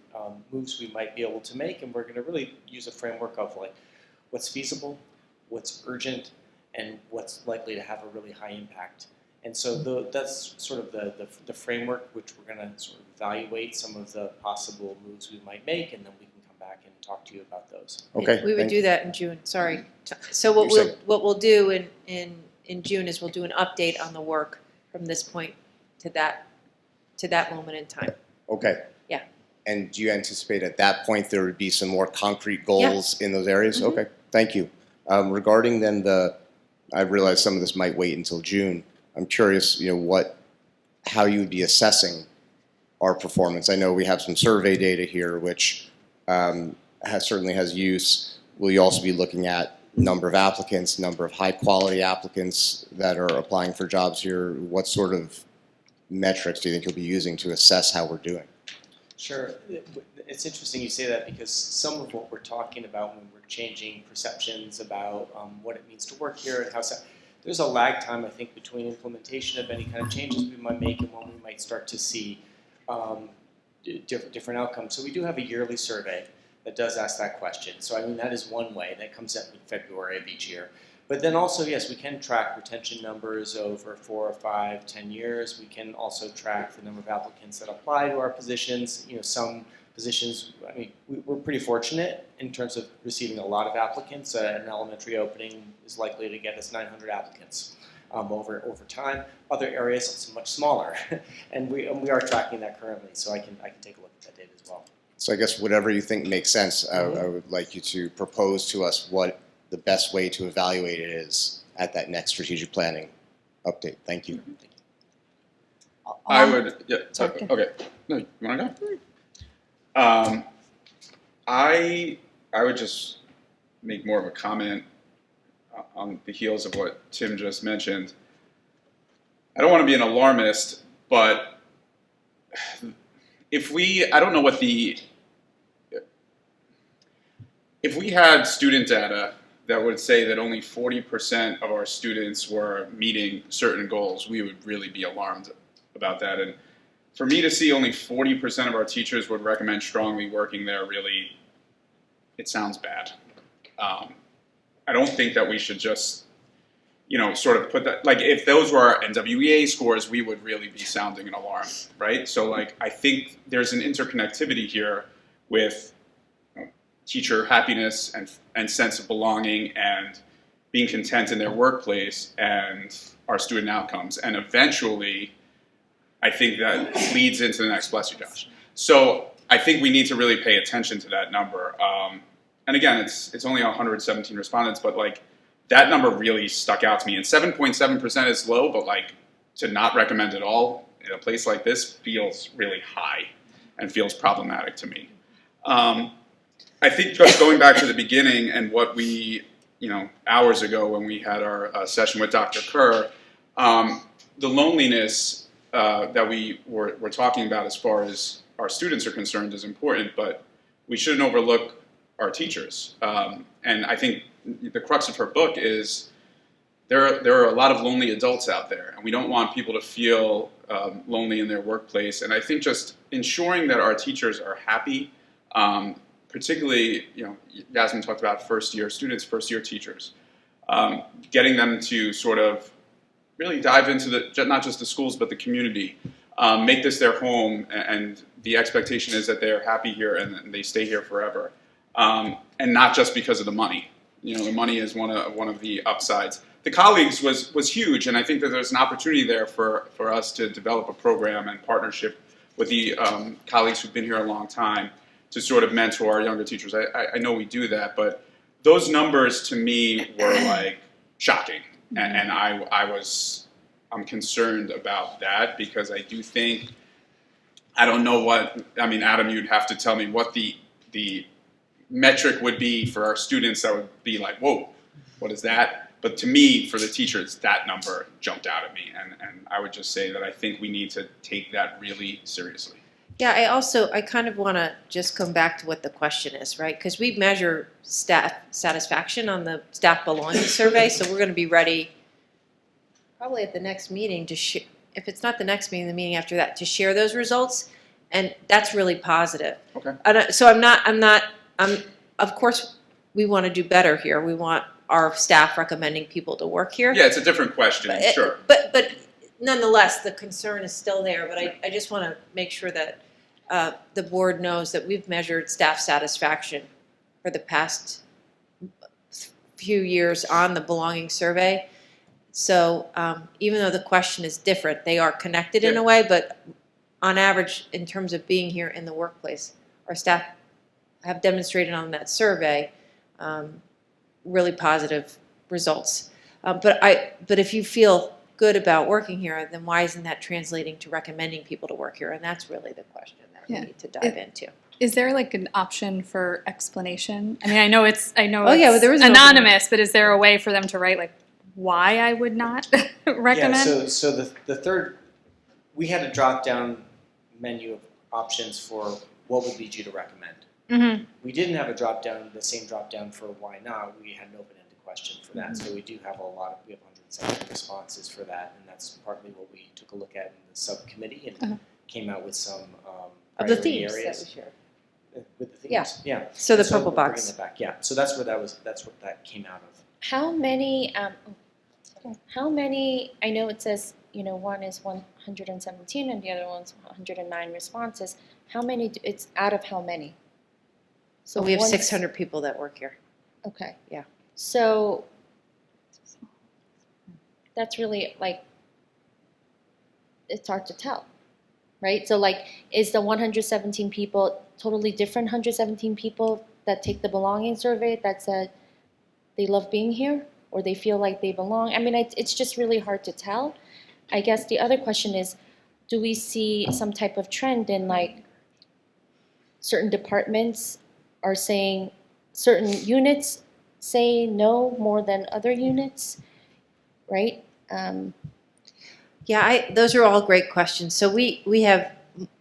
moves we might be able to make. And we're going to really use a framework of like what's feasible, what's urgent, and what's likely to have a really high impact. And so that's sort of the framework which we're going to sort of evaluate some of the possible moves we might make, and then we can come back and talk to you about those. Okay. We would do that in June, sorry. So what we'll do in June is we'll do an update on the work from this point to that moment in time. Okay. Yeah. And do you anticipate at that point there would be some more concrete goals in those areas? Mm-hmm. Okay, thank you. Regarding then I realize some of this might wait until June. I'm curious, how you would be assessing our performance. I know we have some survey data here, which certainly has use. Will you also be looking at number of applicants, number of high quality applicants that are applying for jobs here? What sort of metrics do you think you'll be using to assess how we're doing? Sure. It's interesting you say that because some of what we're talking about when we're changing perceptions about what it means to work here and how there's a lag time, I think, between implementation of any kind of changes we might make and when we might start to see different outcomes. So we do have a yearly survey that does ask that question. So I mean, that is one way that comes out in February of each year. But then also, yes, we can track retention numbers over 4 or 5, 10 years. We can also track the number of applicants that apply to our positions. Some positions, I mean, we're pretty fortunate in terms of receiving a lot of applicants. An elementary opening is likely to get us 900 applicants over time. Other areas, it's much smaller, and we are tracking that currently. So I can take a look at that data as well. So I guess whatever you think makes sense, I would like you to propose to us what the best way to evaluate it is at that next strategic planning update. Thank you. I would, yeah, okay. No, you want to go? I would just make more of a comment on the heels of what Tim just mentioned. I don't want to be an alarmist, but if we had student data that would say that only 40% of our students were meeting certain goals, we would really be alarmed about that. And for me to see only 40% of our teachers would recommend strongly working there, really, it sounds bad. I don't think that we should just, sort of put that, like, if those were our NWEA scores, we would really be sounding an alarm, right? So, like, I think there's an interconnectivity here with teacher happiness and sense of belonging and being content in their workplace and our student outcomes. And eventually, I think that leads into the next, bless you, Josh. So I think we need to really pay attention to that number. And again, it's only 117 respondents, but like that number really stuck out to me. And 7.7% is low, but like to not recommend at all in a place like this feels really high and feels problematic to me. I think just going back to the beginning and what we, hours ago when we had our session with Dr. Kerr, the loneliness that we were talking about as far as our students are concerned is important, but we shouldn't overlook our teachers. And I think the crux of her book is there are a lot of lonely adults out there, and we don't want people to feel lonely in their workplace. And I think just ensuring that our teachers are happy, particularly, Yasmin talked about first-year students, first-year teachers, getting them to sort of really dive into not just the schools, but the community, make this their home, and the expectation is that they're happy here and they stay here forever, and not just because of the money. The money is one of the upsides. The colleagues was huge, and I think that there's an opportunity there for us to develop a program and partnership with the colleagues who've been here a long time to sort of mentor our younger teachers. I know we do that, but those numbers to me were like shocking, and I'm concerned about that because I do think, I don't know Adam, you'd have to tell me what the metric would be for our students that would be like, whoa, what is that? But to me, for the teachers, that number jumped out at me, and I would just say that I think we need to take that really seriously. Yeah, I kind of want to just come back to what the question is, right? Because we measure staff satisfaction on the staff belonging survey, so we're going to be ready probably at the next meeting to if it's not the next meeting, the meeting after that, to share those results, and that's really positive. Okay. So of course, we want to do better here. We want our staff recommending people to work here. Yeah, it's a different question, sure. But nonetheless, the concern is still there. But I just want to make sure that the board knows that we've measured staff satisfaction for the past few years on the belonging survey. So even though the question is different, they are connected in a way. But on average, in terms of being here in the workplace, our staff have demonstrated on that survey really positive results. But if you feel good about working here, then why isn't that translating to recommending people to work here? And that's really the question that we need to dive into. Is there like an option for explanation? I mean, I know it's well, there is anonymous, but is there a way for them to write like why I would not recommend? Yeah, so the third, we had a drop down menu of options for what would lead you to recommend. Mm-hmm. We didn't have the same drop down for why not. We had an open-ended question for that. Mm-hmm. So we do have we have 170 responses for that, and that's partly what we took a look at in the subcommittee and came out with some Of the priority themes areas. that we shared. With the themes, yeah. So the So purple we're box. bringing that back. Yeah. So that's what that came out of. How many, I know it says, one is 117 and the other one's 109 responses. How many, it's out of how many? So we have once- 600 people that work here. Okay. Yeah. So that's really it's hard to tell, right? So is the 117 people totally different 117 people that take the belonging survey that said they love being here or they feel like they belong? I mean, it's just really hard to tell. I guess the other question is, do we see some type of trend in certain departments are saying certain units say no more than other units, right? Those are all great questions. So we have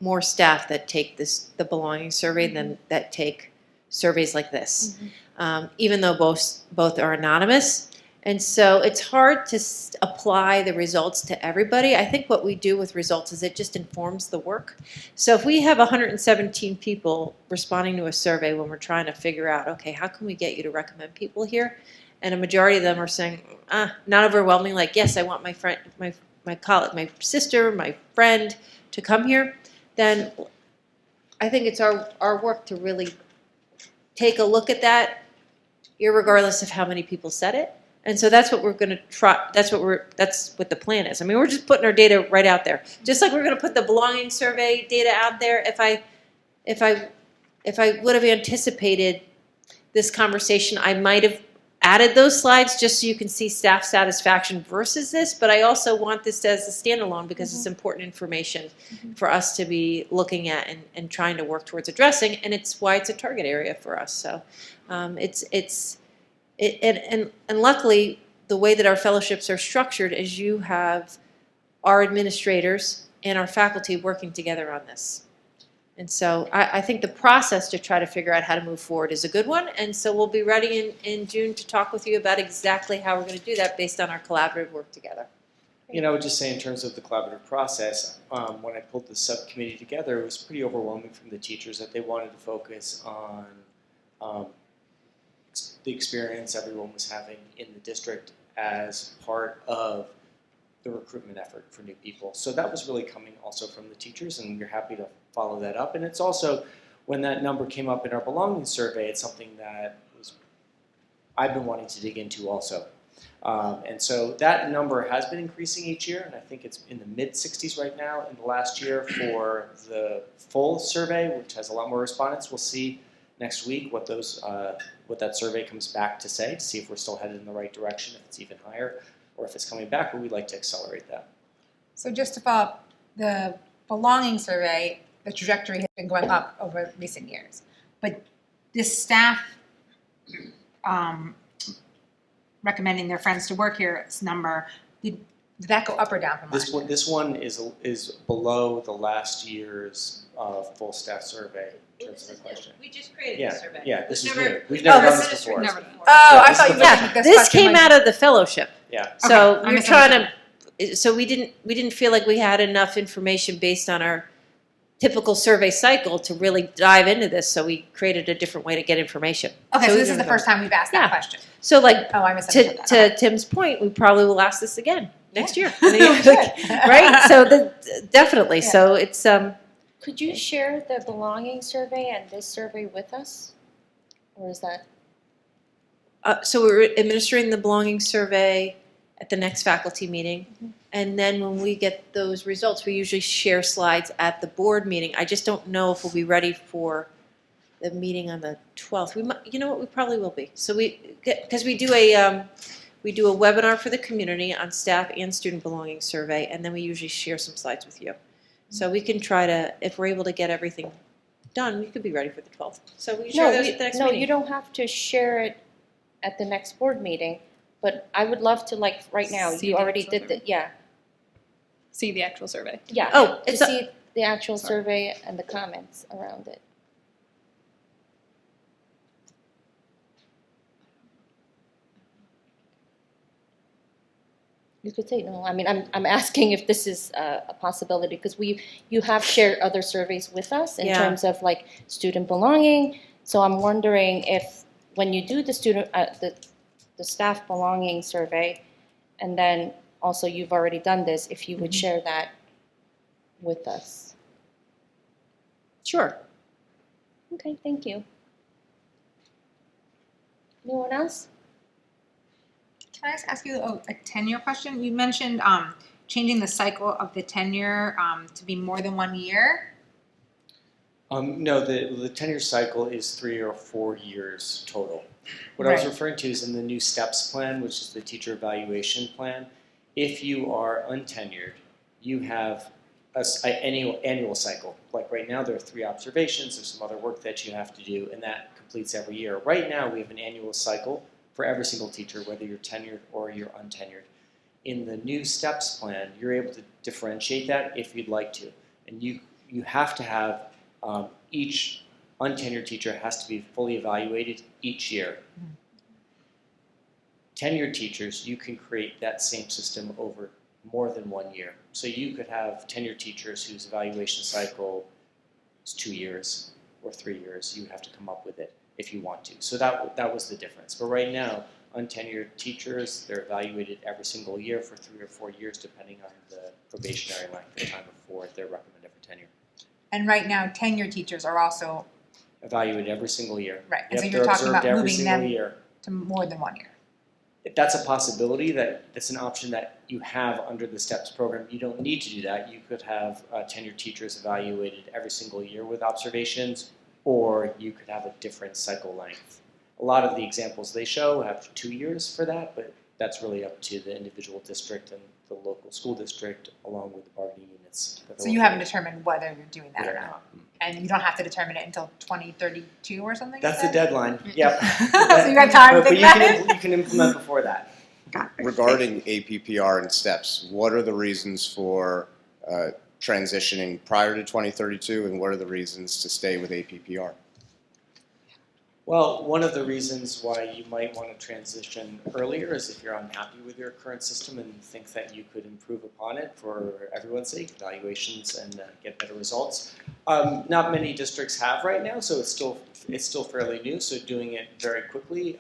more staff that take the belonging survey than that take surveys like this, even though both are anonymous. And so it's hard to apply the results to everybody. I think what we do with results is it just informs the work. So if we have 117 people responding to a survey when we're trying to figure out, okay, how can we get you to recommend people here? And a majority of them are saying, not overwhelming, like, yes, I want my friend, my colleague, my sister, my friend to come here, then I think it's our work to really take a look at that, irregardless of how many people said it. And so that's what we're going to try. That's what the plan is. I mean, we're just putting our data right out there. Just like we're going to put the belonging survey data out there. If I would have anticipated this conversation, I might have added those slides just so you can see staff satisfaction versus this. But I also want this as a standalone because it's important information for us to be looking at and trying to work towards addressing. And it's why it's a target area for us. So and luckily, the way that our fellowships are structured is you have our administrators and our faculty working together on this. And so I think the process to try to figure out how to move forward is a good one. And so we'll be ready in June to talk with you about exactly how we're going to do that based on our collaborative work together. You know, I would just say in terms of the collaborative process, when I pulled the subcommittee together, it was pretty overwhelming from the teachers that they wanted to focus on the experience everyone was having in the district as part of the recruitment effort for new people. So that was really coming also from the teachers, and we're happy to follow that up. And it's also, when that number came up in our belonging survey, it's something that I've been wanting to dig into also. And so that number has been increasing each year, and I think it's in the mid-60s right now in the last year for the full survey, which has a lot more respondents. We'll see next week what that survey comes back to say, to see if we're still headed in the right direction, if it's even higher, or if it's coming back, but we'd like to accelerate that. So just to follow up, the belonging survey, the trajectory has been going up over recent years. But this staff recommending their friends to work here, this number, did that go up or down from last year? This one is below the last year's full staff survey. We just created Yeah, this survey. yeah, this is new. We've never done this before. Oh, I this thought is you the meant first this This question came might- out of the fellowship. Yeah. So Okay, I we're trying to. So we didn't feel like we had enough information based on our typical survey cycle to really dive into this. So we created a different way to get information. Okay, so this is we're the gonna first time we've asked Yeah. that question. So like Oh, I misunderstood that. to Tim's point, we probably will ask this again next year. We should. Right? So definitely. Yeah. So it's Could you share the belonging survey and this survey with us? Or is that? so we're administering the belonging survey at the next faculty meeting. And then when we get those results, we usually share slides at the board meeting. I just don't know if we'll be ready for the meeting on the 12th. We might, you know what, we probably will be. So because we do a webinar for the community on staff and student belonging survey, and then we usually share some slides with you. So we can try to, if we're able to get everything done, we could be ready for the 12th. So we share those at the next meeting. You don't have to share it at the next board meeting, but I would love to, like, right now, See you the already actual did the, survey. yeah. See the actual survey. Yeah. Oh, to it's a- see the actual Sorry. survey and the comments around it. You could say no. I mean, I'm asking if this is a possibility because you have shared other surveys with us in Yeah. terms of like student belonging. So I'm wondering if when you do the the staff belonging survey, and then also you've already done this, if you would share that with us. Sure. Okay, thank you. Anyone else? Can I just ask you a tenure question? You mentioned changing the cycle of the tenure to be more than 1 year. No, the tenure cycle is 3 or 4 years total. What I was Right. referring to is in the new STEPS plan, which is the teacher evaluation plan. If you are untenured, you have an annual cycle. Like right now, there are 3 observations. There's some other work that you have to do, and that completes every year. Right now, we have an annual cycle for every single teacher, whether you're tenured or you're untenured. In the new STEPS plan, you're able to differentiate that if you'd like to. And you have to have each untenured teacher has to be fully evaluated each year. Tenured teachers, you can create that same system over more than 1 year. So you could have tenured teachers whose evaluation cycle is 2 years or 3 years. You have to come up with it if you want to. So that was the difference. But right now, untenured teachers, they're evaluated every single year for 3 or 4 years, depending on the probationary length of time before they're recommended for tenure. And right now, tenured teachers are also, Evaluated every single year. right, and so Yep, you're they're talking about observed every moving single them year. to more than 1 year. If that's a possibility, that's an option that you have under the STEPS program. You don't need to do that. You could have tenured teachers evaluated every single year with observations, or you could have a different cycle length. A lot of the examples they show have 2 years for that, but that's really up to the individual district and the local school district, along with the bargaining units. So you haven't determined whether you're doing that We or are not. And you don't have to determine it until 2032 or something? That's you the said? deadline. Yep. So you got time to But think you about can, it? you can implement before that. Regarding APPR and steps, what are the reasons for transitioning prior to 2032, and what are the reasons to stay with APPR? Well, one of the reasons why you might want to transition earlier is if you're unhappy with your current system and think that you could improve upon it for everyone's sake, evaluations, and get better results. Not many districts have right now, so it's still fairly new. So doing it very quickly,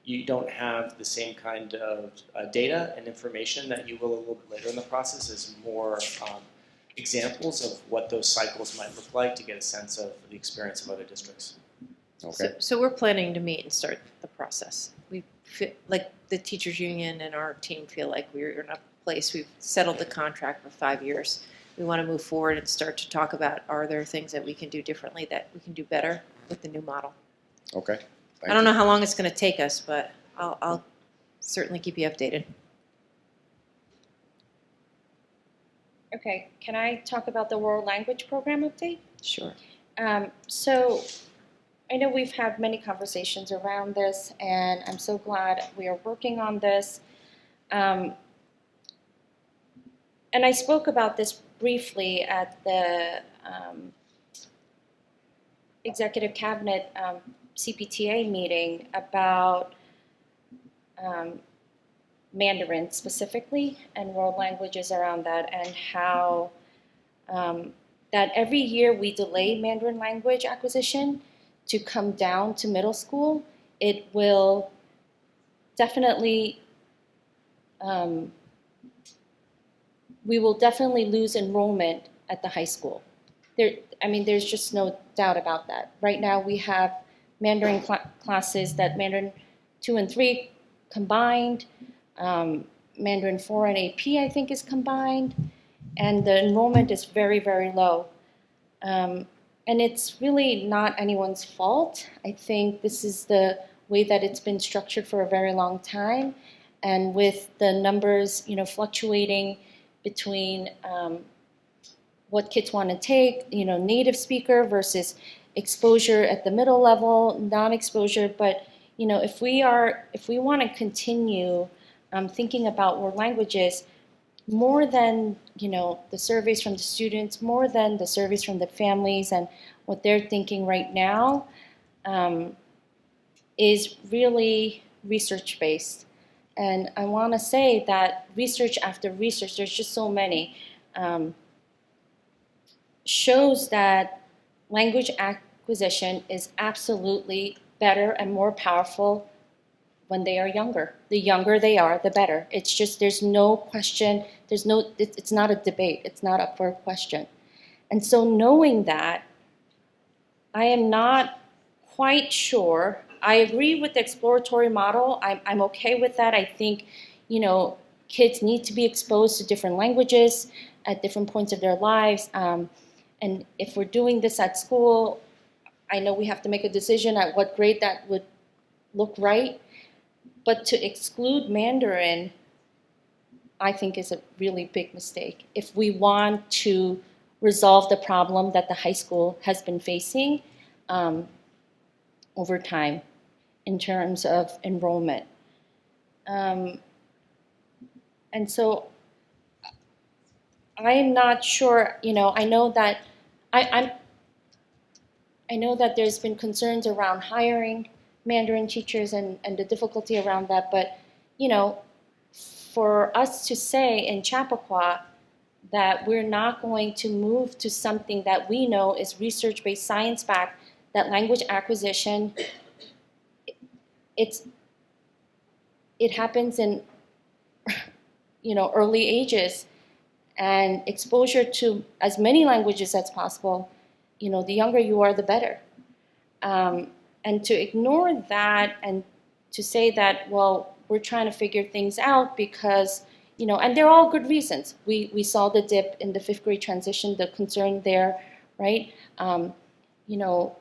you don't have the same kind of data and information that you will a little bit later in the process. As more examples of what those cycles might look like to get a sense of the experience of other districts. Okay. So we're planning to meet and start the process. We feel like the teachers union and our team feel like we're in a place, we've settled the contract for 5 years. We want to move forward and start to talk about, are there things that we can do differently, that we can do better with the new model? Okay. I don't know how long it's going to take us, but I'll certainly keep you updated. Okay, can I talk about the world language program update? Sure. So I know we've had many conversations around this, and I'm so glad we are working on this. And I spoke about this briefly at the Executive Cabinet CPTA meeting about Mandarin specifically and world languages around that, and how that every year we delay Mandarin language acquisition to come down to middle school, it will definitely, we will definitely lose enrollment at the high school. There's just no doubt about that. Right now we have Mandarin classes that Mandarin 2 and 3 combined, Mandarin 4 and AP I think is combined, and the enrollment is very, very low. And it's really not anyone's fault. I think this is the way that it's been structured for a very long time. And with the numbers, fluctuating between what kids want to take, native speaker versus exposure at the middle level, non-exposure. But, if we want to continue thinking about world languages, more than the surveys from the students, more than the surveys from the families and what they're thinking right now, is really research based. And I want to say that research after research, there's just so many, shows that language acquisition is absolutely better and more powerful when they are younger. The younger they are, the better. It's just, there's no question, it's not a debate, it's not up for a question. And so knowing that, I am not quite sure. I agree with the exploratory model. I'm okay with that. I think, kids need to be exposed to different languages at different points of their lives. And if we're doing this at school, I know we have to make a decision at what grade that would look right. But to exclude Mandarin, I think is a really big mistake. If we want to resolve the problem that the high school has been facing over time in terms of enrollment. And so I am not sure, I know that I know that there's been concerns around hiring Mandarin teachers and the difficulty around that, but, you know, for us to say in Chappaqua that we're not going to move to something that we know is research-based, science-backed, that language acquisition, it happens in, you know, early ages, and exposure to as many languages as possible. You know, the younger you are, the better. And to ignore that and to say that, well, we're trying to figure things out because, you know, and they're all good reasons. We saw the dip in the 5th grade transition, the concern there, right? You know,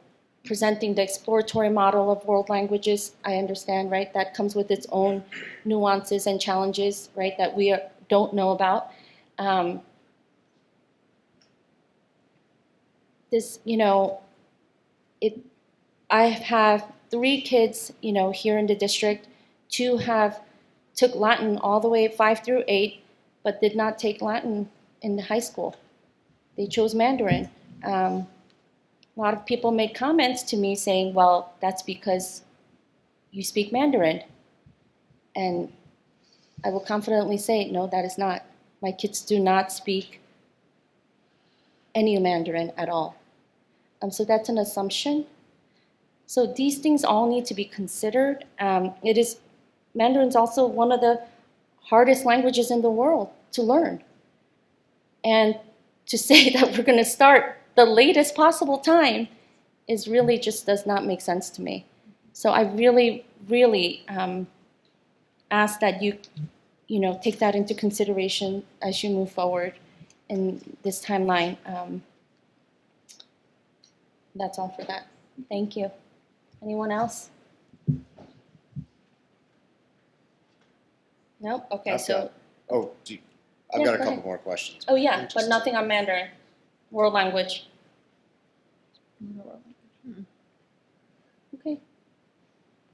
presenting the exploratory model of world languages, I understand, right? That comes with its own nuances and challenges, right, that we don't know about. This, you know, I have 3 kids, you know, here in the district. 2 took Latin all the way 5 through 8, but did not take Latin in high school. They chose Mandarin. A lot of people made comments to me saying, well, that's because you speak Mandarin. And I will confidently say, no, that is not. My kids do not speak any Mandarin at all. So that's an assumption. So these things all need to be considered. Mandarin's also one of the hardest languages in the world to learn. And to say that we're going to start the latest possible time is really just does not make sense to me. So I really, really ask that you know, take that into consideration as you move forward in this timeline. That's all for that. Thank you. Anyone else? Nope. Okay, I've so. I've Yeah, got a go couple ahead. more questions. Oh yeah, but nothing on Mandarin, world language. Okay.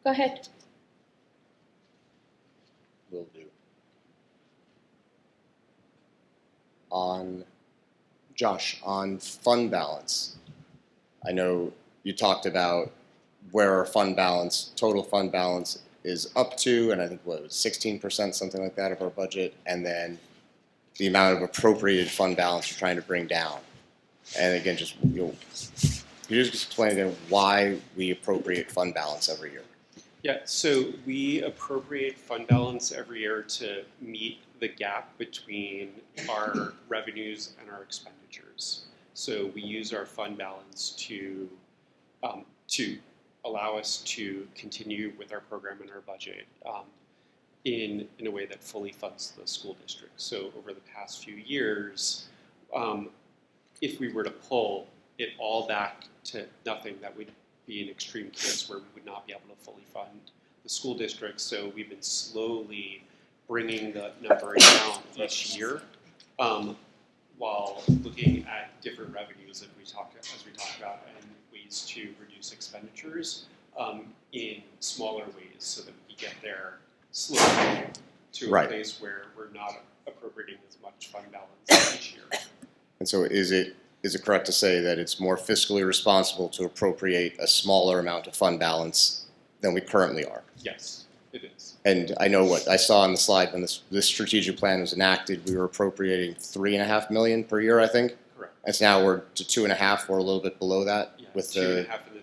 Go ahead. Will do. On Josh, on fund balance, I know you talked about where our fund balance, total fund balance is up to, and I think what was 16%, something like that, of our budget, and then the amount of appropriated fund balance you're trying to bring down. And again, just you just explain again why we appropriate fund balance every year. Yeah, so we appropriate fund balance every year to meet the gap between our revenues and our expenditures. So we use our fund balance to allow us to continue with our program and our budget in a way that fully funds the school district. So over the past few years, if we were to pull it all back to nothing, that would be an extreme case where we would not be able to fully fund the school district. So we've been slowly bringing the number down each year while looking at different revenues as we talk about and ways to reduce expenditures in smaller ways so that we get there slowly to a place where we're not appropriating as much fund balance each year. And so is it correct to say that it's more fiscally responsible to appropriate a smaller amount of fund balance than we currently are? Yes, it is. And I know what I saw on the slide when this strategic plan was enacted, we were appropriating $3.5 million per year, I think. Correct. And so now we're to 2.5. We're a little bit below that. Yeah, with 2.5 in the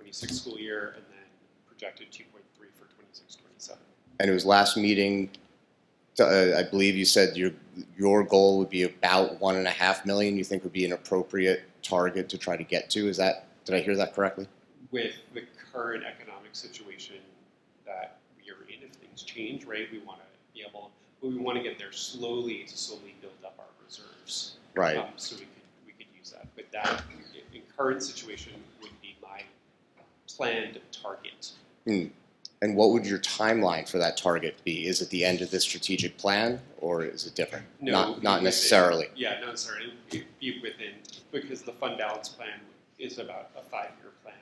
25-26 school year, and then projected 2.3 for 26-27. And it was last meeting. I believe you said your goal would be about $1.5 million. You think would be an appropriate target to try to get to? Did I hear that correctly? With the current economic situation that we are in, if things change, right, we want to be able, we want to get there slowly to slowly build up our reserves. Right. So we could use that. But that, in current situation, would be my planned target. And what would your timeline for that target be? Is it the end of this strategic plan, or is it different? No, not necessarily. Yeah, not necessarily. It'd be within, because the fund balance plan is about a 5-year plan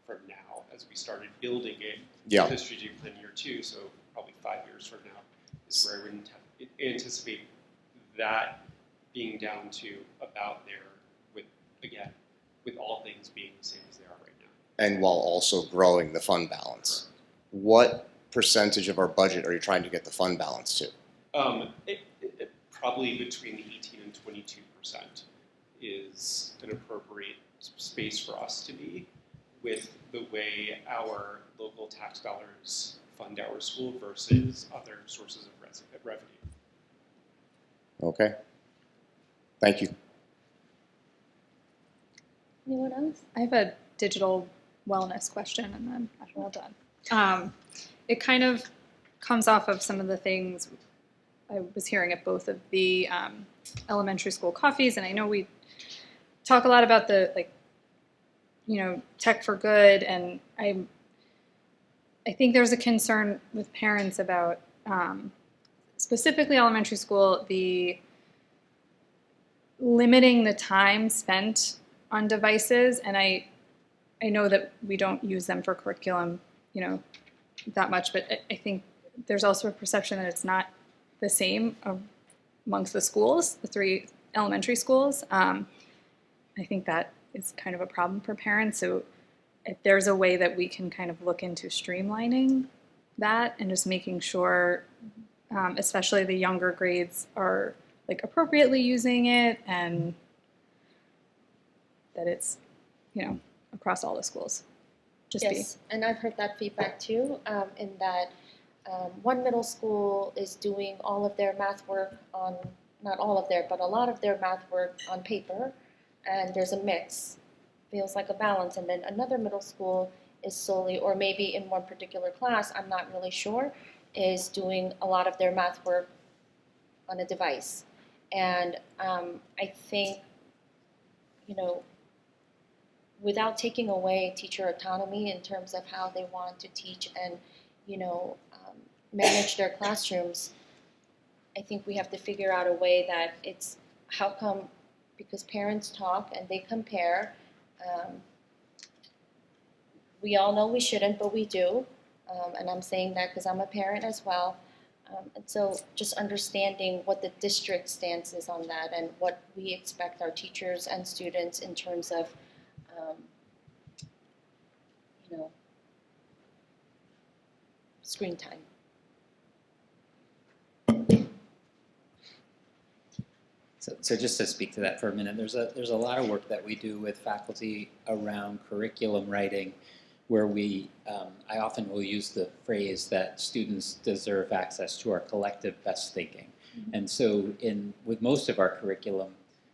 from now. As we started building it, the strategic plan year 2, so probably 5 years from now is where I would anticipate that being down to about there with, again, with all things being the same as they are right now. And while also growing the fund balance. What percentage of our budget are you trying to get the fund balance to? Probably between the 18 and 22% is an appropriate space for us to be with the way our local tax dollars fund our school versus other sources of revenue. Okay. Thank you. Anyone else? I have a digital wellness question, and then I'm all done. It kind of comes off of some of the things I was hearing at both of the elementary school coffees, and I know we talk a lot about the tech for good, and I think there's a concern with parents about specifically elementary school, the limiting the time spent on devices, and I know that we don't use them for curriculum, that much, but I think there's also a perception that it's not the same amongst the schools, the 3 elementary schools. I think that is kind of a problem for parents. So if there's a way that we can kind of look into streamlining that and just making sure, especially the younger grades, are appropriately using it, and that it's, across all the schools. Yes, and I've heard that feedback too, in that one middle school is doing all of their math work on, not all of their, but a lot of their math work on paper, and there's a mix, feels like a balance, and then another middle school is solely, or maybe in one particular class, I'm not really sure, is doing a lot of their math work on a device. And I think, without taking away teacher autonomy in terms of how they want to teach and, manage their classrooms, I think we have to figure out a way that it's, how come, because parents talk and they compare, we all know we shouldn't, but we do, and I'm saying that because I'm a parent as well, and so just understanding what the district stance is on that and what we expect our teachers and students in terms of screen time. So just to speak to that for a minute, there's a lot of work that we do with faculty around curriculum writing, where I often will use the phrase that students deserve access to our collective best thinking. Mm-hmm. And so with most of our curriculum,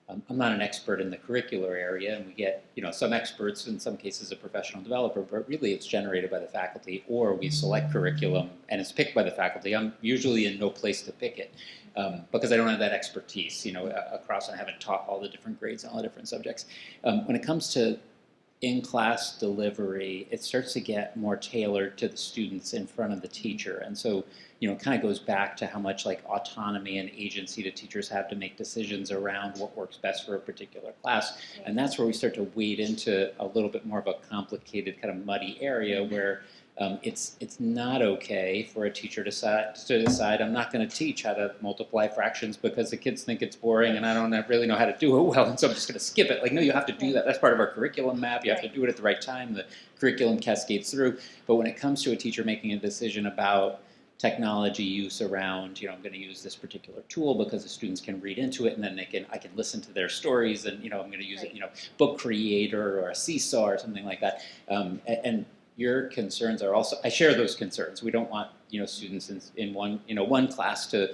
I'm not an expert in the curricular area, and we get some experts, in some cases a professional developer, but really it's generated by the faculty, or we select curriculum and it's picked by the faculty. I'm usually in no place to pick it because I don't have that expertise, across, and I haven't taught all the different grades and all the different subjects. When it comes to in-class delivery, it starts to get more tailored to the students in front of the teacher. And so, it kind of goes back to how much autonomy and agency the teachers have to make decisions around what works best for a particular class. And that's where we start to wade into a little bit more of a complicated, kind of muddy area where it's not okay for a teacher to decide I'm not going to teach how to multiply fractions because the kids think it's boring and I don't really know how to do it well, and so I'm just going to skip it. No, you have to do that. That's part of our curriculum map. You have to do it at the right time. The curriculum cascades through. But when it comes to a teacher making a decision about technology use around, I'm going to use this particular tool because the students can read into it, and then I can listen to their stories, and I'm going to use it, Book Creator or a Seesaw or something like that, and your concerns are also, I share those concerns. We don't want, students in one class to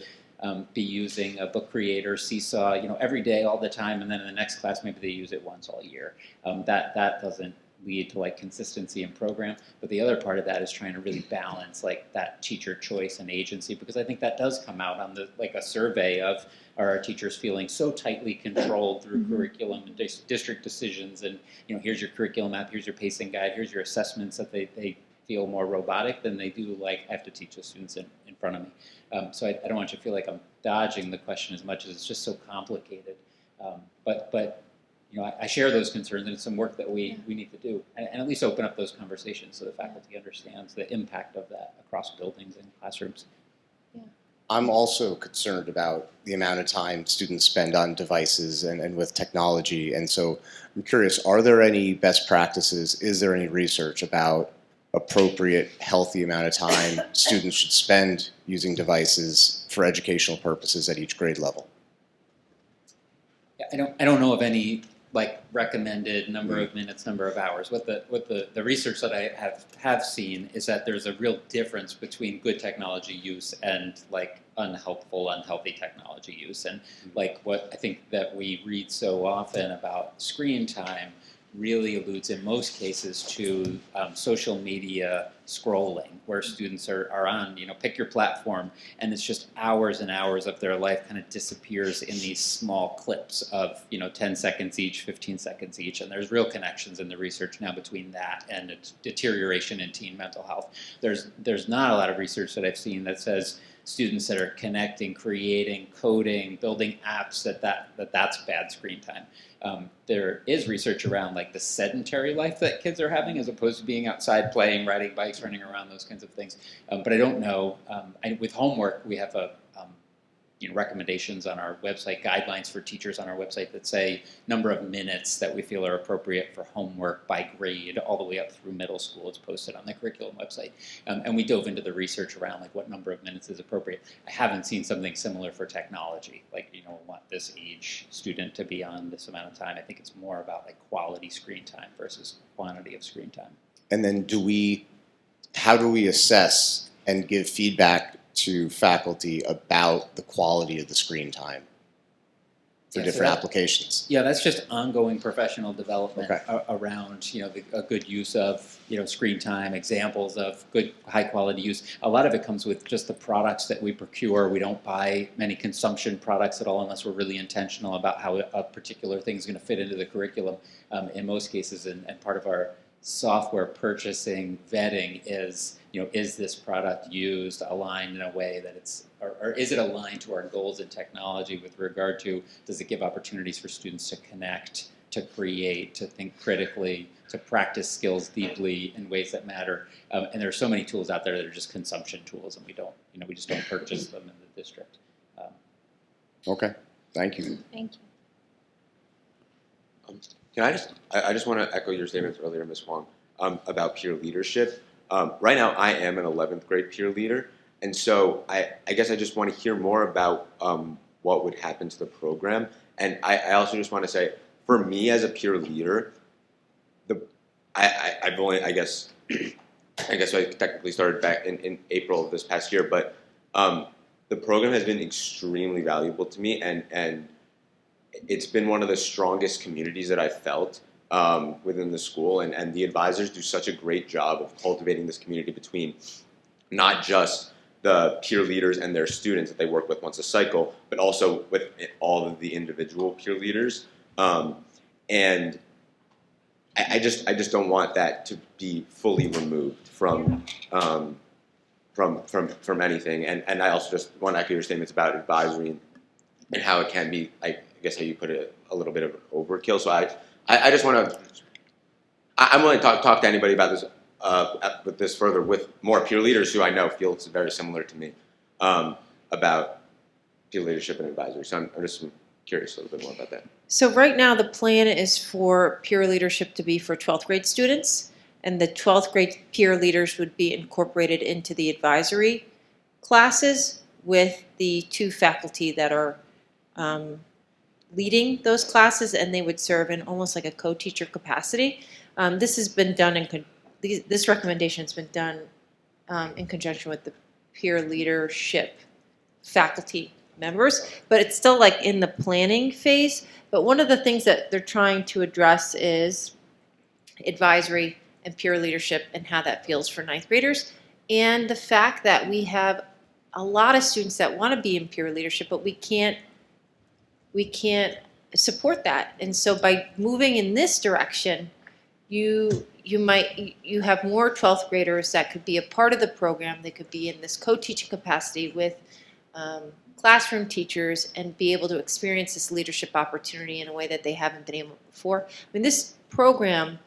be using a Book Creator, Seesaw, every day, all the time, and then in the next class, maybe they use it once all year. That doesn't lead to consistency in program. But the other part of that is trying to really balance that teacher choice and agency, because I think that does come out on a survey of, are our teachers feeling so tightly controlled through curriculum and district decisions, and here's your curriculum map, here's your pacing guide, here's your assessments, that they feel more robotic than they do I have to teach the students in front of me. So I don't want you to feel like I'm dodging the question as much as it's just so complicated. But I share those concerns, and it's some work that we need to do, and at least open up those conversations so the faculty understands the impact of that across buildings and classrooms. Yeah, I'm also concerned about the amount of time students spend on devices and with technology. And so I'm curious, are there any best practices? Is there any research about appropriate, healthy amount of time students should spend using devices for educational purposes at each grade level? I don't know of any like recommended number of minutes, number of hours. What the research that I have seen is that there's a real difference between good technology use and like unhealthy technology use. And like what I think that we read so often about screen time really alludes in most cases to social media scrolling, where students are on, pick your platform, and it's just hours and hours of their life kind of disappears in these small clips of 10 seconds each, 15 seconds each. And there's real connections in the research now between that and its deterioration in teen mental health. There's not a lot of research that I've seen that says students that are connecting, creating, coding, building apps, that's bad screen time. There is research around like the sedentary life that kids are having as opposed to being outside playing, riding bikes, running around, those kinds of things. But I don't know. With homework, we have recommendations on our website, guidelines for teachers on our website that say number of minutes that we feel are appropriate for homework by grade all the way up through middle school. It's posted on the curriculum website. And we dove into the research around like what number of minutes is appropriate. I haven't seen something similar for technology. Like, we want this age student to be on this amount of time. I think it's more about like quality screen time versus quantity of screen time. And then how do we assess and give feedback to faculty about the quality of the screen time for different applications? Yeah, that's just ongoing professional development Okay. Around a good use of screen time, examples of good high quality use. A lot of it comes with just the products that we procure. We don't buy many consumption products at all unless we're really intentional about how a particular thing is going to fit into the curriculum. In most cases, and part of our software purchasing vetting is is this product used, aligned in a way that it's, or is it aligned to our goals in technology with regard to, does it give opportunities for students to connect, to create, to think critically, to practice skills deeply in ways that matter. And there are so many tools out there that are just consumption tools, and we just don't purchase them in the district. Okay, thank you. Thank you. I just want to echo your statements earlier, Ms. Huang, about peer leadership. Right now, I am an 11th grade peer leader, and so I guess I just want to hear more about what would happen to the program. And I also just want to say, for me as a peer leader, I've only, I guess I technically started back in April of this past year, but the program has been extremely valuable to me, and it's been one of the strongest communities that I've felt within the school, and the advisors do such a great job of cultivating this community between not just the peer leaders and their students that they work with once a cycle, but also with all of the individual peer leaders. And I just don't want that to be fully removed from anything. And I also just want to echo your statements about advisory and how it can be, I guess how you put it, a little bit of overkill. So I just want to, I'm willing to talk to anybody about this, with this further with more peer leaders who I know feel it's very similar to me, about peer leadership and advisory. So I'm just curious a little bit more about that. So right now the plan is for peer leadership to be for 12th grade students, and the 12th grade peer leaders would be incorporated into the advisory classes with the 2 faculty that are leading those classes, and they would serve in almost like a co-teacher capacity. This has been done this recommendation has been done in conjunction with the peer leadership faculty members, but it's still like in the planning phase. But one of the things that they're trying to address is advisory and peer leadership and how that feels for 9th graders, and the fact that we have a lot of students that want to be in peer leadership, but we can't support that. And so by moving in this direction, you have more 12th graders that could be a part of the program. They could be in this co-teaching capacity with classroom teachers and be able to experience this leadership opportunity in a way that they haven't been able before. I mean, this program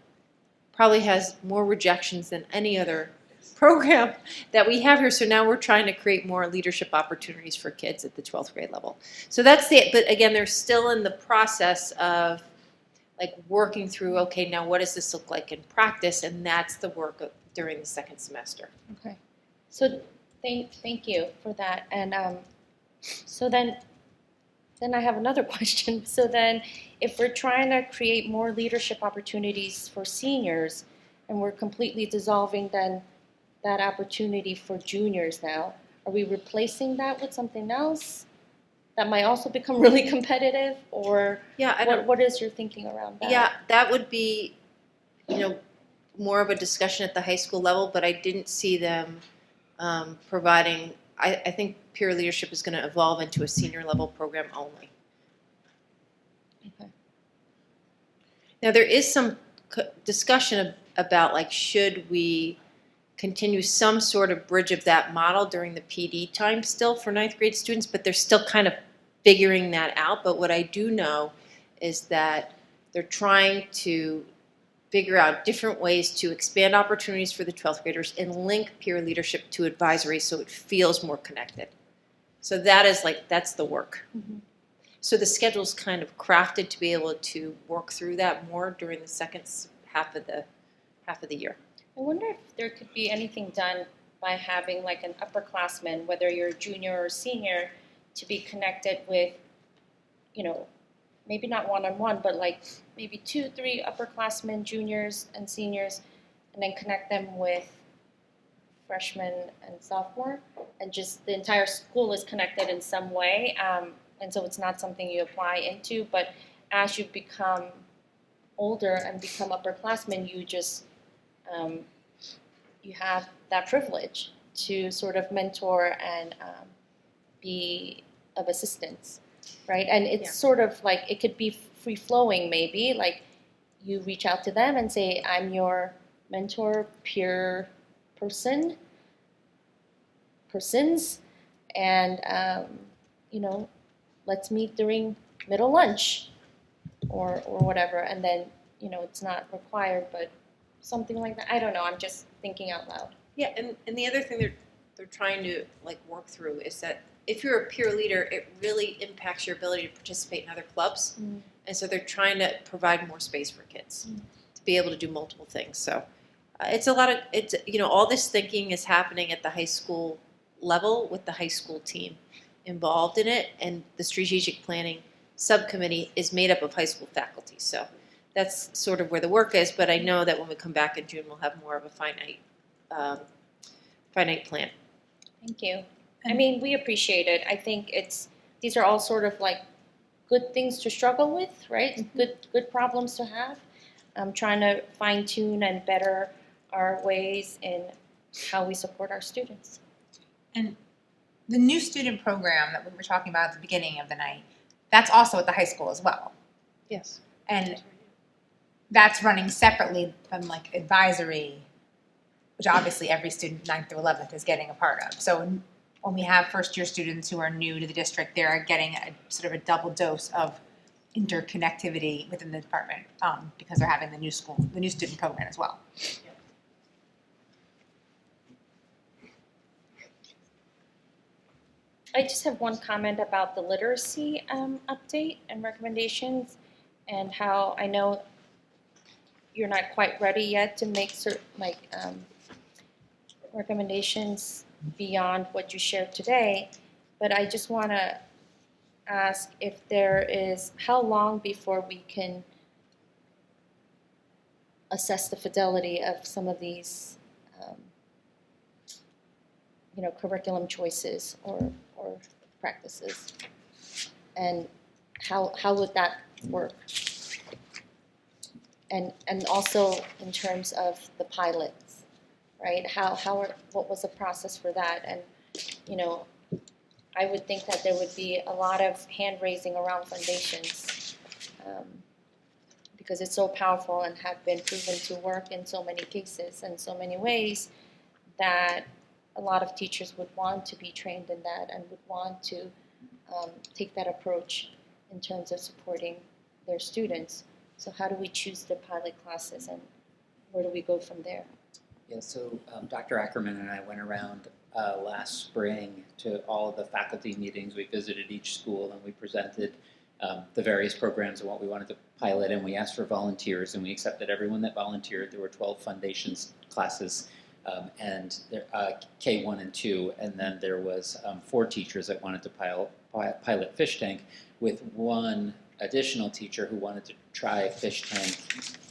probably has more rejections than any other program that we have here. So now we're trying to create more leadership opportunities for kids at the 12th grade level. So that's but again, they're still in the process of like working through, okay, now what does this look like in practice? And that's the work during the second semester. Okay. So thank you for that. And so then I have another question. So then if we're trying to create more leadership opportunities for seniors and we're completely dissolving then that opportunity for juniors now, are we replacing that with something else that might also become really competitive? Or Yeah, what is your thinking around that? Yeah, that would be, more of a discussion at the high school level, but I didn't see them providing, I think peer leadership is going to evolve into a senior level program only. Okay. Now, there is some discussion about like, should we continue some sort of bridge of that model during the PD time still for ninth grade students, but they're still kind of figuring that out. But what I do know is that they're trying to figure out different ways to expand opportunities for the 12th graders and link peer leadership to advisory so it feels more connected. So that's the work. Mm-hmm. So the schedule's kind of crafted to be able to work through that more during the second half of the year. I wonder if there could be anything done by having like an upperclassman, whether you're a junior or senior, to be connected with, maybe not one-on-one, but like maybe 2-3 upperclassmen, juniors and seniors, and then connect them with freshmen and sophomore, and just the entire school is connected in some way. And so it's not something you apply into, but as you become older and become upperclassmen, you just you have that privilege to sort of mentor and be of assistance, right? And it's sort of like, it could be free-flowing maybe, like you reach out to them and say, I'm your mentor, peer persons, and let's meet during middle lunch or whatever, and then it's not required, but something like that. I don't know, I'm just thinking out loud. Yeah, and the other thing they're trying to like work through is that if you're a peer leader, it really impacts your ability to participate in other clubs. Mm. And so they're trying to provide more space for kids to be able to do multiple things. So it's all this thinking is happening at the high school level with the high school team involved in it, and the strategic planning subcommittee is made up of high school faculty. So that's sort of where the work is, but I know that when we come back in June, we'll have more of a finite plan. Thank you. I mean, we appreciate it. I think these are all sort of like good things to struggle with, right? Mm-hmm. Good problems to have. Trying to fine tune and better our ways in how we support our students. And the new student program that we were talking about at the beginning of the night, that's also at the high school as well. Yes. And that's running separately from like advisory, which obviously every student 9th through 11th is getting a part of. So when we have first year students who are new to the district, they're getting a sort of a double dose of interconnectivity within the department because they're having the new student program as well. I just have one comment about the literacy update and recommendations, and how I know you're not quite ready yet to make certain recommendations beyond what you shared today, but I just want to ask if how long before we can assess the fidelity of some of these curriculum choices or practices, and how would that work? And also in terms of the pilots, right? What was the process for that? And I would think that there would be a lot of hand raising around foundations because it's so powerful and have been proven to work in so many cases and so many ways that a lot of teachers would want to be trained in that and would want to take that approach in terms of supporting their students. So how do we choose the pilot classes, and where do we go from there? Yeah, so Dr. Ackerman and I went around last spring to all of the faculty meetings. We visited each school and we presented the various programs and what we wanted to pilot, and we asked for volunteers, and we accepted everyone that volunteered. There were 12 foundations classes and K1 and 2, and then there was 4 teachers that wanted to pilot fish tank, with one additional teacher who wanted to try fish tank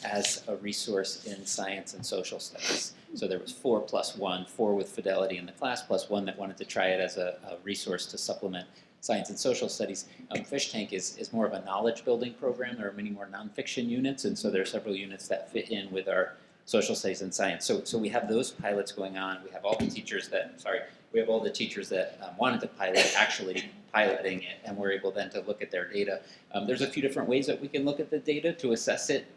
as a resource in science and social studies. So there was 4 plus 1, 4 with Fidelity in the class, plus 1 that wanted to try it as a resource to supplement science and social studies. Fish Tank is more of a knowledge building program. There are many more nonfiction units, and so there are several units that fit in with our social studies and science. So we have those pilots going on. We have all the teachers that, wanted to pilot actually piloting it, and we're able then to look at their data. There's a few different ways that we can look at the data to assess it.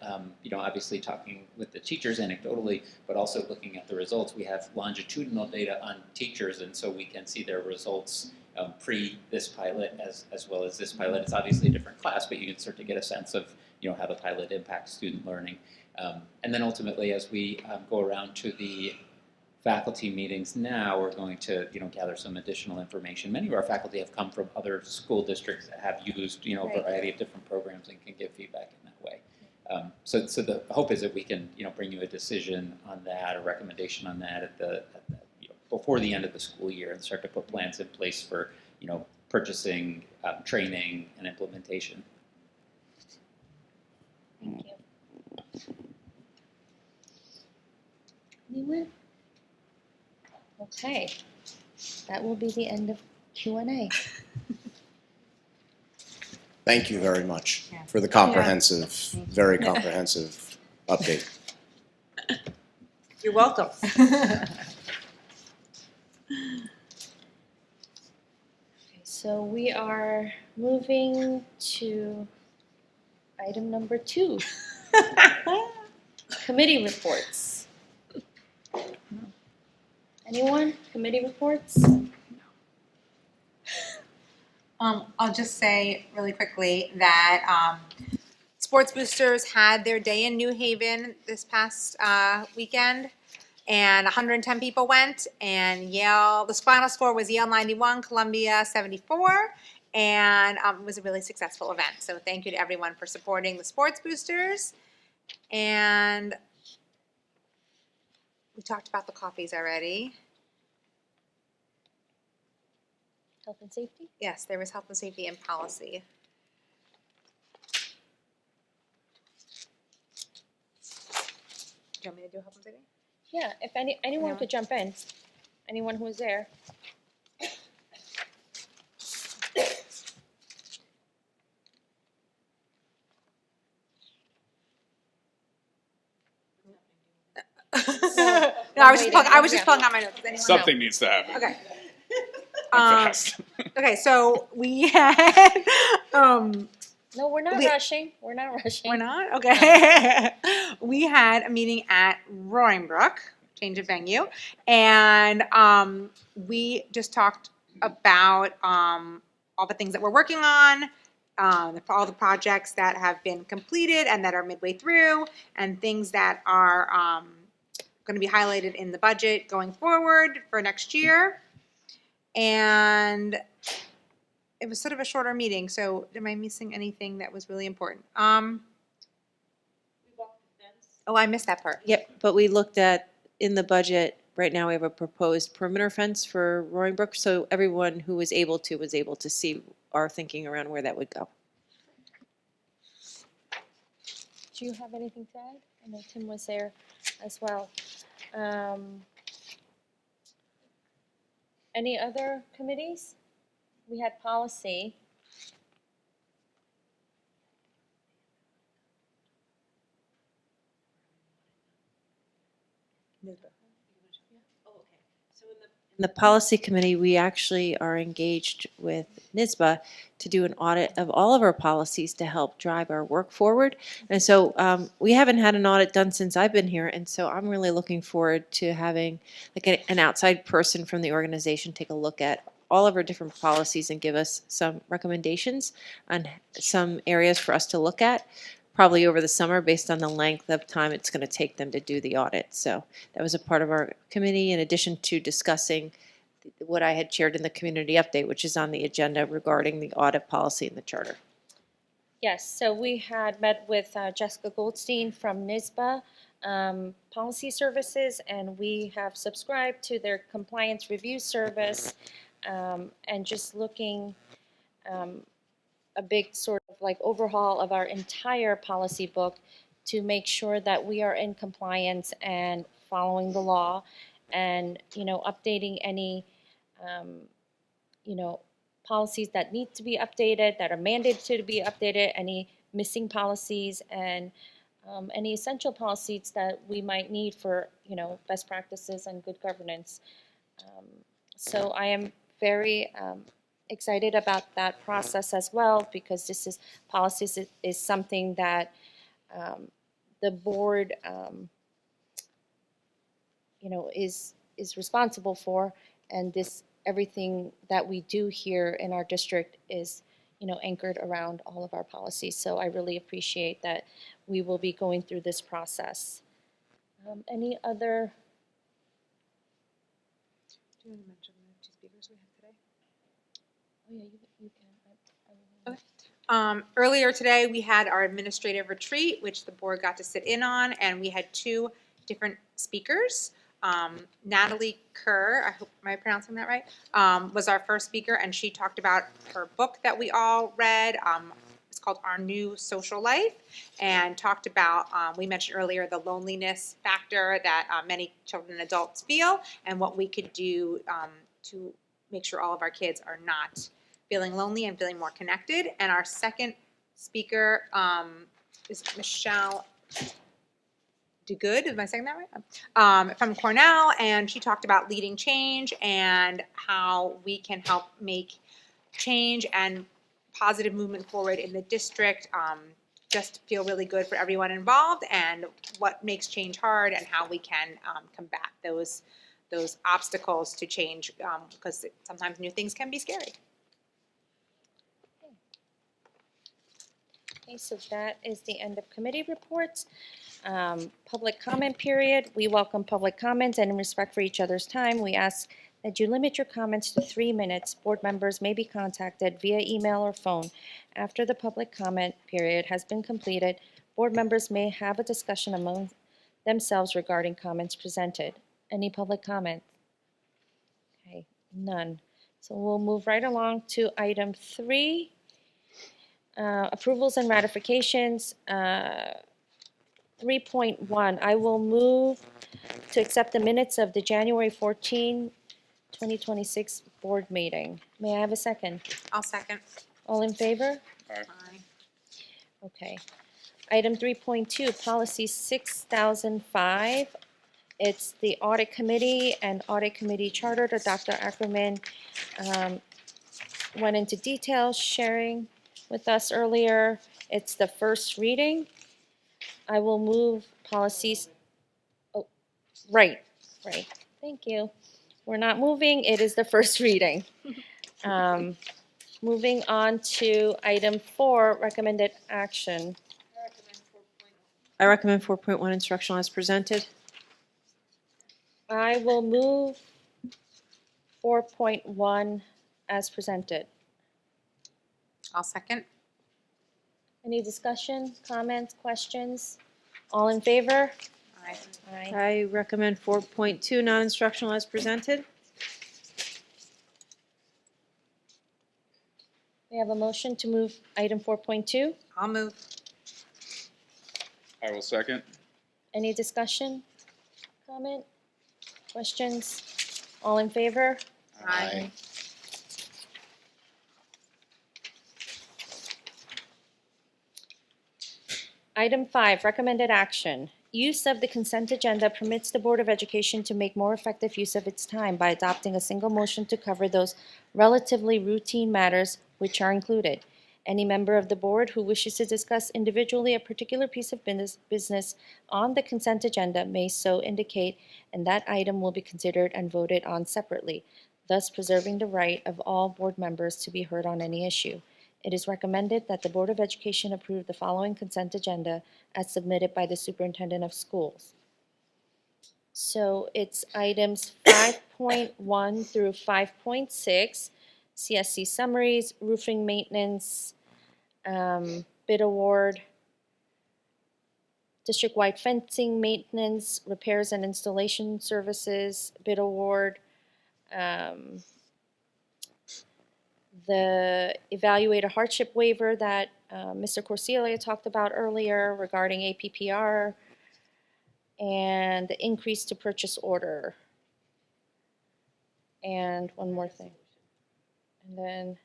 Obviously talking with the teachers anecdotally, but also looking at the results. We have longitudinal data on teachers, and so we can see their results pre this pilot as well as this pilot. It's obviously a different class, but you can start to get a sense of how the pilot impacts student learning. And then ultimately, as we go around to the faculty meetings now, we're going to gather some additional information. Many of our faculty have come from other school districts that have used a variety of different programs and can give feedback in that way. So the hope is that we can bring you a decision on that, a recommendation on that at the before the end of the school year, and start to put plans in place for purchasing, training, and implementation. Thank you. Anyone? Okay, that will be the end of Q&A. Thank you very much Yeah. for the comprehensive, very comprehensive update. You're welcome. So we are moving to item number 2, committee reports. Anyone? Committee reports? I'll just say really quickly that Sports Boosters had their day in New Haven this past weekend, and 110 people went, and Yale, the final score was Yale 91, Columbia 74, and it was a really successful event. So thank you to everyone for supporting the Sports Boosters. And we talked about the coffees already. Health and safety? Yes, there was health and safety and policy. Do you want me to do health and safety? Yeah, if anyone could jump in. Anyone who was there. No, I was just pulling out my notes. Does anyone know? Something needs to happen. Okay. Fast. Okay, so we had No, we're not rushing. We're not rushing. we're not? Okay. We had a meeting at Roaring Brook, change of venue, and we just talked about all the things that we're working on, all the projects that have been completed and that are midway through, and things that are going to be highlighted in the budget going forward for next year. And it was sort of a shorter meeting, so am I missing anything that was really important? Oh, I missed that part. Yep, but we looked at, in the budget, right now we have a proposed perimeter fence for Roaring Brook, so everyone who was able to see our thinking around where that would go. Do you have anything to add? I know Tim was there as well. Any other committees? We had policy. In the policy committee, we actually are engaged with NISBA to do an audit of all of our policies to help drive our work forward. And so we haven't had an audit done since I've been here, and so I'm really looking forward to having like an outside person from the organization take a look at all of our different policies and give us some recommendations on some areas for us to look at. probably over the summer based on the length of time it's going to take them to do the audit. So that was a part of our committee in addition to discussing what I had shared in the community update, which is on the agenda regarding the audit policy in the charter. Yes, so we had met with Jessica Goldstein from NISBA Policy Services, and we have subscribed to their compliance review service, and just looking a big sort of like overhaul of our entire policy book to make sure that we are in compliance and following the law, and updating any policies that need to be updated, that are mandated to be updated, any missing policies, and any essential policies that we might need for, best practices and good governance. So I am very excited about that process as well, because this is policies is something that the board, is responsible for, and this everything that we do here in our district is, anchored around all of our policies. So I really appreciate that we will be going through this process. Any other? Do you want to mention the two speakers we have today? Oh yeah, you can. Okay. Earlier today, we had our administrative retreat, which the board got to sit in on, and we had two different speakers. Natalie Kerr, I hope, am I pronouncing that right? Was our first speaker, and she talked about her book that we all read. It's called Our New Social Life, and talked about, we mentioned earlier, the loneliness factor that many children and adults feel, and what we could do to make sure all of our kids are not feeling lonely and feeling more connected. And our second speaker is Michelle DeGood, am I saying that right? From Cornell, and she talked about leading change and how we can help make change and positive movement forward in the district, just feel really good for everyone involved, and what makes change hard and how we can combat those obstacles to change, because sometimes new things can be scary. Okay, so that is the end of committee reports. Public comment period. We welcome public comments, and in respect for each other's time, we ask that you limit your comments to 3 minutes. Board members may be contacted via email or phone. After the public comment period has been completed, board members may have a discussion among themselves regarding comments presented. Any public comment? Okay, none. So we'll move right along to item 3. Approvals and ratifications. 3.1, I will move to accept the minutes of the January 14, 2026 board meeting. May I have a second? I'll second. All in favor? Aye. Okay. Item 3.2, policy 6005. It's the audit committee and audit committee charter that Dr. Ackerman went into detail sharing with us earlier. It's the first reading. I will move policies, right, thank you. We're not moving, it is the first reading. Moving on to item 4, recommended action. I recommend 4.1 instructional as presented. I will move 4.1 as presented. I'll second. Any discussion, comments, questions? All in favor? Aye. Aye. I recommend 4.2 non-instructional as presented. We have a motion to move item 4.2. I'll move. I will second. Any discussion, comment, questions? All in favor? Aye. Item 5, recommended action. Use of the consent agenda permits the Board of Education to make more effective use of its time by adopting a single motion to cover those relatively routine matters which are included. Any member of the board who wishes to discuss individually a particular piece of business on the consent agenda may so indicate, and that item will be considered and voted on separately, thus preserving the right of all board members to be heard on any issue. It is recommended that the Board of Education approve the following consent agenda as submitted by the Superintendent of Schools. So it's items 5.1 through 5.6, CSC summaries, roofing maintenance, bid award, district-wide fencing maintenance, repairs and installation services, bid award, the evaluator hardship waiver that Mr. Corsilia talked about earlier regarding APPR, and the increase to purchase order. And one more thing. And then,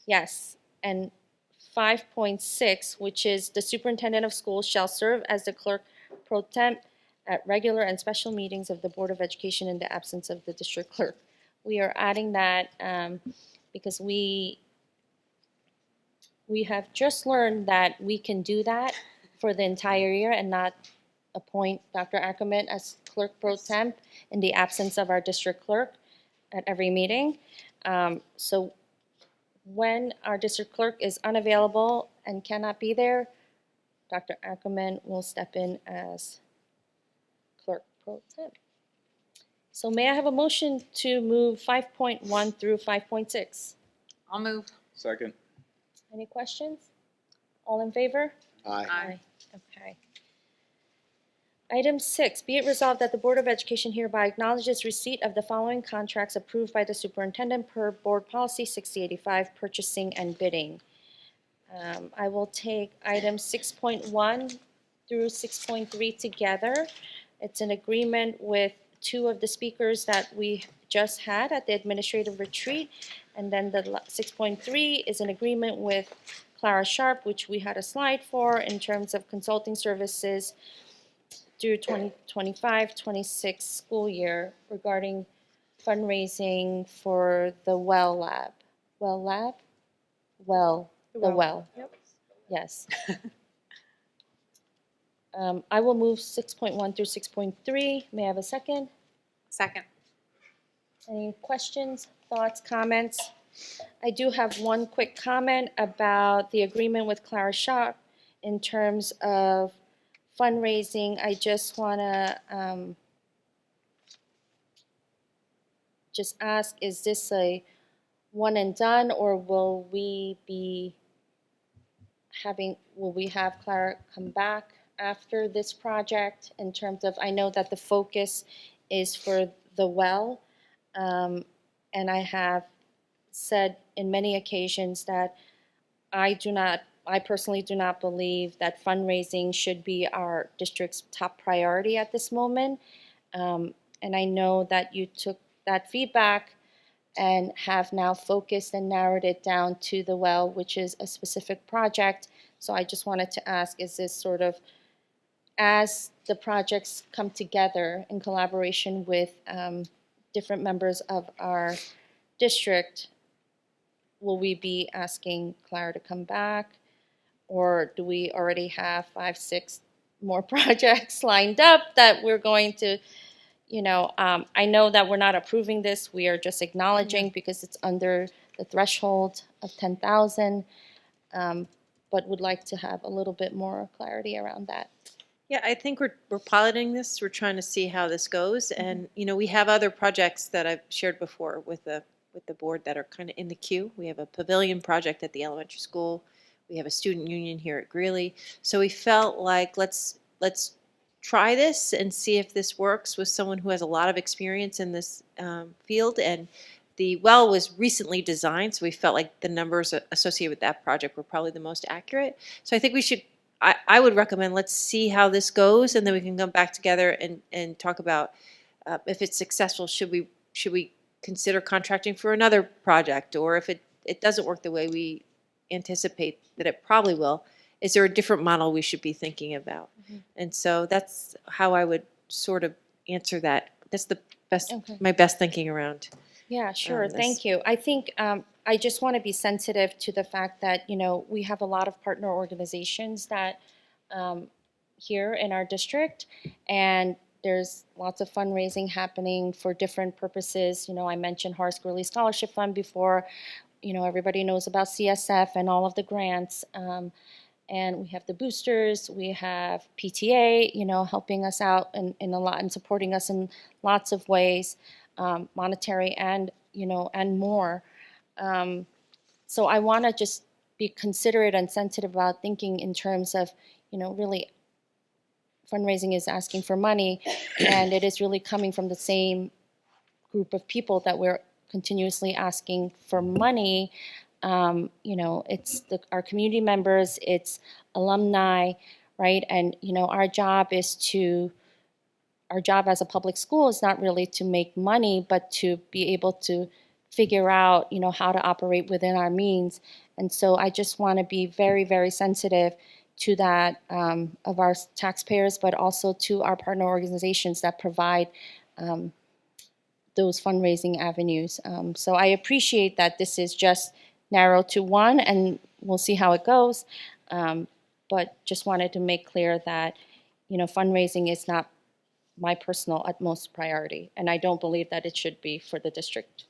yes, and 5.6, which is the superintendent of schools shall serve as the clerk pro temp at regular and special meetings of the Board of Education in the absence of the district clerk. We are adding that because we have just learned that we can do that for the entire year and not appoint Dr. Ackerman as clerk pro temp in the absence of our district clerk at every meeting. So when our district clerk is unavailable and cannot be there, Dr. Ackerman will step in as clerk pro temp. So may I have a motion to move 5.1 through 5.6? I'll move. Second. Any questions? All in favor? Aye. Okay. Item 6, be it resolved that the Board of Education hereby acknowledges receipt of the following contracts approved by the superintendent per Board Policy 6085, purchasing and bidding. I will take items 6.1 through 6.3 together. It's an agreement with two of the speakers that we just had at the administrative retreat. And then the 6.3 is an agreement with Clara Sharp, which we had a slide for in terms of consulting services through 2025-26 school year regarding fundraising for the Well Lab. Well Lab? Well, the Well. Yep. Yes. I will move 6.1 through 6.3. May I have a second? Second. Any questions, thoughts, comments? I do have one quick comment about the agreement with Clara Sharp in terms of fundraising. I just want to just ask, is this a one and done, or will we have Clara come back after this project in terms of, I know that the focus is for the well, and I have said in many occasions that I personally do not believe that fundraising should be our district's top priority at this moment. And I know that you took that feedback and have now focused and narrowed it down to the well, which is a specific project. So I just wanted to ask, is this sort of, as the projects come together in collaboration with different members of our district, will we be asking Clara to come back? Or do we already have 5, 6 more projects lined up that we're going to, I know that we're not approving this, we are just acknowledging because it's under the threshold of 10,000, but would like to have a little bit more clarity around that. Yeah, I think we're piloting this. We're trying to see how this goes, and we have other projects that I've shared before with the board that are kind of in the queue. We have a pavilion project at the elementary school. We have a student union here at Greeley. So we felt like let's try this and see if this works with someone who has a lot of experience in this field. And the well was recently designed, so we felt like the numbers associated with that project were probably the most accurate. So I think we should. I would recommend let's see how this goes, and then we can come back together and talk about if it's successful. Should we consider contracting for another project, or if it doesn't work the way we anticipate that it probably will, is there a different model we should be thinking about? And so that's how I would sort of answer that. That's the best, my best thinking around. Yeah, sure. this. Thank you. I think I just want to be sensitive to the fact that, we have a lot of partner organizations that here in our district, and there's lots of fundraising happening for different purposes. I mentioned Horace Greeley Scholarship Fund before. everybody knows about CSF and all of the grants. And we have the boosters, we have PTA, helping us out in a lot and supporting us in lots of ways, monetary and, and more. So I want to just be considerate and sensitive about thinking in terms of, really fundraising is asking for money, and it is really coming from the same group of people that we're continuously asking for money. It's our community members, it's alumni, right? And our job as a public school is not really to make money, but to be able to figure out, how to operate within our means. And so I just want to be very, very sensitive to that of our taxpayers, but also to our partner organizations that provide those fundraising avenues. So I appreciate that this is just narrowed to one, and we'll see how it goes. But just wanted to make clear that, fundraising is not my personal utmost priority, and I don't believe that it should be for the district.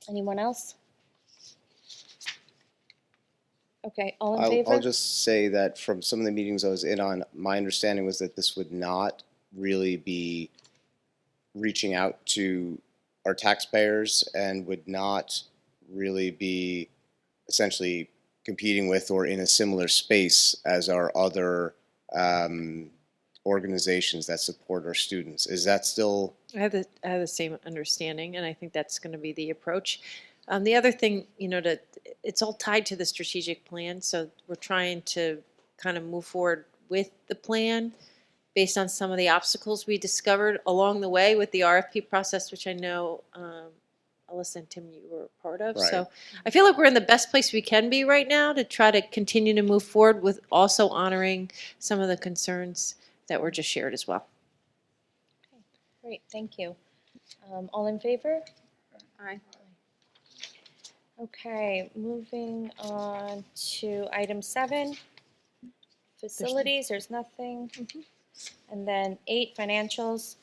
Anyone else? Okay, all in favor? I'll just say that from some of the meetings I was in on, my understanding was that this would not really be reaching out to our taxpayers and would not really be essentially competing with or in a similar space as our other organizations that support our students. Is that still? I have the same understanding, and I think that's going to be the approach. The other thing, it's all tied to the strategic plan, so we're trying to kind of move forward with the plan based on some of the obstacles we discovered along the way with the RFP process, which I know Alyssa and Tim, you were a part of. Right. So I feel like we're in the best place we can be right now to try to continue to move forward with also honoring some of the concerns that were just shared as well. Great, thank you. All in favor? Aye. Okay, moving on to item 7, facilities, there's nothing. And then 8, financials.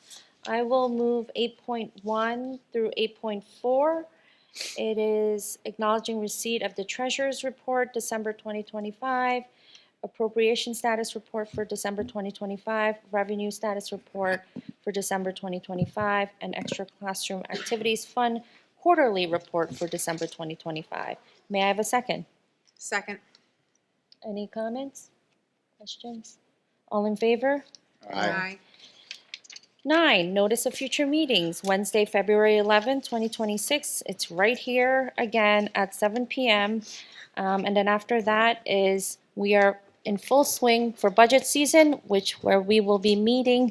I will move 8.1 through 8.4. It is acknowledging receipt of the Treasurer's Report, December 2025, Appropriation Status Report for December 2025, Revenue Status Report for December 2025, and Extra Classroom Activities Fund Quarterly Report for December 2025. May I have a second? Second. Any comments? Questions? All in favor? Aye. 9, notice of future meetings, Wednesday, February 11th, 2026. It's right here again at 7 p.m. And then after that is we are in full swing for budget season, where we will be meeting.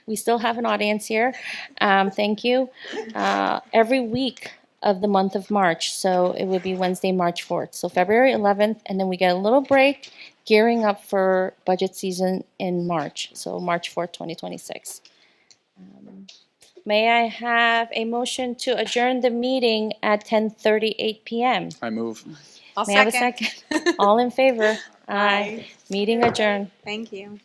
We still have an audience here. Thank you. Every week of the month of March. So it would be Wednesday, March 4th. So February 11th, and then we get a little break, gearing up for budget season in March. So March 4th, 2026. May I have a motion to adjourn the meeting at 10:38 p.m.? I move. I'll May I have a second? All in favor? Aye. Meeting adjourned. Thank you.